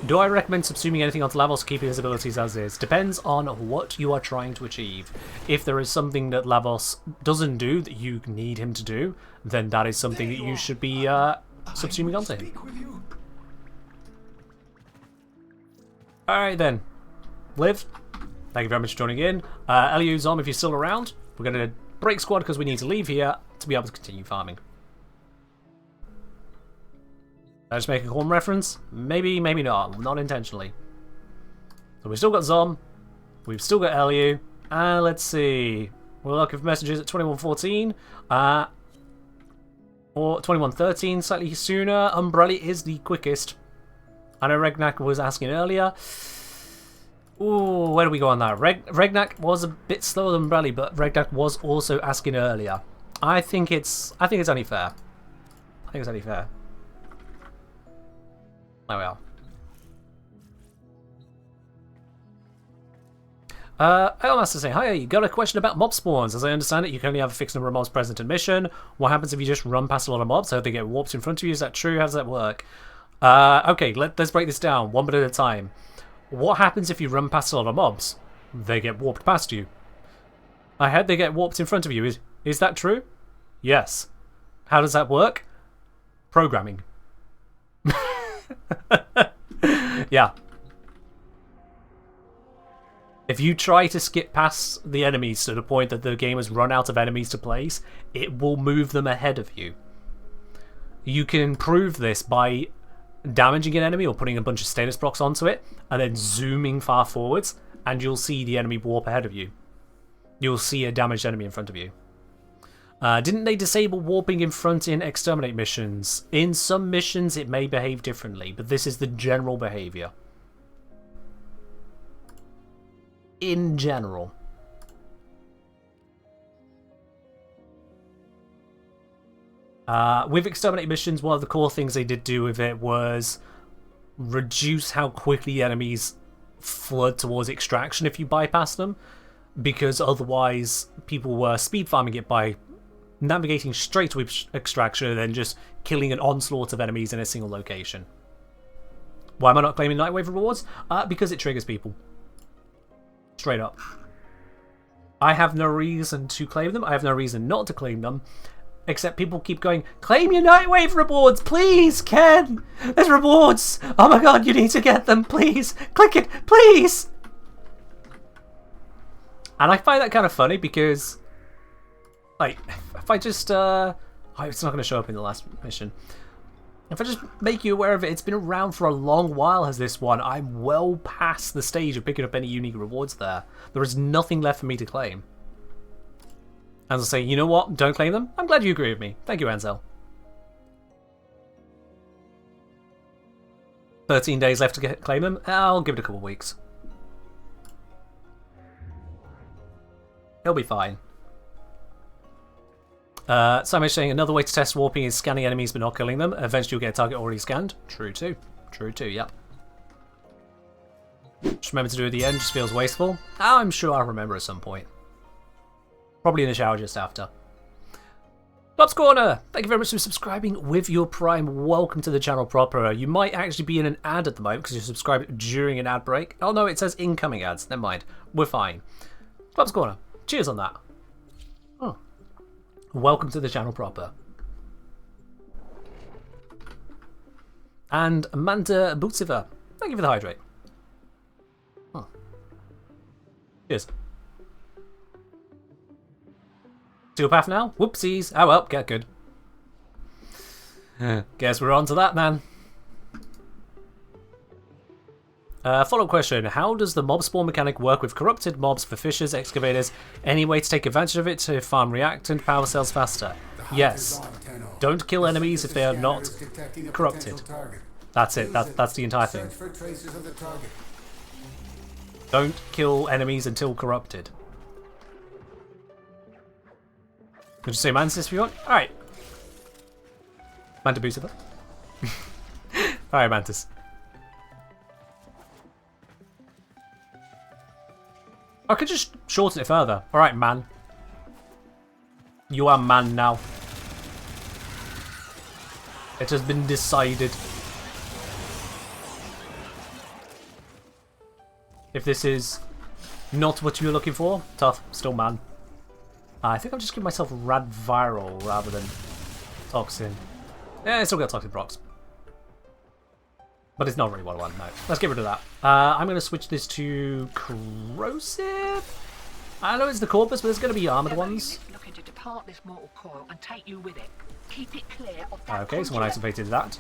Do I recommend subsuming anything onto Lavos, keeping his abilities as is? Depends on what you are trying to achieve. If there is something that Lavos doesn't do that you need him to do, then that is something that you should be subsuming onto him. Alright then. Liv, thank you very much for joining in. Eliu, Zom, if you're still around, we're going to break squad because we need to leave here to be able to continue farming. Did I just make a corn reference? Maybe, maybe not. Not intentionally. So we've still got Zom. We've still got Eliu. Let's see. We're looking for messages at 21:14. Or 21:13, slightly sooner. Umbrella is the quickest. I know Regnak was asking earlier. Ooh, where do we go on that? Regnak was a bit slower than Umbrella, but Regnak was also asking earlier. I think it's only fair. I think it's only fair. There we are. Elmaster saying, hi, you got a question about mob spawns. As I understand it, you can only have a fixed number of mobs present in mission. What happens if you just run past a lot of mobs? So they get warped in front of you? Is that true? How does that work? Okay, let's break this down one bit at a time. What happens if you run past a lot of mobs? They get warped past you. I heard they get warped in front of you. Is that true? Yes. How does that work? Programming. Yeah. If you try to skip past the enemies to the point that the game has run out of enemies to place, it will move them ahead of you. You can improve this by damaging an enemy or putting a bunch of status blocks onto it and then zooming far forwards, and you'll see the enemy warp ahead of you. You'll see a damaged enemy in front of you. Didn't they disable warping in front in exterminate missions? In some missions it may behave differently, but this is the general behavior. In general. With exterminate missions, one of the core things they did do with it was reduce how quickly enemies flood towards extraction if you bypass them, because otherwise people were speed farming it by navigating straight to extraction and then just killing an onslaught of enemies in a single location. Why am I not claiming Nightwave rewards? Because it triggers people. Straight up. I have no reason to claim them. I have no reason not to claim them. Except people keep going, claim your Nightwave rewards, please, Ken! There's rewards! Oh my god, you need to get them, please! Click it, please! And I find that kind of funny because, like, if I just, oh, it's not going to show up in the last mission. If I just make you aware of it, it's been around for a long while, has this one. I'm well past the stage of picking up any unique rewards there. There is nothing left for me to claim. As I say, you know what? Don't claim them. I'm glad you agree with me. Thank you, Ansel. 13 days left to claim them. I'll give it a couple of weeks. He'll be fine. Simon's saying another way to test warping is scanning enemies but not killing them. Eventually you'll get a target already scanned. True too. True too, yep. Just remember to do it at the end, just feels wasteful. I'm sure I'll remember at some point. Probably in the shower just after. Bob's Corner! Thank you very much for subscribing with your Prime. Welcome to the channel proper. You might actually be in an ad at the moment because you subscribed during an ad break. Oh no, it says incoming ads. Never mind. We're fine. Bob's Corner. Cheers on that. Oh. Welcome to the channel proper. And Amanda Bootsiver. Thank you for the hydrate. Oh. Cheers. Steel path now? Whoopsies. Oh well, get good. Guess we're on to that, man. Follow-up question. How does the mob spawn mechanic work with corrupted mobs for fishers, excavators? Any way to take advantage of it to farm reactant power cells faster? Yes. Don't kill enemies if they are not corrupted. That's it. That's the entire thing. Don't kill enemies until corrupted. Could you say Mantis if you want? Alright. Manta Booster. Alright, Mantis. I could just shorten it further. Alright, man. You are man now. It has been decided. If this is not what you're looking for, tough, still man. I think I'll just give myself Rad Viral rather than Toxin. Yeah, I still got Toxin procs. But it's not really what I want, no. Let's get rid of that. I'm going to switch this to Corrosive. I know it's the Corpus, but there's going to be armoured ones. Looking to depart this mortal coil and take you with it. Keep it clear of that. Okay, someone activated that.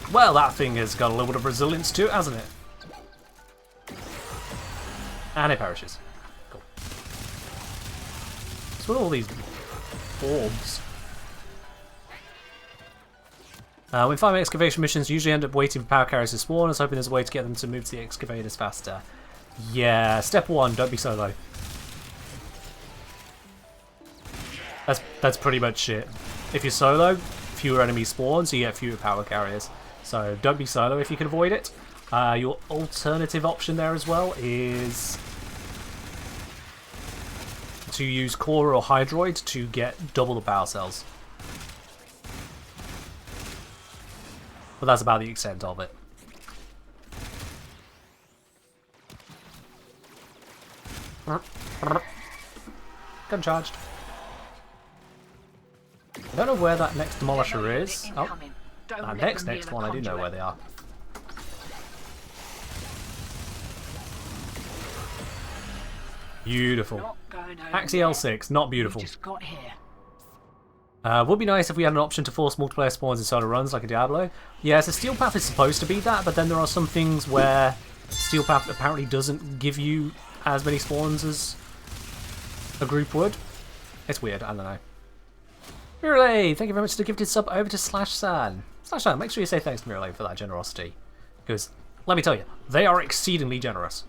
Well, that thing has got a little bit of resilience to it, hasn't it? And it perishes. Cool. So what are all these orbs? When farming excavation missions, you usually end up waiting for power carriers to spawn. I was hoping there's a way to get them to move to the excavators faster. Yeah, step one, don't be solo. That's pretty much it. If you're solo, fewer enemies spawn, so you get fewer power carriers. So don't be solo if you can avoid it. Your alternative option there as well is to use Core or Hydroid to get double the power cells. But that's about the extent of it. Gun charged. I don't know where that next demolisher is. Oh, that next one I do know where they are. Beautiful. Axial 6, not beautiful. Would be nice if we had an option to force multiplayer spawns in solo runs like a Diablo. Yeah, so Steel Path is supposed to be that, but then there are some things where Steel Path apparently doesn't give you as many spawns as a group would. It's weird, I don't know. Miralay, thank you very much for the gifted sub over to /San. /San, make sure you say thanks to Miralay for that generosity. Because, let me tell you, they are exceedingly generous.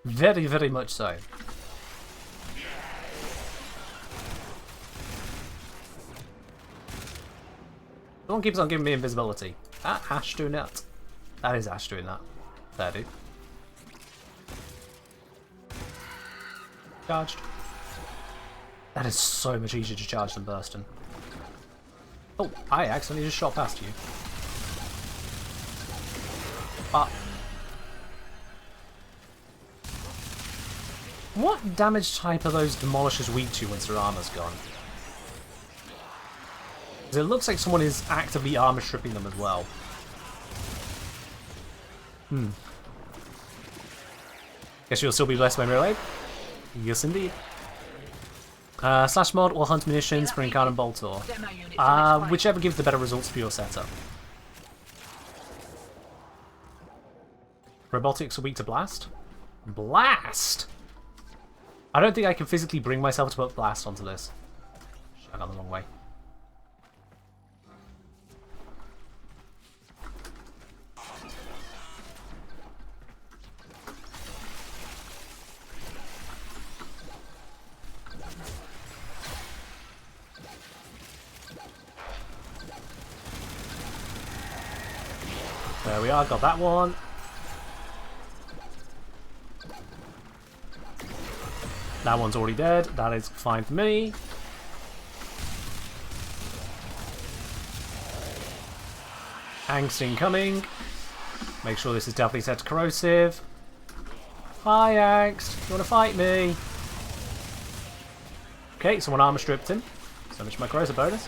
Very, very much so. Someone keeps on giving me invisibility. Ash doing that. That is Ash doing that. There, dude. Charged. That is so much easier to charge than bursting. Oh, I accidentally just shot past you. What damage type are those demolishers weak to once their armor's gone? Because it looks like someone is actively armor stripping them as well. Guess you'll still be blessed by melee? Yes, indeed. Slash mod or hunt munitions for Incarnate and Boltor. Whichever gives the better results for your setup. Robotics are weak to blast? Blast! I don't think I can physically bring myself to put blast onto this. I got the wrong way. There we are, got that one. That one's already dead. That is fine for me. Angst incoming. Make sure this is definitely set to corrosive. Hi, Angst. You want to fight me? Okay, someone armor stripped him. So much for my corrosive bonus.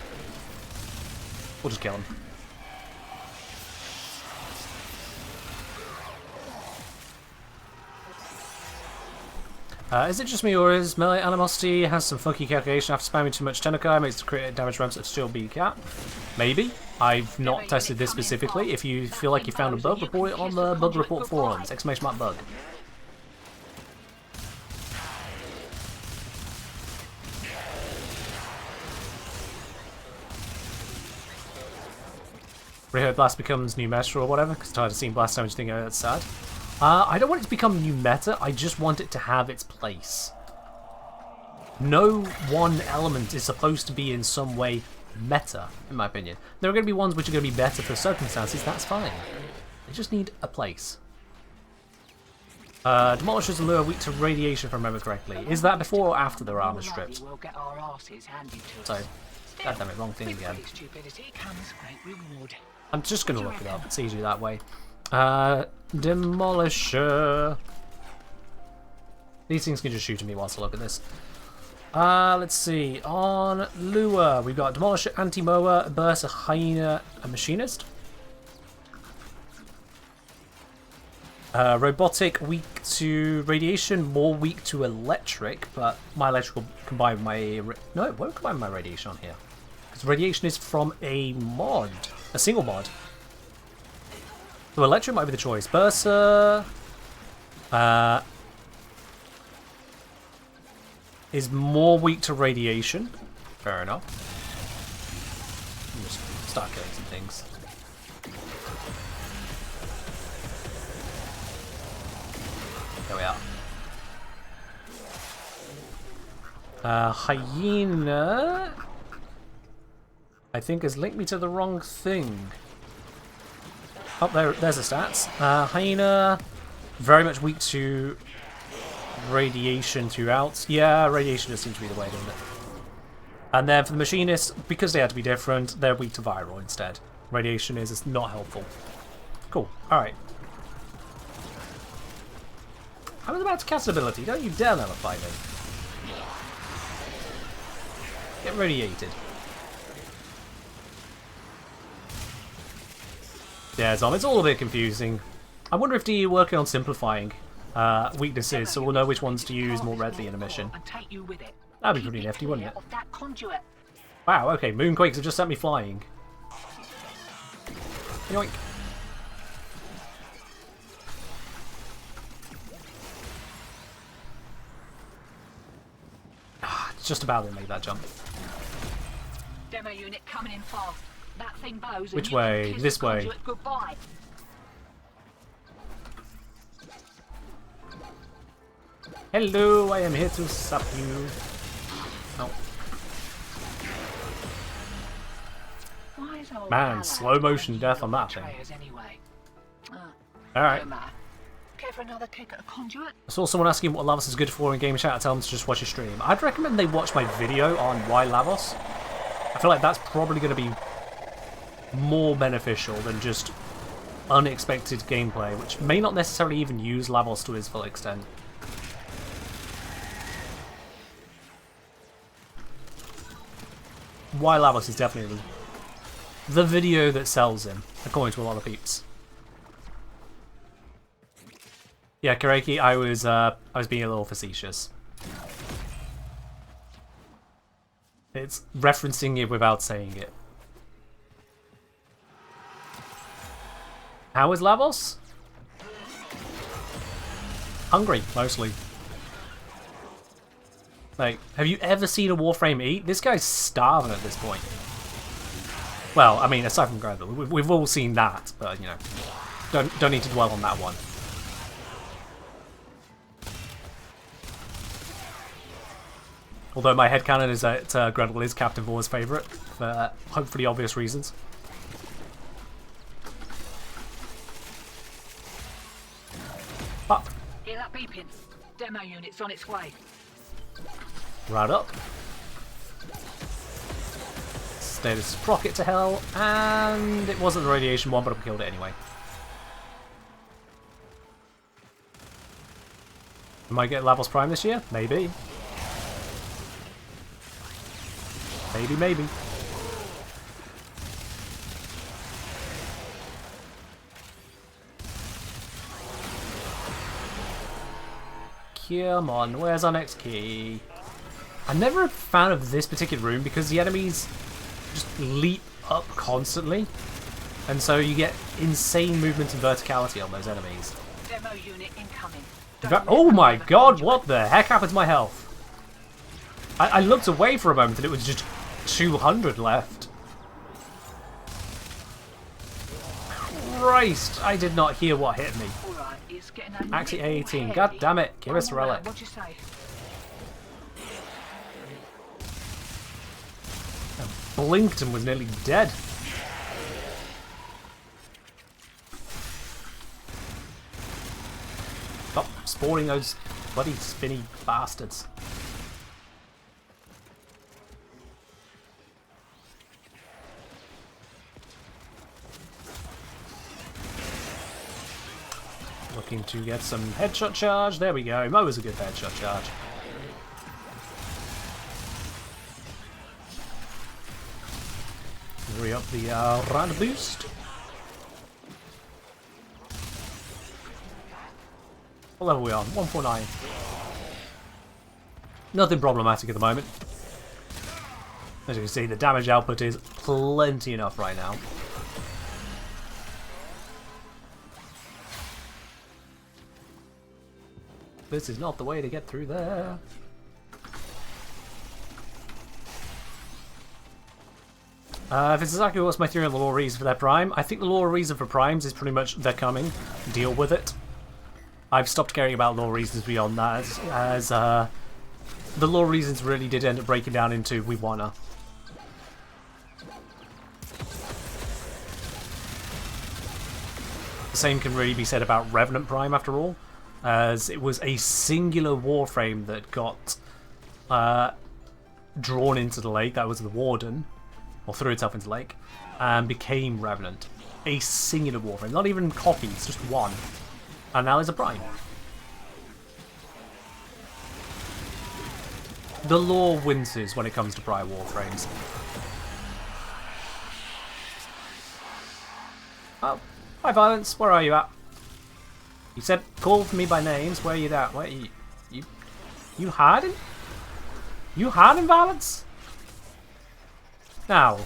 We'll just kill him. Is it just me, or is melee animosity has some funky calculation after spamming too much Tenekai makes the crit damage ramps of still be capped? Maybe. I've not tested this specifically. If you feel like you found a bug, report it on the bug report forums. !bug. Reheard Blast becomes new meta or whatever, because tired of seeing blast damage thinking that's sad. I don't want it to become new meta, I just want it to have its place. No one element is supposed to be in some way meta, in my opinion. There are going to be ones which are going to be better for circumstances, that's fine. They just need a place. Demolishers and lure weak to radiation, if I remember correctly. Is that before or after their armor stripped? So, goddammit, wrong thing again. I'm just going to look it up, it's easier that way. Demolisher. These things can just shoot at me whilst I look at this. Let's see. On Lure, we've got Demolisher, Anti-Mower, Burst, a Hyena, a Machinist. Robotic, weak to radiation, more weak to electric, but my electrical combined with my... No, it won't combine with my radiation on here. Because radiation is from a mod. A single mod. So electric might be the choice. Bursa is more weak to radiation. Fair enough. Just start killing some things. There we are. Hyena, I think, has linked me to the wrong thing. Oh, there's the stats. Hyena, very much weak to radiation throughout. Yeah, radiation just seems to be the way, doesn't it? And then for the machinists, because they had to be different, they're weak to viral instead. Radiation is not helpful. Cool. Alright. I was about to cast an ability. Don't you dare nullify me. Get radiated. Yeah, Zom, it's all a bit confusing. I wonder if DE are working on simplifying weaknesses so we'll know which ones to use more readily in a mission. That'd be pretty nifty, wouldn't it? Wow, okay, Moonquakes have just sent me flying. Yoink. It's just about to make that jump. Demo unit coming in fast. That thing bows. Which way? This way. Goodbye. Hello, I am here to sup you. Oh. Man, slow motion death on that thing. Alright. Care for another kick at a conduit? I saw someone asking what Lavos is good for in game chat. Tell them to just watch a stream. I'd recommend they watch my video on why Lavos. I feel like that's probably going to be more beneficial than just unexpected gameplay, which may not necessarily even use Lavos to his full extent. Why Lavos is definitely the video that sells him, according to a lot of peeps. Yeah, Kareki, I was being a little facetious. It's referencing it without saying it. How is Lavos? Hungry, mostly. Like, have you ever seen a Warframe eat? This guy's starving at this point. Well, I mean, aside from Grendel, we've all seen that, but you know, don't need to dwell on that one. Although my headcanon is that Grendel is Captain Vor's favourite, for hopefully obvious reasons. Up. Hear that beeping? Demo unit's on its way. Right up. Status sprocket to hell, and it wasn't the radiation one, but I killed it anyway. Might get Lavos Prime this year? Maybe. Maybe. Come on, where's our next key? I'm never a fan of this particular room because the enemies just leap up constantly, and so you get insane movement and verticality on those enemies. Demo unit incoming. Oh my god, what the heck happened to my health? I looked away for a moment and it was just 200 left. Christ, I did not hear what hit me. Actually 18, god damn it, give us a relic. What'd you say? I blinked and was nearly dead. Stop spawning those bloody spinny bastards. Looking to get some headshot charge. There we go. Mo was a good headshot charge. Hurry up the round boost. What level are we on? 149. Nothing problematic at the moment. As you can see, the damage output is plenty enough right now. This is not the way to get through there. If it's exactly what's my theory on the lore reason for their prime, I think the lore reason for primes is pretty much they're coming. Deal with it. I've stopped caring about lore reasons beyond that, as the lore reasons really did end up breaking down into we wanna. The same can really be said about Revenant Prime after all, as it was a singular Warframe that got drawn into the lake. That was the Warden, or threw itself into the lake, and became Revenant. A singular Warframe, not even copies, just one. And now there's a Prime. The lore winces when it comes to Prime Warframes. Oh, hi Violence, where are you at? You said call for me by names, where are you at? Where are you? You hiding? You hiding, Violence? Now,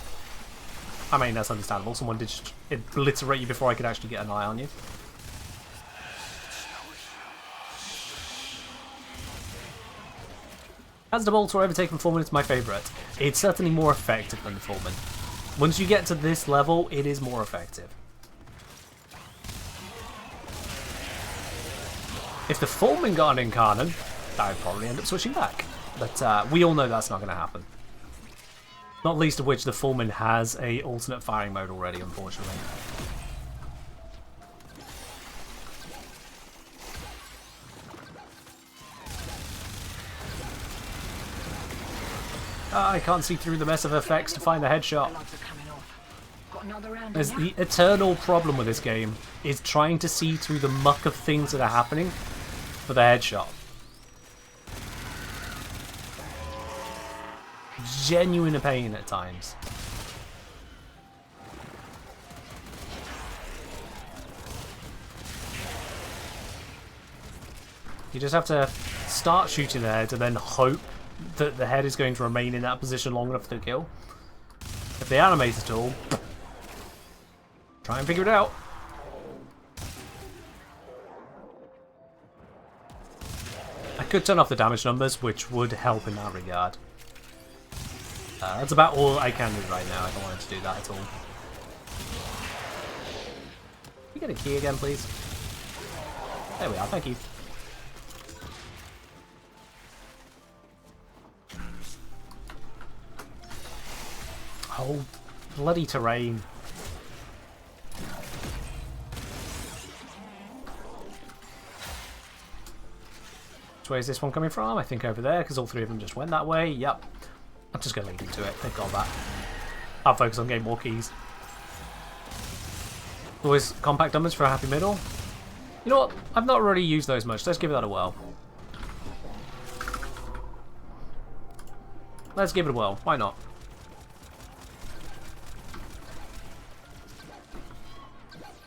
I mean, that's understandable. Someone did just obliterate you before I could actually get an eye on you. Has the Bolter overtaken Foreman? It's my favourite. It's certainly more effective than the Foreman. Once you get to this level, it is more effective. If the Foreman got an Incarnate, I would probably end up switching back. But we all know that's not going to happen. Not least of which the Foreman has a alternate firing mode already, unfortunately. I can't see through the mess of effects to find the headshot. There's the eternal problem with this game, is trying to see through the muck of things that are happening for the headshot. Genuine pain at times. You just have to start shooting the head and then hope that the head is going to remain in that position long enough to kill. If they animate at all, try and figure it out. I could turn off the damage numbers, which would help in that regard. That's about all I can do right now. I don't want to do that at all. Can we get a key again, please? There we are, thank you. Oh, bloody terrain. Which way is this one coming from? I think over there, because all three of them just went that way. Yep. I'm just going to lead them to it. They've got that. I'll focus on getting more keys. Always compact numbers for a happy middle. You know what? I've not really used those much. Let's give that a whirl. Let's give it a whirl. Why not?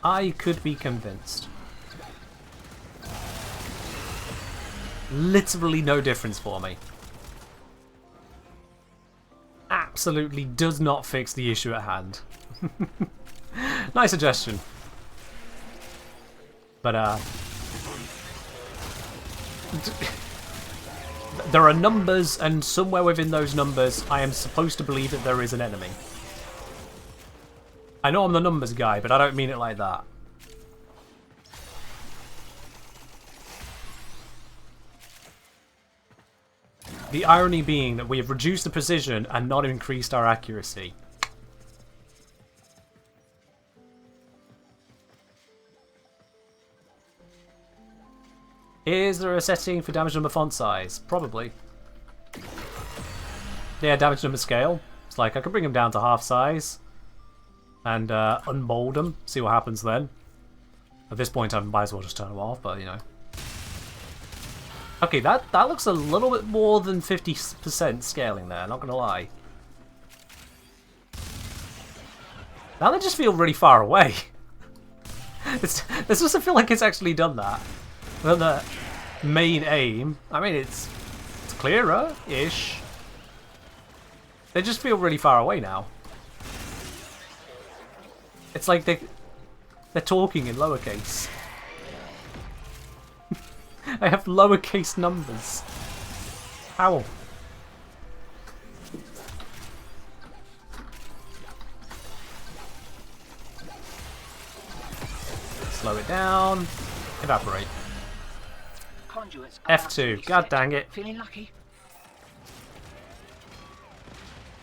I could be convinced. Literally no difference for me. Absolutely does not fix the issue at hand. Nice suggestion. But there are numbers, and somewhere within those numbers I am supposed to believe that there is an enemy. I know I'm the numbers guy, but I don't mean it like that. The irony being that we have reduced the precision and not increased our accuracy. Is there a setting for damage number font size? Probably. Yeah, damage number scale. It's like I could bring them down to half size. And unbold them, see what happens then. At this point I might as well just turn them off, but you know. Okay, that looks a little bit more than 50% scaling there, not gonna lie. Now they just feel really far away. This doesn't feel like it's actually done that. Well, the main aim, I mean it's clearer-ish. They just feel really far away now. It's like they're talking in lowercase. I have lowercase numbers. How? Slow it down. Evaporate. Conduits F2. God dang it. Feeling lucky?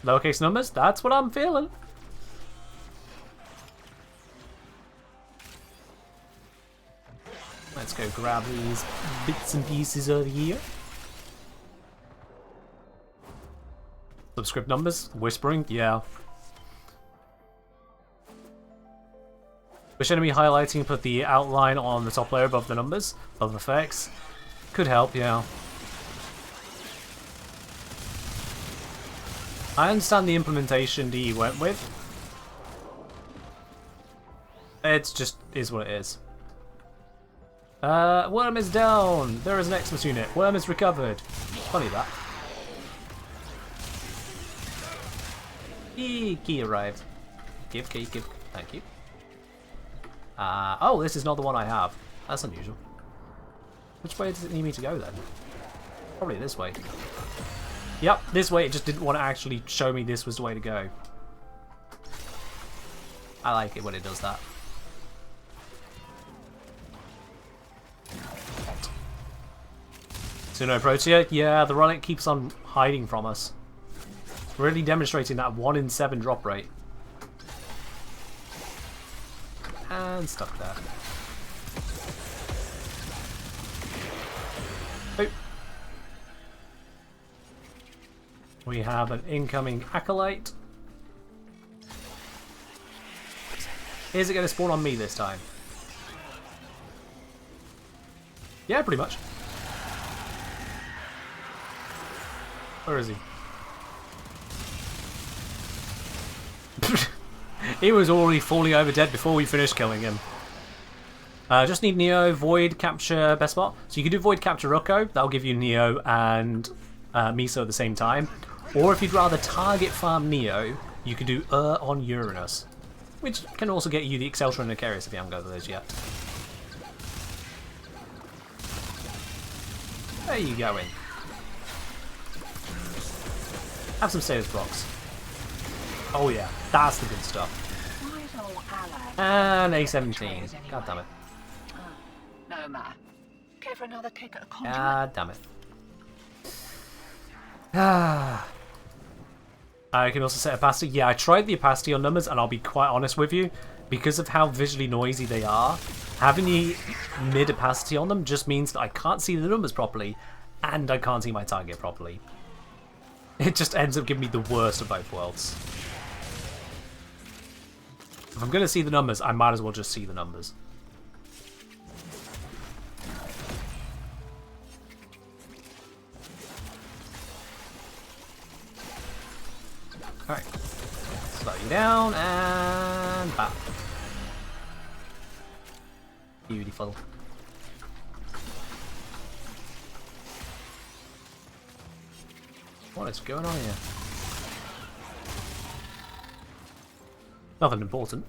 Lowercase numbers, that's what I'm feeling. Let's go grab these bits and pieces over here. Subscript numbers, whispering, yeah. Wish enemy highlighting, put the outline on the top layer above the numbers, above effects. Could help, yeah. I understand the implementation D went with. It's just is what it is. Worm is down. There is an Xmas unit. Worm is recovered. Funny that. Key arrived. Give. Thank you. Oh, this is not the one I have. That's unusual. Which way does it need me to go then? Probably this way. Yep, this way. It just didn't want to actually show me this was the way to go. I like it when it does that. So no Protea? Yeah, the Relic keeps on hiding from us. Really demonstrating that 1 in 7 drop rate. And stuck there. Boop. We have an incoming Acolyte. Is it going to spawn on me this time? Yeah, pretty much. Where is he? He was already falling over dead before we finished killing him. Just need Neo, Void, Capture, best spot. So you can do Void, Capture, Rocco. That'll give you Neo and Miso at the same time. Or if you'd rather target farm Neo, you could do on Uranus. Which can also get you the Excelsior and Icarius if you haven't got those yet. There you going. Have some status blocks. Oh yeah, that's the good stuff. And A17. God damn it. No matter. Care for another kick at a conduit? God damn it. I can also set opacity. Yeah, I tried the opacity on numbers, and I'll be quite honest with you, because of how visually noisy they are, having the mid opacity on them just means that I can't see the numbers properly, and I can't see my target properly. It just ends up giving me the worst of both worlds. If I'm going to see the numbers, I might as well just see the numbers. Alright. Slow you down, and bam. Beautiful. What is going on here? Nothing important.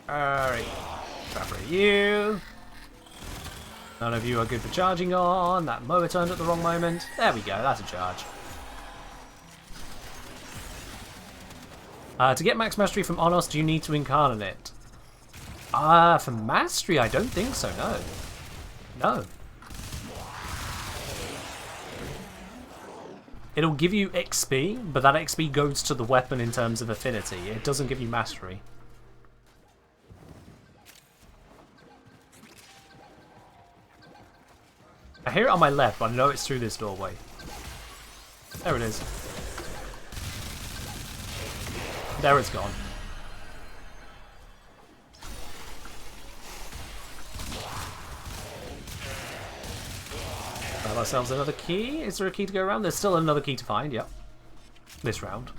Alright. Separate you. None of you are good for charging on. That mower turned at the wrong moment. There we go, that's a charge. To get max mastery from Onos, do you need to incarnate? For mastery, I don't think so, no. No. It'll give you XP, but that XP goes to the weapon in terms of affinity. It doesn't give you mastery. I hear it on my left, but I know it's through this doorway. There it is. There it's gone. Grab ourselves another key. Is there a key to go around? There's still another key to find, yep. This round.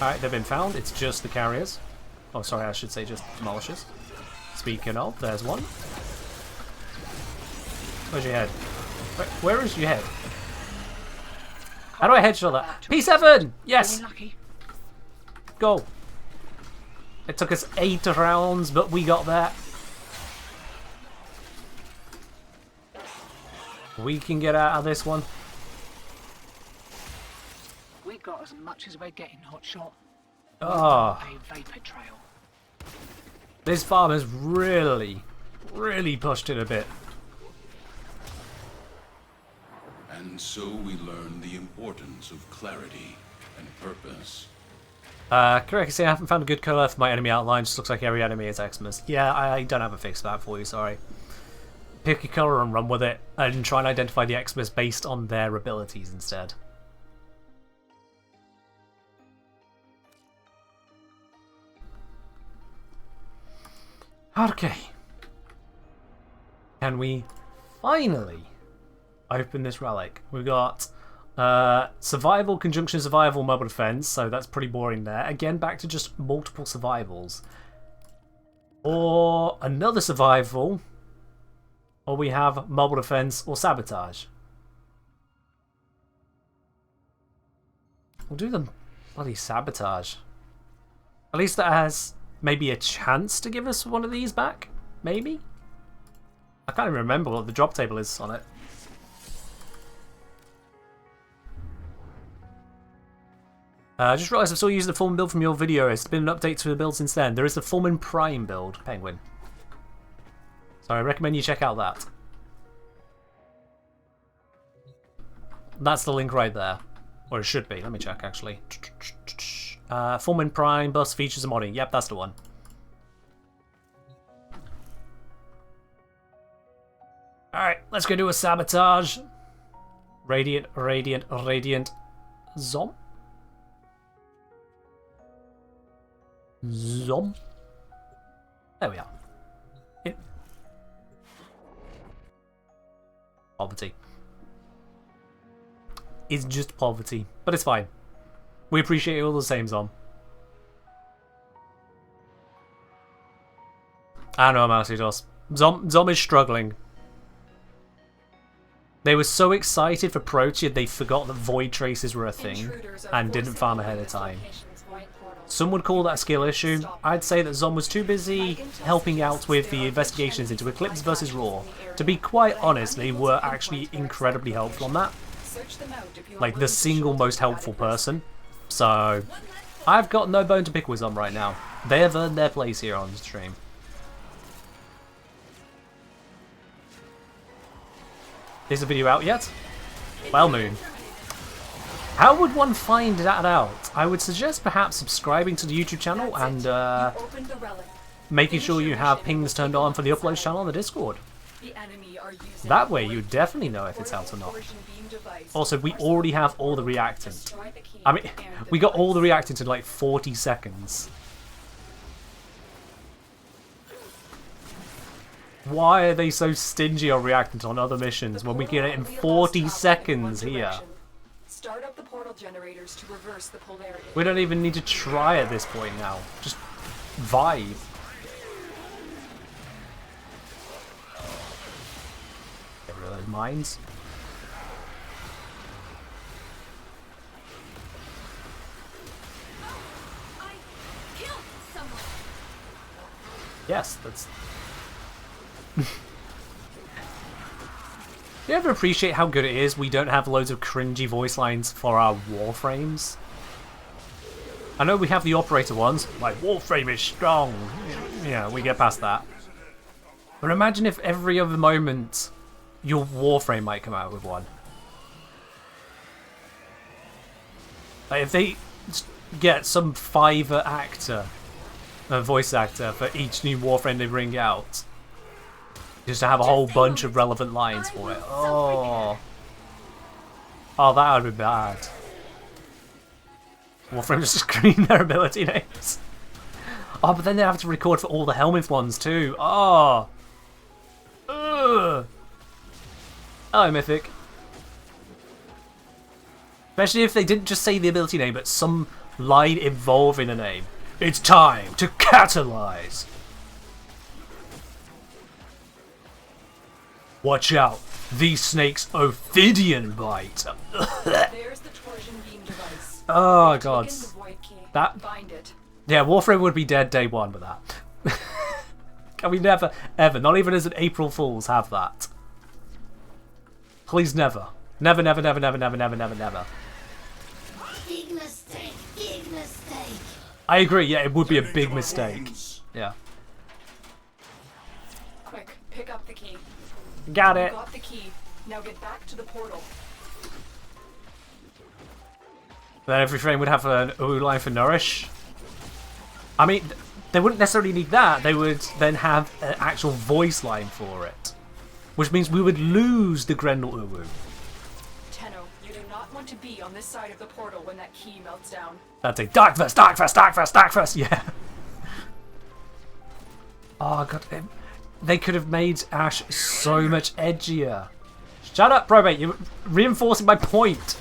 Alright, they've been found. It's just the carriers. Oh, sorry, I should say just demolishers. Speaking of, there's one. Where's your head? Where is your head? How do I headshot that? P7! Yes! Go! It took us 8 rounds, but we got there. We can get out of this one. We got as much as we're getting, hotshot. Oh. A vapor trail. This farm has really pushed it a bit. And so we learn the importance of clarity and purpose. Correct, I haven't found a good colour for my enemy outline. Just looks like every enemy is Xmas. Yeah, I don't have a fix for that for you, sorry. Pick a colour and run with it, and try and identify the Xmas based on their abilities instead. Okay. Can we finally open this relic? We've got survival, conjunction, survival, mobile defense, so that's pretty boring there. Again, back to just multiple survivals. Or another survival, or we have mobile defense or sabotage. We'll do the bloody sabotage. At least that has maybe a chance to give us one of these back? Maybe? I can't even remember what the drop table is on it. I just realised I've still used the Fullman build from your video. It's been an update to the build since then. There is the Fullman Prime build, Penguin. So I recommend you check out that. That's the link right there. Or it should be. Let me check, actually. Fullman Prime, bus, features, and modding. Yep, that's the one. Alright, let's go do a sabotage. Radiant, radiant, radiant. Zom. Zom. There we are. Poverty. It's just poverty, but it's fine. We appreciate it all the same, Zom. I know, Mousy does. Zom is struggling. They were so excited for Protea they forgot that void traces were a thing and didn't farm ahead of time. Some would call that a skill issue. I'd say that Zom was too busy helping out with the investigations into Eclipse versus Raw. To be quite honest, they were actually incredibly helpful on that. Like, the single most helpful person. So, I've got no bone to pick with Zom right now. They have earned their place here on the stream. Is the video out yet? Well, Moon. How would one find that out? I would suggest perhaps subscribing to the YouTube channel and making sure you have pings turned on for the upload channel on the Discord. That way you definitely know if it's out or not. Also, we already have all the reactant. I mean, we got all the reactant in like 40 seconds. Why are they so stingy on reactant on other missions when we get it in 40 seconds here? Start up the portal generators to reverse the polarity. We don't even need to try at this point now. Just vibe. Get rid of those mines. Yes, that's... Do you ever appreciate how good it is we don't have loads of cringy voice lines for our Warframes? I know we have the operator ones, like Warframe is strong. Yeah, we get past that. But imagine if every other moment your Warframe might come out with one. Like if they get some Fiverr actor, a voice actor for each new Warframe they bring out. Just to have a whole bunch of relevant lines for it. Oh. Oh, that would be bad. Warframe just screen their ability names. Oh, but then they have to record for all the Helminth ones too. Oh. Ugh. Hello, Mythic. Especially if they didn't just say the ability name, but some line involving the name. It's time to catalyze. Watch out, these snakes Ophidian bite. There's the torsion beam device. Oh god. Taken the void key. That Find it. yeah, Warframe would be dead day one with that. Can we never, ever, not even as an April Fool's, have that? Please never. Never, never, never, never, never, never, never, never. Big mistake, big mistake. I agree, yeah, it would be a big mistake. Yeah. Pick up the key. Got You it. got the key. Now get back to the portal. Then every frame would have an ooh line for Nourish. I mean, they wouldn't necessarily need that. They would then have an actual voice line for it. Which means we would lose the Grendel Uwu. Tenno, you do not want to be on this side of the portal when that key melts down. That's a Dark First, Dark First, Dark First, Dark First, yeah. Oh god, they could have made Ash so much edgier. Shut up, Probate, you're reinforcing my point.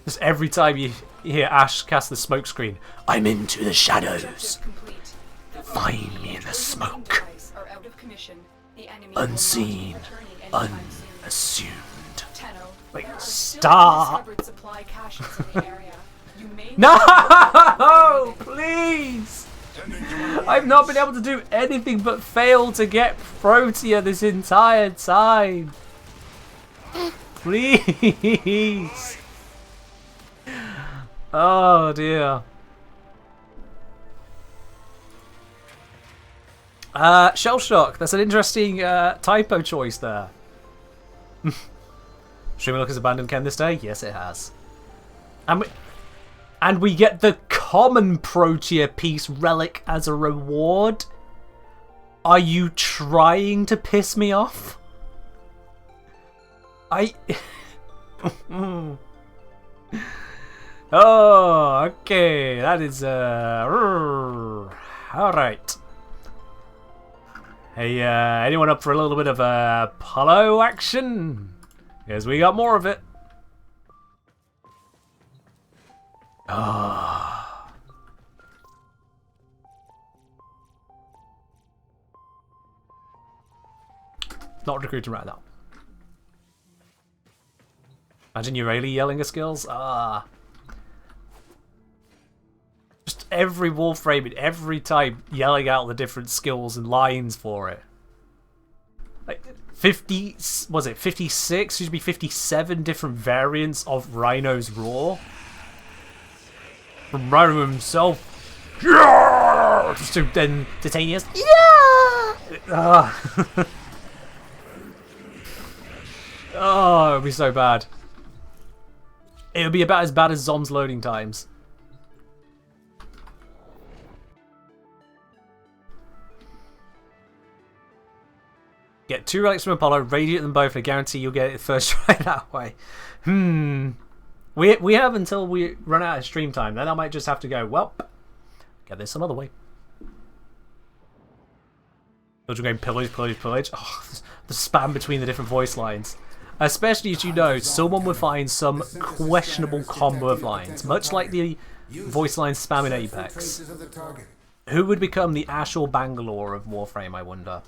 Just every time you hear Ash cast the smoke screen, I'm into the shadows. Objective complete. The Find me in the smoke. guys are out of commission. The enemy Unseen, will not be returning anytime soon. unassumed. Tenno, Wait, there are stop. still undiscovered supply caches in the area. You may No, please. I've not been able to do anything but fail to get Protea this entire time. Please. Oh dear. Shell Shock. That's an interesting typo choice there. Streamer Look has abandoned Ken this day? Yes, it has. And we get the common Protea piece relic as a reward? Are you trying to piss me off? Oh, okay. That is alright. Hey, anyone up for a little bit of polo action? Because we got more of it. Ah. Not recruiting right now. Imagine Eurelia yelling her skills. Ah. Just every Warframe in every type yelling out the different skills and lines for it. Like 50, was it 56? Should be 57 different variants of Rhino's roar. From Rhino himself, yeah! Just to then Titania's, yeah! Oh, it would be so bad. It would be about as bad as Zom's loading times. Get 2 relics from Apollo, radiate them both, and I guarantee you'll get it first try that way. We have until we run out of stream time. Then I might just have to go, well, get this some other way. Children going pillage, pillage, pillage. Oh, the spam between the different voice lines. Especially as you know, someone would find some questionable combo of lines. Much like the voice line spam in Apex. Who would become the Ash or Bangalore of Warframe, I wonder?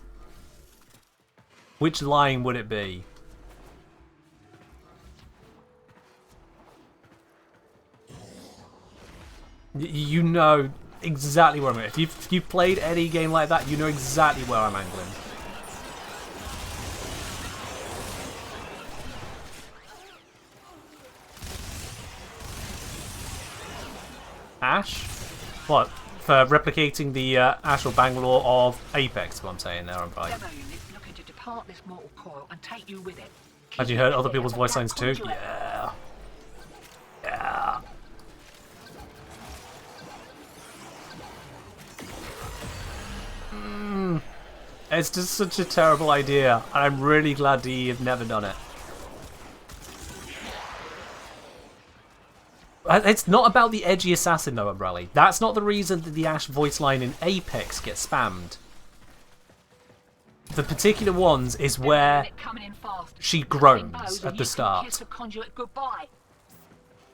Which line would it be? You know exactly where I'm at. If you've played any game like that, you know exactly where I'm angling. Ash? What? For replicating the Ash or Bangalore of Apex, what I'm saying there, I'm right. Demo units looking to depart this mortal coil and take you with it. Have you heard other people's voice lines too? Yeah. Yeah. It's just such a terrible idea, and I'm really glad that you've never done it. It's not about the edgy assassin though, Umbrella. That's not the reason that the Ash voice line in Apex gets spammed. The particular ones is where she groans at the start.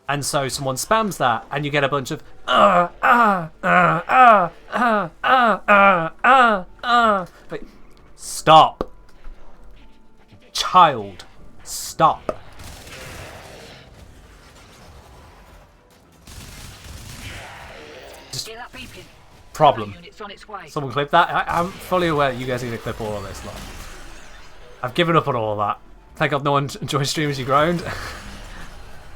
And so someone spams that, and you get a bunch of But stop. Child, stop. Just problem. Someone clip that. I'm fully aware that you guys need to clip all of this. Lot. I've given up on all of that. Thank God no one enjoys stream as you groaned.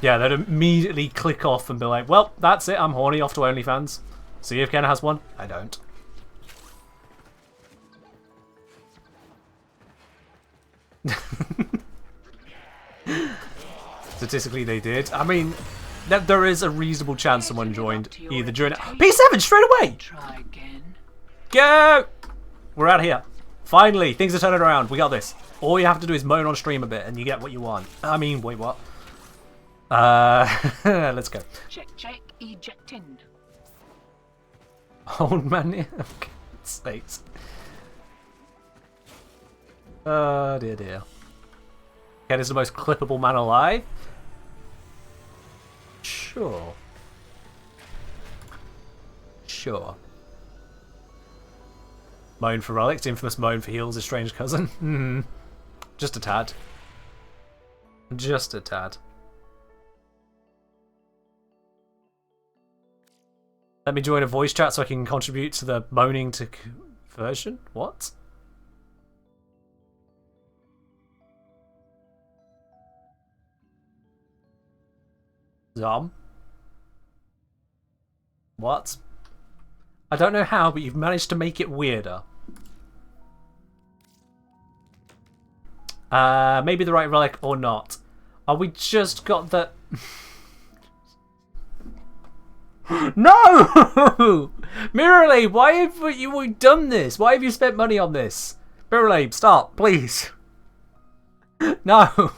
Yeah, they'd immediately click off and be like, well, that's it, I'm horny, off to OnlyFans. See if Ken has one. I don't. Statistically, they did. I mean, there is a reasonable chance someone joined either during... P7, straight away! Try again. Go! We're out of here. Finally, things are turning around. We got this. All you have to do is moan on stream a bit and you get what you want. I mean, wait, what? Let's go. Check, ejecting. Old man, yeah. Okay. Sakes. Oh, dear, dear. Ken is the most clippable man alive? Sure. Sure. Moan for relics, infamous moan for heals, his strange cousin. Just a tad. Just a tad. Let me join a voice chat so I can contribute to the moaning to conversion? What? Zom? What? I don't know how, but you've managed to make it weirder. Maybe the right relic or not. Oh, we just got the... No! Mirrorlade, why have you done this? Why have you spent money on this? Mirrorlade, stop, please. No.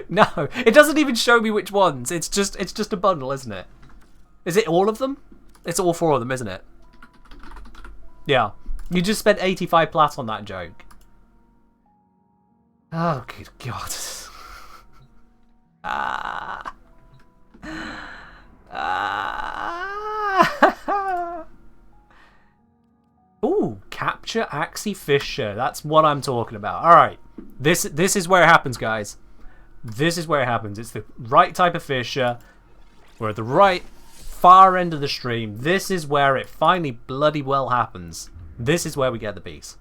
No, it doesn't even show me which ones. It's just a bundle, isn't it? Is it all of them? It's all 4 of them, isn't it? Yeah. You just spent 85 plat on that joke. Oh, good God. Ooh, capture Axie Fisher. That's what I'm talking about. Alright. This is where it happens, guys. This is where it happens. It's the right type of Fisher. We're at the right far end of the stream. This is where it finally bloody well happens. This is where we get the piece.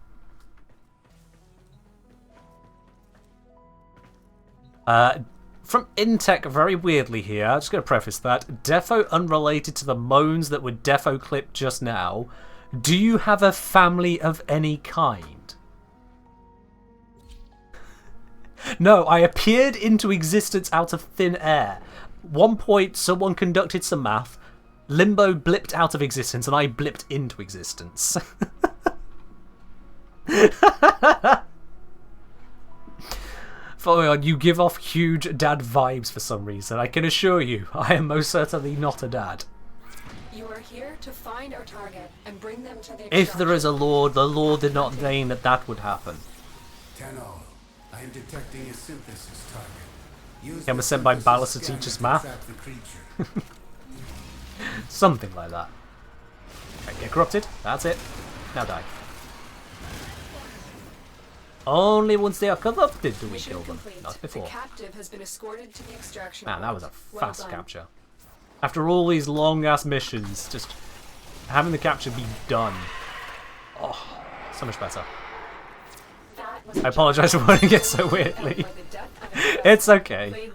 From Intech, very weirdly here, I'm just going to preface that. Defo unrelated to the moans that were defo clipped just now. Do you have a family of any kind? No, I appeared into existence out of thin air. One point, someone conducted some math. Limbo blipped out of existence, and I blipped into existence. Following on, you give off huge dad vibes for some reason. I can assure you, I am most certainly not a dad. You are here to find our target and bring them to the If there is a Lord, the Lord did not deign that that would happen. Tenol, I am detecting a synthesis target. Ken was sent by Ballast to teach us math. Something like that. Okay, get corrupted. That's it. Now die. Only once they are corrupted do we kill them. Not before. The captive has been escorted to the extraction. Man, that was a well fast done. capture. After all these long-ass missions, just having the capture be done. Oh, so much better. I apologise for wording it so weirdly. It's okay.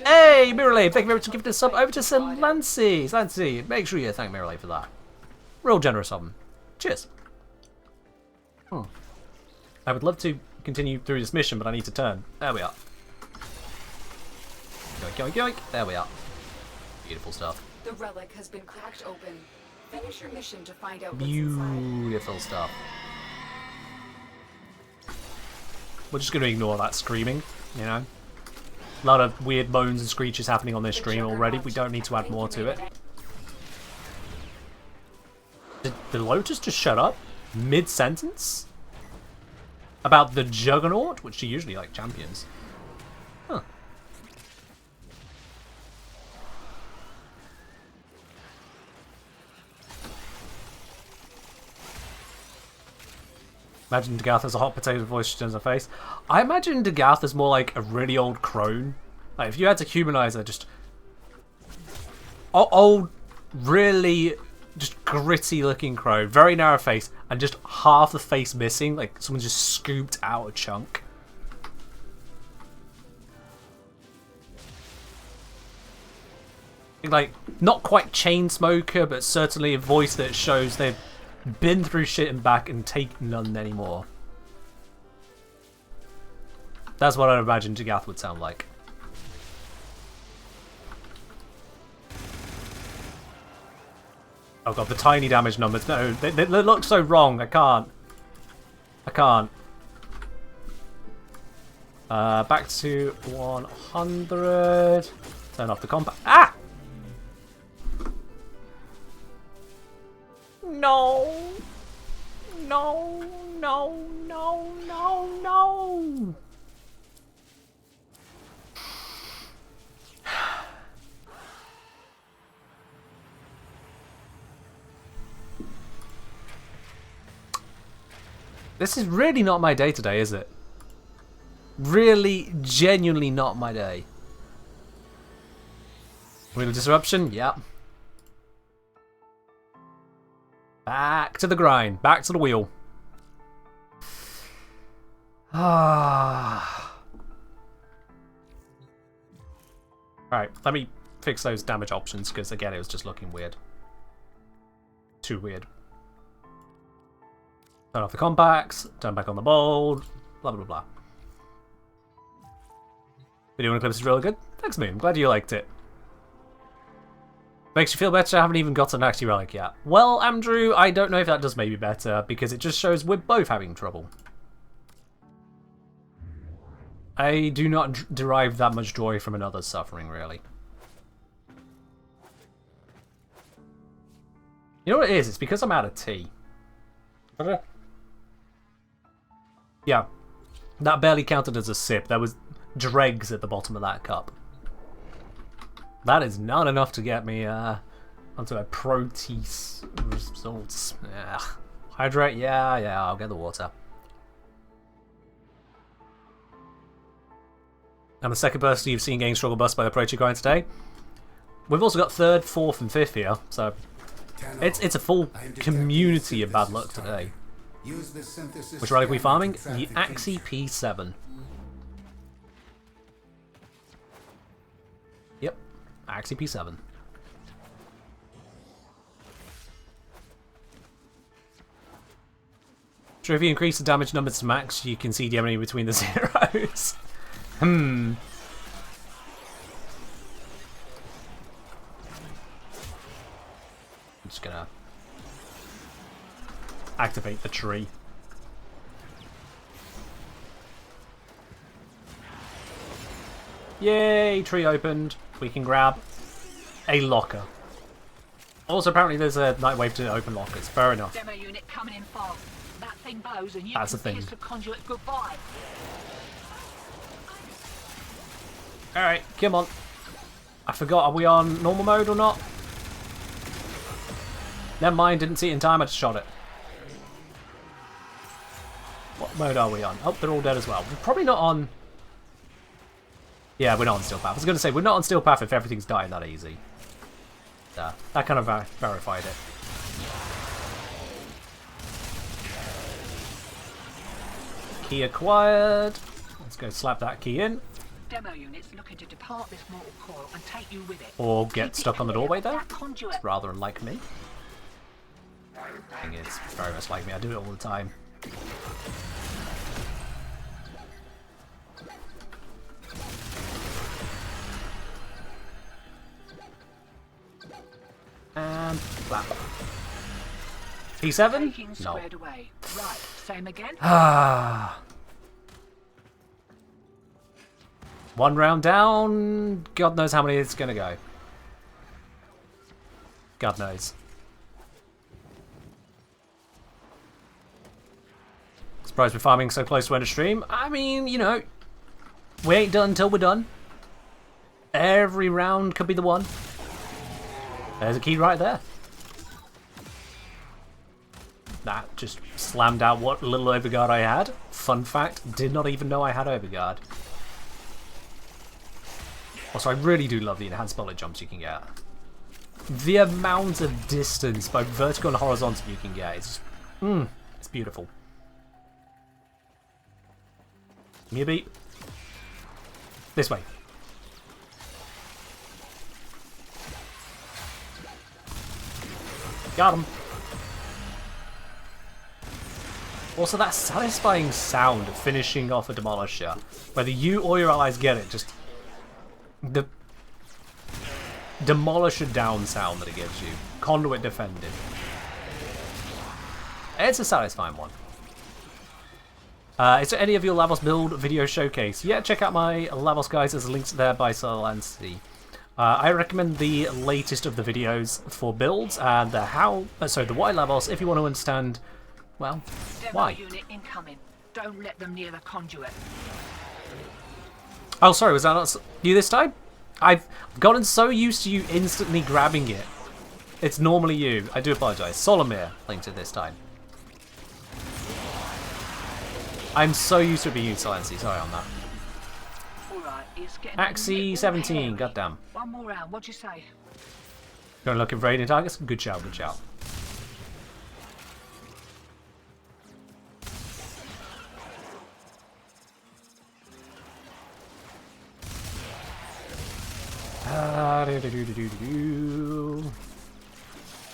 Hey, Mirrorlade, thank you very much for giving us a sub over to some Lancy. Lancy, make sure you thank Mirrorlade for that. Real generous of him. Cheers. I would love to continue through this mission, but I need to turn. There we are. Yoink, yoink, yoink. There we are. Beautiful stuff. The relic has been cracked open. Finish your mission to find out what's inside. Beautiful stuff. We're just going to ignore that screaming, you know. A lot of weird moans and screeches happening on this stream already. We don't need to add more to it. Did the Lotus just shut up mid-sentence? About the Juggernaut, which she usually like champions. Huh. Imagine Dagath has a hot potato voice she turns her face. I imagine Dagath is more like a really old crone. Like if you had to humanize her, just old, really just gritty looking crone, very narrow face, and just half the face missing, like someone just scooped out a chunk. like, not quite chain smoker, but certainly a voice that shows they've been through shit and back and take none anymore. That's what I imagine Jagath would sound like. Oh god, the tiny damage numbers. No, they look so wrong. I can't. Back to 100. Turn off the combat. Ah! No! No, no, no, no, no! This is really not my day today, is it? Really, genuinely not my day. Wheel of Disruption? Yep. Back to the grind. Back to the wheel. Alright, let me fix those damage options, because again, it was just looking weird. Too weird. Turn off the compacts, turn back on the bold, blah blah blah. Video and clips is really good. Thanks, Moon. I'm glad you liked it. Makes you feel better. I haven't even got an Acti Relic yet. Well, Andrew, I don't know if that does maybe better, because it just shows we're both having trouble. I do not derive that much joy from another's suffering, really. You know what it is? It's because I'm out of tea. Yeah, that barely counted as a sip. There was dregs at the bottom of that cup. That is not enough to get me onto a Protea results. Yeah. Hydrate, yeah, I'll get the water. I'm the second person you've seen getting struggle bust by the Protea grind today. We've also got 3rd, 4th, and 5th here, so it's a full community of bad luck today. Which relic are we farming? The Axie P7. Yep, Axie P7. Sure, if you increase the damage numbers to max, you can see the enemy between the zeros. I'm just gonna activate the tree. Yay, tree opened. We can grab a locker. Also, apparently there's a night wave to open lockers. Fair enough. Demo unit coming in fast. That thing bows and you That's can the thing. kiss the conduit goodbye. Alright, come on. I forgot, are we on normal mode or not? Never mind, didn't see it in time, I just shot it. What mode are we on? Oh, they're all dead as well. We're probably not on... Yeah, we're not on Steel Path. I was going to say, we're not on Steel Path if everything's dying that easy. Yeah, that kind of verified it. Key acquired. Let's go slap that key in. Demo units looking to depart this mortal coil and take you with it. Or get stuck on the doorway there. That conduit. It's rather unlike me. I think it's very much like me. I do it all the time. And flap. P7? Taking No. squared away. Right, same again. Ah. One round down. God knows how many it's gonna go. God knows. Surprised we're farming so close to end of stream. I mean, you know, we ain't done until we're done. Every round could be the one. There's a key right there. That just slammed out what little overguard I had. Fun fact, did not even know I had overguard. Also, I really do love the enhanced bullet jumps you can get. The amount of distance, both vertical and horizontal, you can get is it's beautiful. Give me a beat. This way. Got him. Also, that satisfying sound of finishing off a Demolisher. Whether you or your allies get it, just... the Demolisher down sound that it gives you. Conduit defended. It's a satisfying one. Is there any of your Lavos build video showcase? Yeah, check out my Lavos guys. There's links there by Solancy. I recommend the latest of the videos for builds and the the why Lavos if you want to understand, well, why. Unit incoming. Don't let them near the conduit. Oh, sorry, was that not you this time? I've gotten so used to you instantly grabbing it. It's normally you. I do apologise. Solomir linked it this time. I'm so used to being used Solancy. Sorry on that. Alright, it's getting Axie 17, goddamn. One more round, what'd you say? Going looking for raiding targets? Good shout, good shout.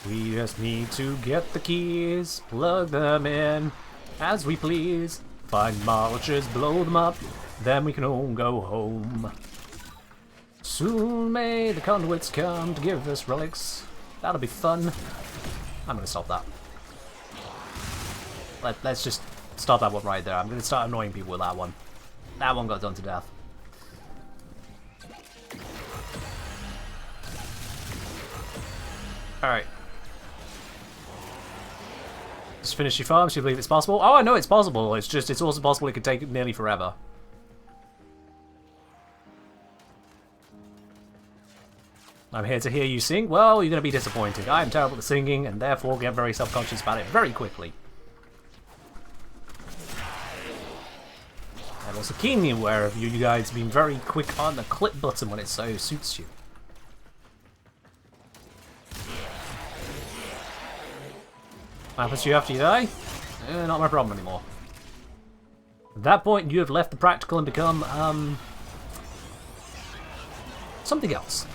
We just need to get the keys, plug them in as we please, find marchers, blow them up, then we can all go home. Soon may the conduits come to give us relics. That'll be fun. I'm gonna stop that. Let's just stop that one right there. I'm gonna start annoying people with that one. That one got done to death. Alright. Just finish your farms, you believe it's possible? Oh, I know it's possible, it's just, it's also possible it could take nearly forever. I'm here to hear you sing. Well, you're going to be disappointed. I am terrible at singing, and therefore get very self-conscious about it very quickly. I'm also keenly aware of you guys being very quick on the clip button when it so suits you. What happens to you after you die? Not my problem anymore. At that point, you have left the practical and become, something else.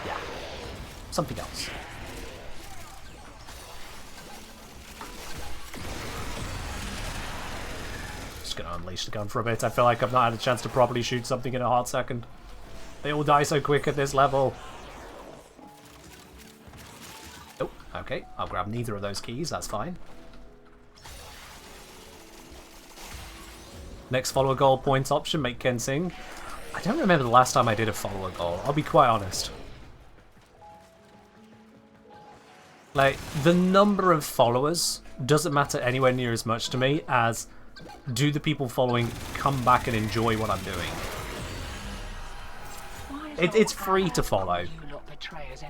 Yeah. Something else. Just gonna unleash the gun for a bit. I feel like I've not had a chance to properly shoot something in a hot second. They all die so quick at this level. Okay, I'll grab neither of those keys, that's fine. Next follow a goal points option, make Ken sing. I don't remember the last time I did a follow a goal, I'll be quite honest. Like, the number of followers doesn't matter anywhere near as much to me as do the people following come back and enjoy what I'm doing. It's free to follow.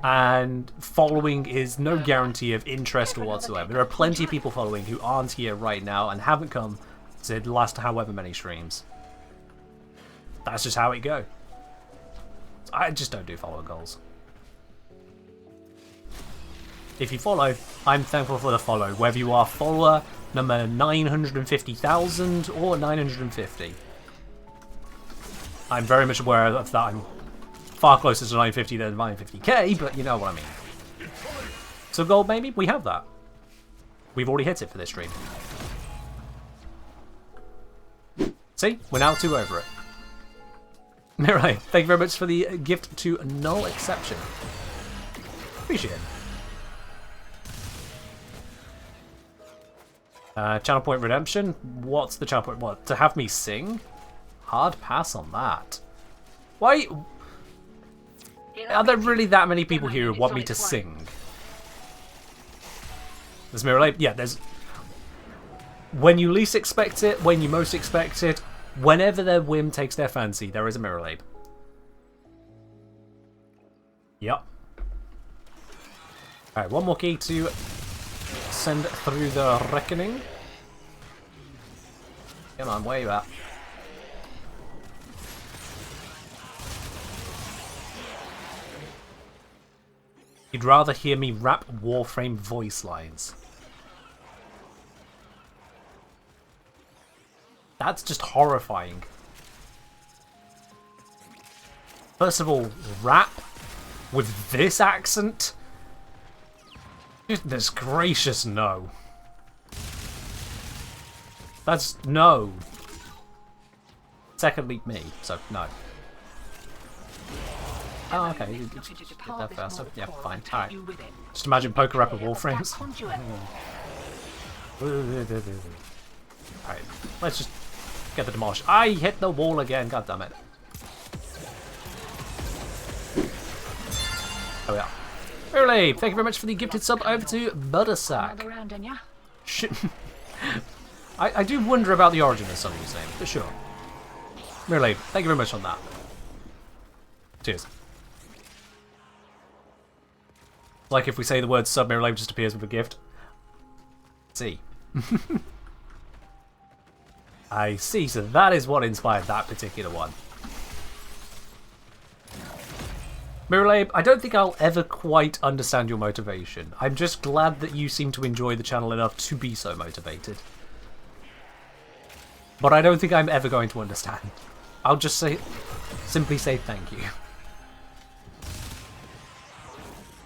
And following is no guarantee of interest whatsoever. There are plenty of people following who aren't here right now and haven't come to the last however many streams. That's just how it goes. I just don't do follower goals. If you follow, I'm thankful for the follow, whether you are follower number 950,000 or 950. I'm very much aware of that. I'm far closer to 950 than 950k, but you know what I mean. So gold, maybe? We have that. We've already hit it for this stream. See? We're now 2 over it. Mirai, thank you very much for the gift to Null Exception. Appreciate it. Channel point redemption? What's the channel point? What? To have me sing? Hard pass on that. Why? Are there really that many people here who want me to sing? There's Mirror Lab? Yeah, there's... When you least expect it, when you most expect it, whenever their whim takes their fancy, there is a Mirror Lab. Yep. Alright, one more key to send through the reckoning. Come on, where you at? You'd rather hear me rap Warframe voice lines. That's just horrifying. First of all, rap with this accent? Goodness gracious, no. That's no. Secondly, me, so no. Oh, okay. You did that faster. Yeah, fine. Alright. Just imagine poker rap with Warframes. Alright, let's just get the demolish. I hit the wall again, god damn it. Oh yeah. Really, thank you very much for the gifted sub over to Buttersack. Shit. I do wonder about the origin of some of these names, but sure. Really, thank you very much on that. Cheers. Like if we say the word sub, Mirrorlave just appears with a gift. See. I see, so that is what inspired that particular one. Mirrorlave, I don't think I'll ever quite understand your motivation. I'm just glad that you seem to enjoy the channel enough to be so motivated. But I don't think I'm ever going to understand. I'll just simply say thank you.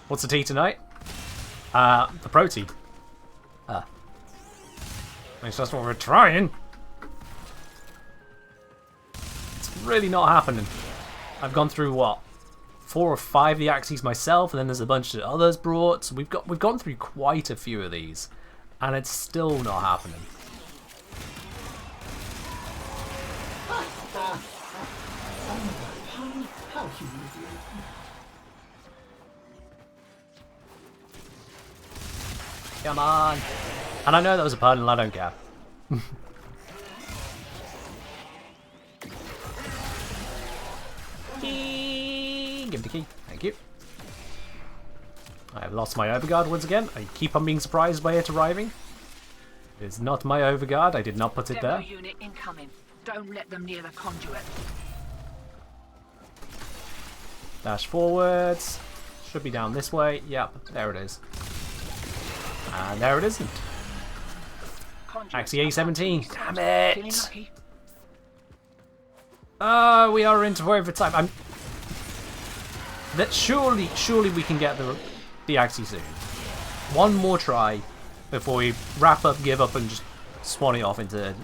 What's the tea tonight? The protein. At least that's what we're trying. It's really not happening. I've gone through what? 4 or 5 of the axes myself, and then there's a bunch that others brought. So we've gone through quite a few of these, and it's still not happening. Come on! And I know that was a pun, and I don't care. Give me the key. Thank you. I have lost my overguard once again. I keep on being surprised by it arriving. It is not my overguard. I did not put it there. Unit incoming. Don't let them near the conduit. Dash forwards. Should be down this way. Yep, there it is. And there it isn't. Axie A17. Damn it! Oh, we are into overtime. Surely we can get the Axie soon. One more try before we wrap up, give up, and just swan it off into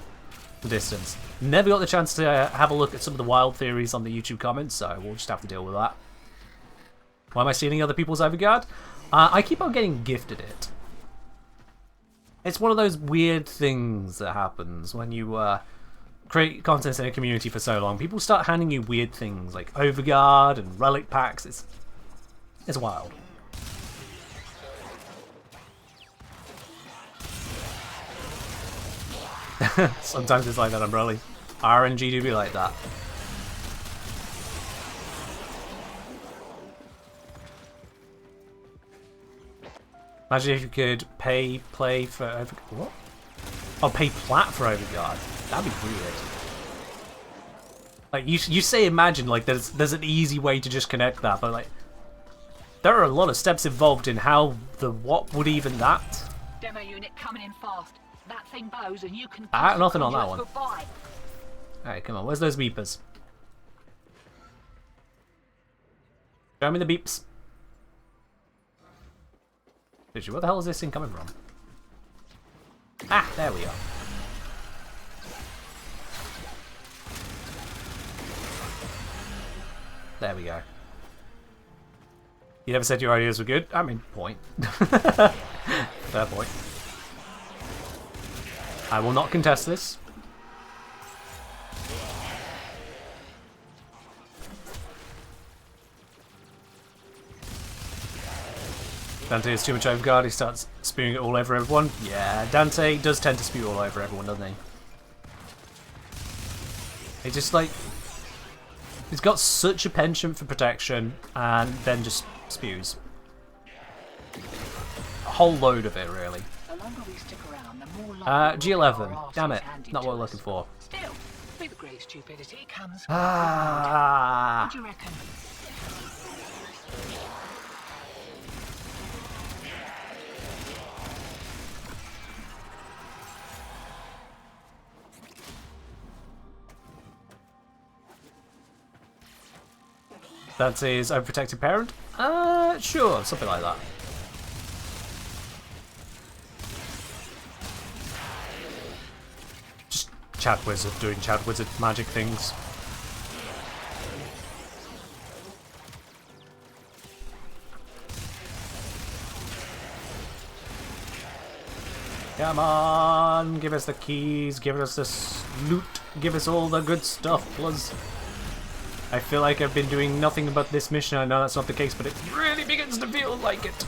the distance. Never got the chance to have a look at some of the wild theories on the YouTube comments, so we'll just have to deal with that. Why am I stealing other people's overguard? I keep on getting gifted it. It's one of those weird things that happens when you create content in a community for so long. People start handing you weird things like overguard and relic packs. It's wild. Sometimes it's like that, Umbrella. RNG do be like that. Imagine if you could play for overguard. What? Oh, pay plat for overguard. That'd be weird. Like you say, imagine like there's an easy way to just connect that, but like there are a lot of steps involved in how what would even that. Demo unit coming in fast. That thing bows and you can. Nothing on that one. Goodbye. Alright, come on. Where's those beepers? Show me the beeps. Literally, where the hell is this thing coming from? Ah, there we are. There we go. You never said your ideas were good? I mean, point. Fair point. I will not contest this. Dante has too much overguard, he starts spewing it all over everyone. Yeah, Dante does tend to spew all over everyone, doesn't he? He just like... He's got such a penchant for protection, and then just spews. A whole load of it, really. The longer we stick around, the more likely G11. Damn it. Not what we're looking for. Still, with great stupidity comes. Ah. What do you reckon? That's his overprotective parent? Sure, something like that. chat wizard doing chat wizard magic things. Come on, give us the keys, give us this loot, give us all the good stuff, plus. I feel like I've been doing nothing about this mission. I know that's not the case, but it really begins to feel like it.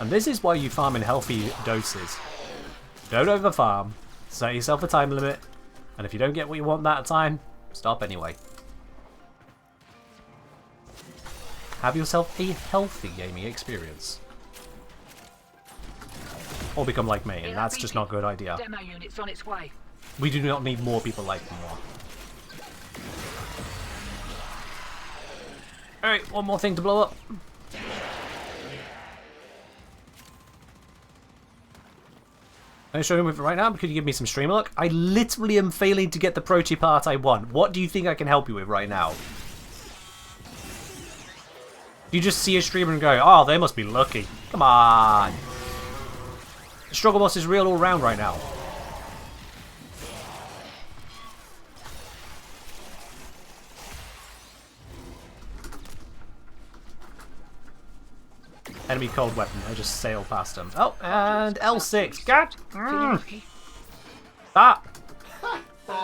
And this is why you farm in healthy doses. Don't over farm, set yourself a time limit, and if you don't get what you want that time, stop anyway. Have yourself a healthy gaming experience. Or become like me, and that's just not a good idea. Demo unit's on its way. We do not need more people like me. Alright, one more thing to blow up. Can I show him with it right now? Could you give me some stream luck? I literally am failing to get the Protea part I want. What do you think I can help you with right now? You just see a streamer and go, oh, they must be lucky. Come on. The struggle boss is real all round right now. Enemy cold weapon. I just sail past him. Oh, and L6. Gat! Stop!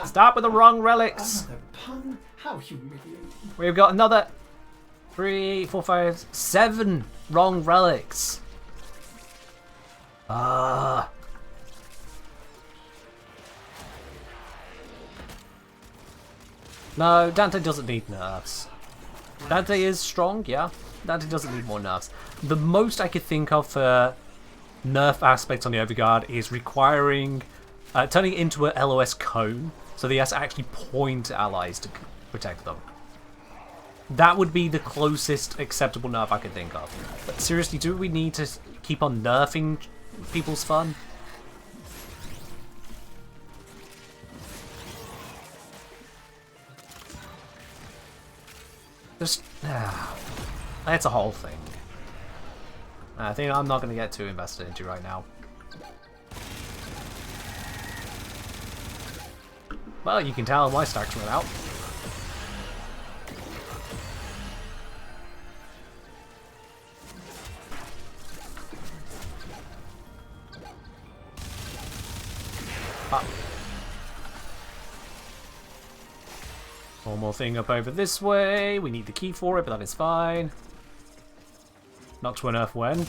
Stop with the wrong relics. Another pun? How humiliating. We've got another 3, 4, 5, 7 wrong relics. Ah. No, Dante doesn't need nerfs. Dante is strong, yeah. Dante doesn't need more nerfs. The most I could think of for nerf aspects on the Overguard is requiring turning it into a LOS cone, so that he has to actually point at allies to protect them. That would be the closest acceptable nerf I could think of. But seriously, do we need to keep on nerfing people's fun? Just, that's a whole thing. I think I'm not going to get too invested into right now. Well, you can tell my stacks run out. Ah. One more thing up over this way. We need the key for it, but that is fine. Not to unearth when.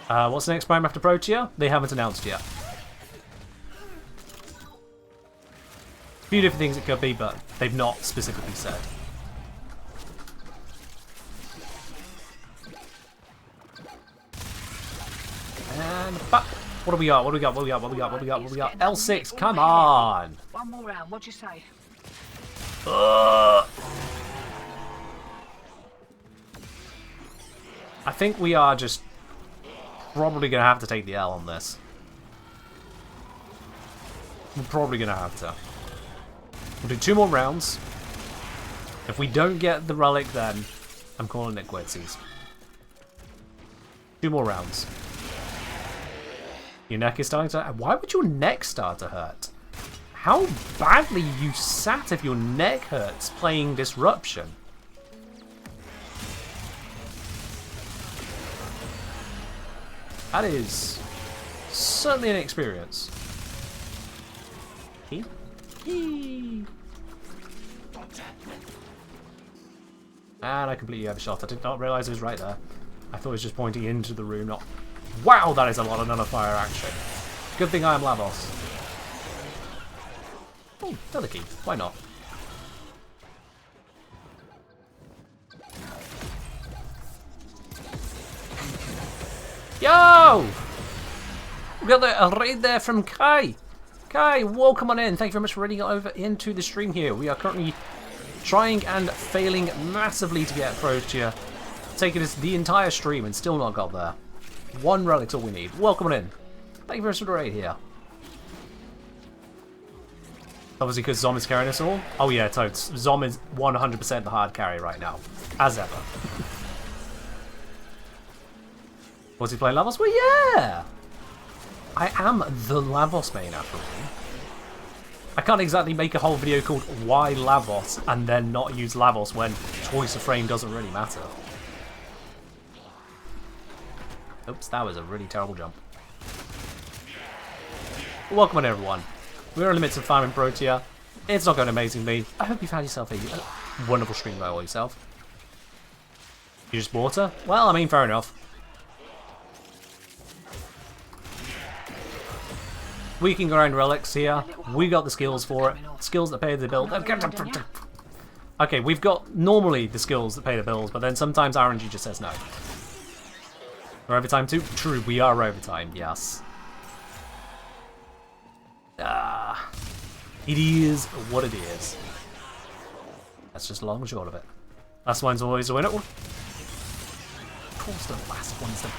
What's the next prime after Protea? They haven't announced yet. A few different things it could be, but they've not specifically said. And back. What do we got? What do we got? What do we got? What do we got? What do we got? What do we got? L6, come on! One more round, what'd you say? I think we are just probably going to have to take the L on this. We're probably going to have to. We'll do 2 more rounds. If we don't get the relic, then I'm calling it quitsies. 2 more rounds. Your neck is starting to... Why would your neck start to hurt? How badly you sat if your neck hurts playing Disruption? That is certainly an experience. And I completely overshot. I did not realise it was right there. I thought it was just pointing into the room, not... Wow, that is a lot of nullifier action. Good thing I am Lavos. Oh, another key. Why not? Yo! We got a raid there from Kai. Kai, welcome on in. Thank you very much for raiding over into the stream here. We are currently trying and failing massively to get Protea. Taking us the entire stream and still not got there. 1 relic's all we need. Welcome on in. Thank you very much for the raid here. Obviously because Zom is carrying us all. Oh yeah, totes. Zom is 100% the hard carry right now. As ever. Was he playing Lavos? Well, yeah! I am the Lavos main, after all. I can't exactly make a whole video called Why Lavos and then not use Lavos when choice of frame doesn't really matter. Oops, that was a really terrible jump. Welcome on everyone. We're in the midst of farming Protea. It's not going amazingly. I hope you've had yourself a wonderful stream by all yourself. You just bought her? Well, I mean, fair enough. We can grind relics here. We got the skills for it. Skills that pay the bill. Okay, we've got normally the skills that pay the bills, but then sometimes RNG just says no. We're overtime too? True, we are overtime, yes. It is what it is. That's just long and short of it. Last one's always a winner. Of course the last one's the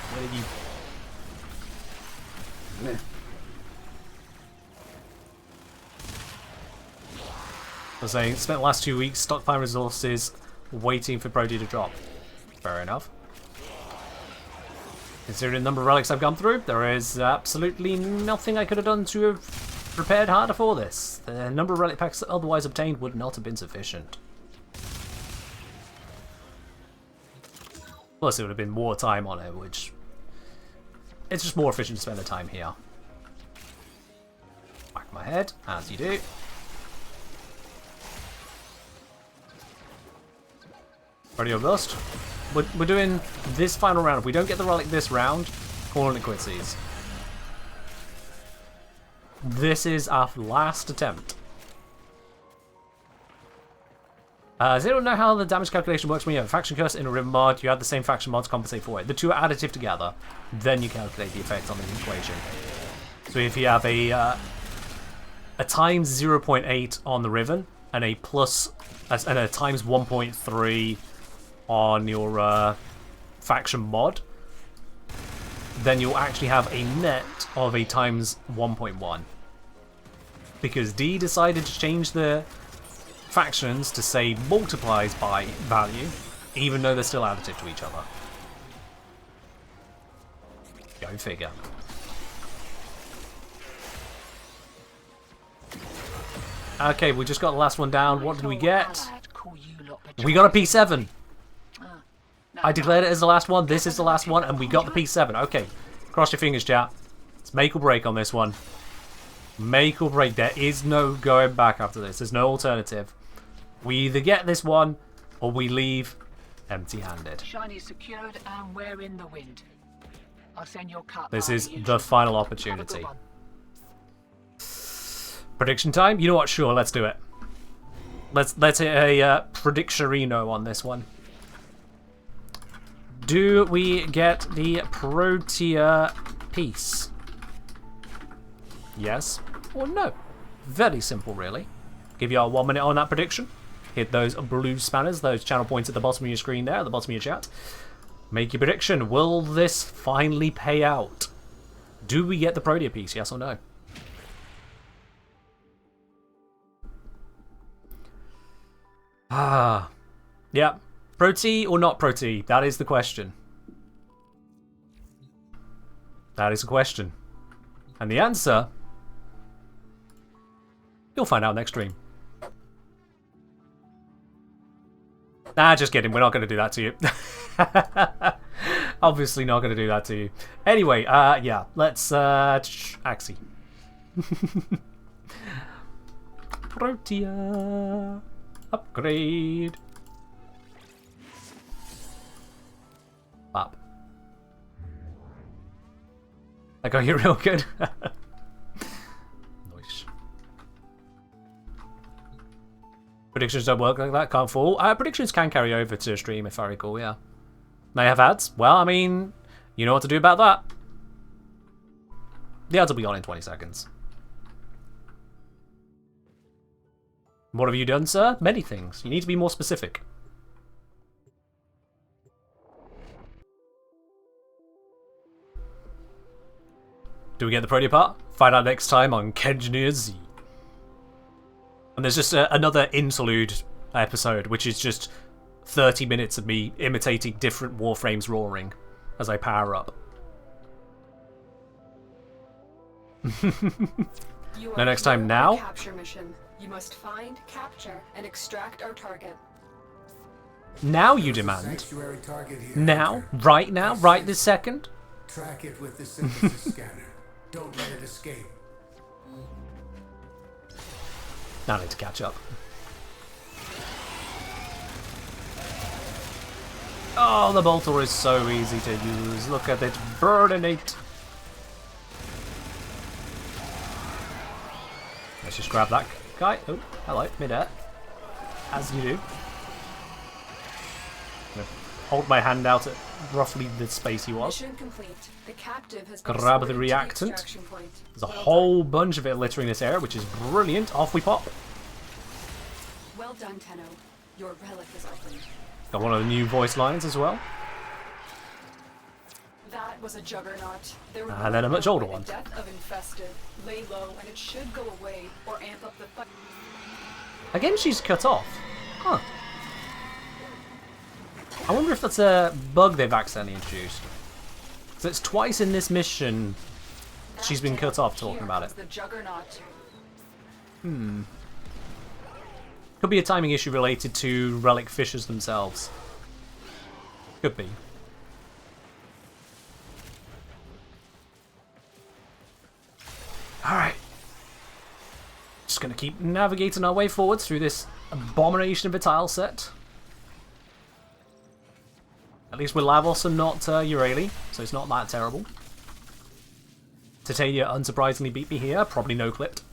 winner. I was saying, spent the last 2 weeks stockpiling resources, waiting for Protea to drop. Fair enough. Considering the number of relics I've gone through, there is absolutely nothing I could have done to have prepared harder for this. The number of relic packs otherwise obtained would not have been sufficient. Plus, it would have been more time on it, which... It's just more efficient to spend the time here. Whack my head, as you do. Ready or bust. We're doing this final round. If we don't get the relic this round, calling it quitsies. This is our last attempt. Does anyone know how the damage calculation works when you have a faction curse in a river mod? You add the same faction mod to compensate for it. The two are additive together, then you calculate the effect on the equation. So if you have a times 0.8 on the Riven and a plus and a times 1.3 on your faction mod, then you'll actually have a net of a times 1.1. Because D decided to change the factions to say multiplies by value, even though they're still additive to each other. Go figure. Okay, we just got the last one down. What did we get? We got a P7. I declared it as the last one. This is the last one, and we got the P7. Okay, cross your fingers, chat. It's make or break on this one. Make or break. There is no going back after this. There's no alternative. We either get this one, or we leave empty-handed. Shiny secured and we're in the wind. I'll send your cut. This is the final opportunity. Prediction time? You know what? Sure, let's do it. Let's hit a predictionino on this one. Do we get the Protea piece? Yes or no? Very simple, really. Give you all 1 minute on that prediction. Hit those blue spanners, those channel points at the bottom of your screen there, at the bottom of your chat. Make your prediction. Will this finally pay out? Do we get the Protea piece? Yes or no? Yeah. Protea or not Protea? That is the question. That is the question. And the answer, you'll find out next stream. Nah, just kidding. We're not going to do that to you. Obviously not going to do that to you. Anyway, yeah. Let's, Axie. Protea. Upgrade. Up. That got you real good. Nice. Predictions don't work like that, can't fall. Predictions can carry over to stream if I recall, yeah. May have ads? Well, I mean, you know what to do about that. The ads will be on in 20 seconds. What have you done, sir? Many things. You need to be more specific. Do we get the Protea part? Find out next time on Kenjnir Z. And there's just another interlude episode, which is just 30 minutes of me imitating different Warframes roaring as I power up. You No, are next time here on a now? Capture mission. You must find, capture, and extract our target. Now you There's a demand. sanctuary target here, Now? Hunter. Right now? Right this second? Track it with the synthesis scanner. Don't let it escape. Now I need to catch up. Oh, the bolter is so easy to use. Look at it. Burning it. Let's just grab that guy. Oh, hello. Mid-air. As you do. Hold my hand out at roughly the space he was. Mission complete. The captive has been Grab the escorted to reactant. extraction point. There's a Well whole bunch of it littering this area, which is brilliant. Off we pop. done. Well done, Tenno. Your relic is open. Got one of the new voice lines as well. That was a juggernaut. There will And then a much older one. Death of infested. Lay low, and it should go away or amp up the fight. Again, she's cut off. Huh. I wonder if that's a bug they've accidentally introduced. So it's twice in this mission she's been cut off talking about it. The juggernaut. Could be a timing issue related to relic fishers themselves. Could be. Alright. Just gonna keep navigating our way forward through this abomination of a tile set. At least we're Lavos and not Urali, so it's not that terrible. Titania unsurprisingly beat me here, probably no clipped.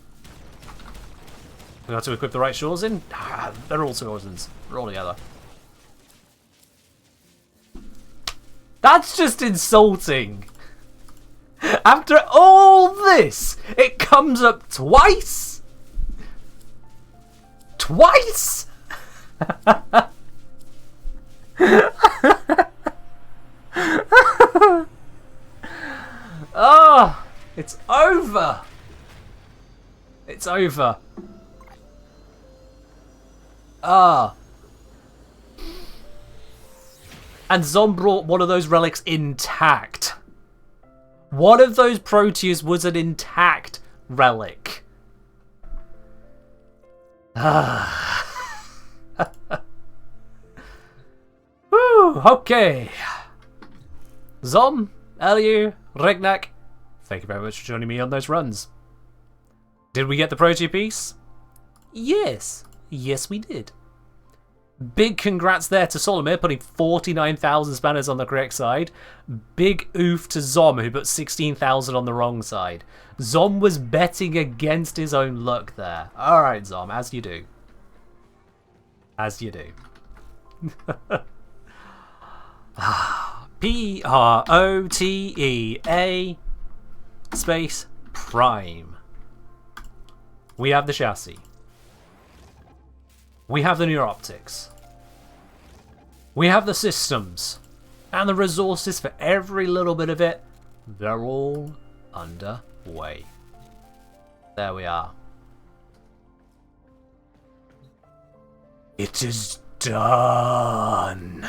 We got to equip the right shores in. They're all Swordsons. They're all together. That's just insulting. After all this, it comes up twice? Twice? Oh, it's over. It's over. Ah. And Zom brought one of those relics intact. One of those Proteas was an intact relic. Ah. Woo, okay. Zom, Elu, Regnak, thank you very much for joining me on those runs. Did we get the Protea piece? Yes. Yes, we did. Big congrats there to Solomir, putting 49,000 spanners on the correct side. Big oof to Zom, who put 16,000 on the wrong side. Zom was betting against his own luck there. Alright, Zom, as you do. As you do. Protea space Prime. We have the chassis. We have the neuroptics. We have the systems. And the resources for every little bit of it. They're all underway. There we are. It is done.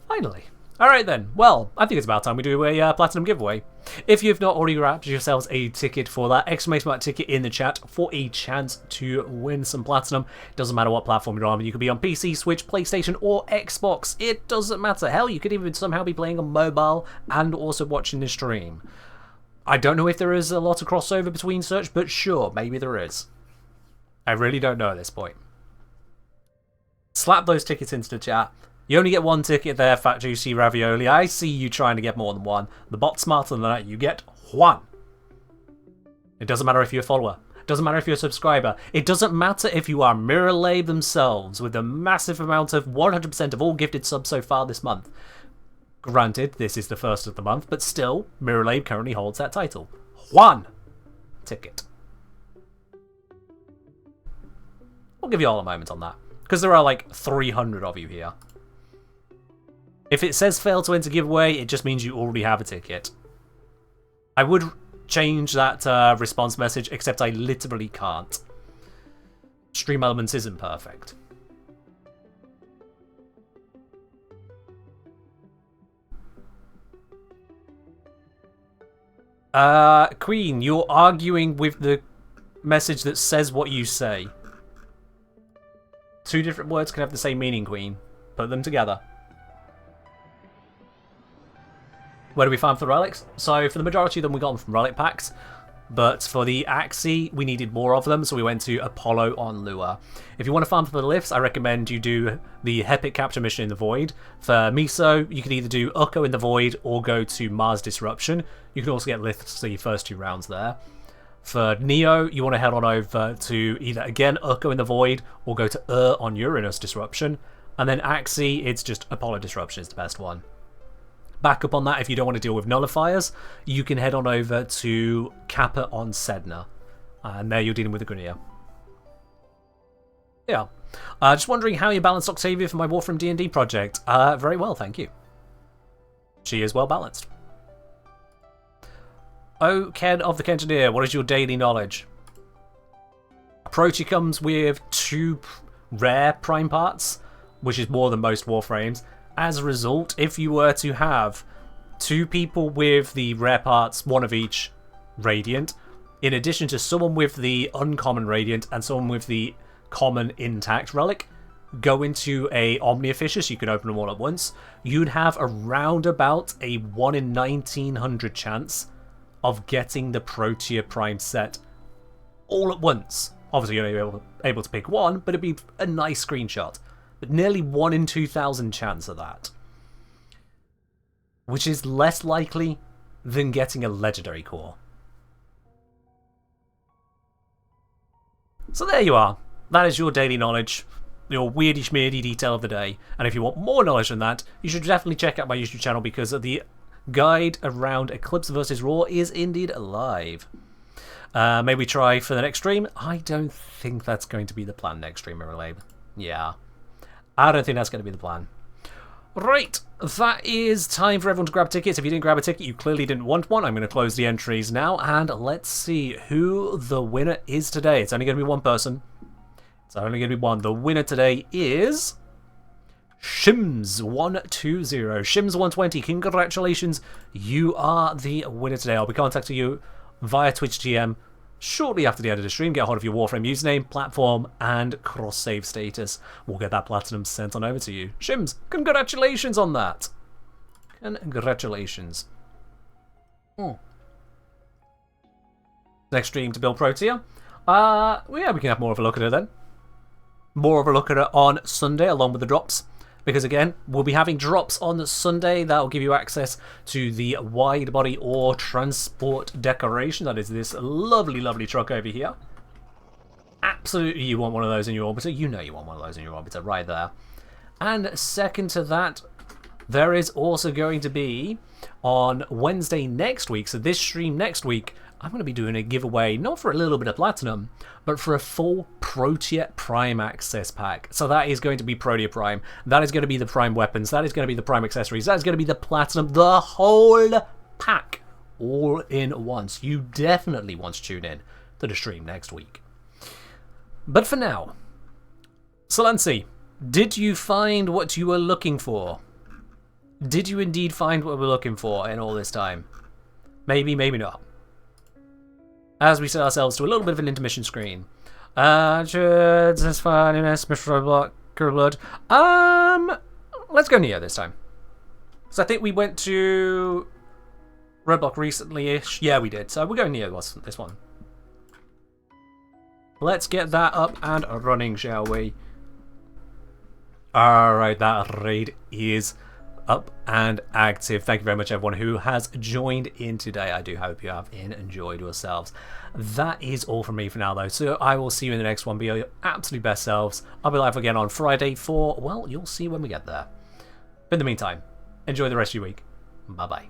Finally. Alright then, well, I think it's about time we do a Platinum giveaway. If you've not already grabbed yourselves a ticket for that, exclamation mark ticket in the chat for a chance to win some Platinum. Doesn't matter what platform you're on, you could be on PC, Switch, PlayStation or Xbox. It doesn't matter. Hell, you could even somehow be playing on mobile and also watching the stream. I don't know if there is a lot of crossover between such, but sure, maybe there is. I really don't know at this point. Slap those tickets into the chat. You only get one ticket there, Fat Juicy Ravioli. I see you trying to get more than one. The bot's smarter than that. You get one. It doesn't matter if you're a follower. It doesn't matter if you're a subscriber. It doesn't matter if you are Mirror Lab themselves with a massive amount of 100% of all gifted subs so far this month. Granted, this is the first of the month, but still, Mirror Lab currently holds that title. One ticket. I'll give you all a moment on that, because there are like 300 of you here. If it says fail to enter giveaway, it just means you already have a ticket. I would change that response message, except I literally can't. Stream Elements isn't perfect. Queen, you're arguing with the message that says what you say. Two different words can have the same meaning, Queen. Put them together. Where do we find the relics? So for the majority of them we got them from relic packs, but for the Axii we needed more of them, so we went to Apollo on Lua. If you want to farm for the lifts, I recommend you do the Hepic Capture mission in the Void. For Miso, you can either do Ukko in the Void or go to Mars Disruption. You can also get lifts the first 2 rounds there. For Neo, you want to head on over to either, again, Ukko in the Void or go to on Uranus Disruption. And then Axii, it's just Apollo Disruption is the best one. Back up on that, if you don't want to deal with nullifiers, you can head on over to Kappa on Sedna. And there you're dealing with the Grineer. Yeah. Just wondering how you balanced Octavia for my Warframe D&D project. Very well, thank you. She is well balanced. Oh, Ken of the Kengineer, what is your daily knowledge? Protea comes with 2 rare prime parts, which is more than most Warframes. As a result, if you were to have 2 people with the rare parts, 1 of each Radiant, in addition to someone with the uncommon Radiant and someone with the common intact relic, go into a Omnificis, you can open them all at once, you'd have around about a 1 in 1900 chance of getting the Protea Prime set all at once. Obviously you're only able to pick 1, but it'd be a nice screenshot. But nearly 1 in 2,000 chance of that. Which is less likely than getting a legendary core. So there you are. That is your daily knowledge. Your weirdy schmeardy detail of the day. And if you want more knowledge than that, you should definitely check out my YouTube channel because the guide around Eclipse vs. Raw is indeed live. Maybe try for the next stream. I don't think that's going to be the plan next stream, Relabe. Yeah. I don't think that's going to be the plan. Right, that is time for everyone to grab tickets. If you didn't grab a ticket, you clearly didn't want one. I'm going to close the entries now, and let's see who the winner is today. It's only going to be one person. It's only going to be one. The winner today is Shims120. Shims120, congratulations. You are the winner today. I'll be contacting you via Twitch GM shortly after the end of the stream. Get a hold of your Warframe username, platform, and cross-save status. We'll get that platinum sent on over to you. Shims, congratulations on that. Congratulations. Next stream to build Protea. Yeah, we can have more of a look at it then. More of a look at it on Sunday along with the drops. Because again, we'll be having drops on Sunday that will give you access to the wide body or transport decoration. That is this lovely, lovely truck over here. Absolutely you want one of those in your orbiter. You know you want one of those in your orbiter right there. And second to that, there is also going to be on Wednesday next week, so this stream next week, I'm going to be doing a giveaway, not for a little bit of platinum, but for a full Protea Prime access pack. So that is going to be Protea Prime. That is going to be the Prime weapons. That is going to be the Prime accessories. That is going to be the platinum. The whole pack. All in once. You definitely want to tune in to the stream next week. But for now, Solansi, did you find what you were looking for? Did you indeed find what we're looking for in all this time? Maybe, maybe not. As we set ourselves to a little bit of an intermission screen. Let's go Neo this time. So I think we went to Roadblock recently-ish. Yeah, we did. So we're going Neo this one. Let's get that up and running, shall we? Alright, that raid is up and active. Thank you very much everyone who has joined in today. I do hope you have enjoyed yourselves. That is all from me for now though, so I will see you in the next one. Be your absolute best selves. I'll be live again on Friday for, well, you'll see when we get there. But in the meantime, enjoy the rest of your week. Bye bye.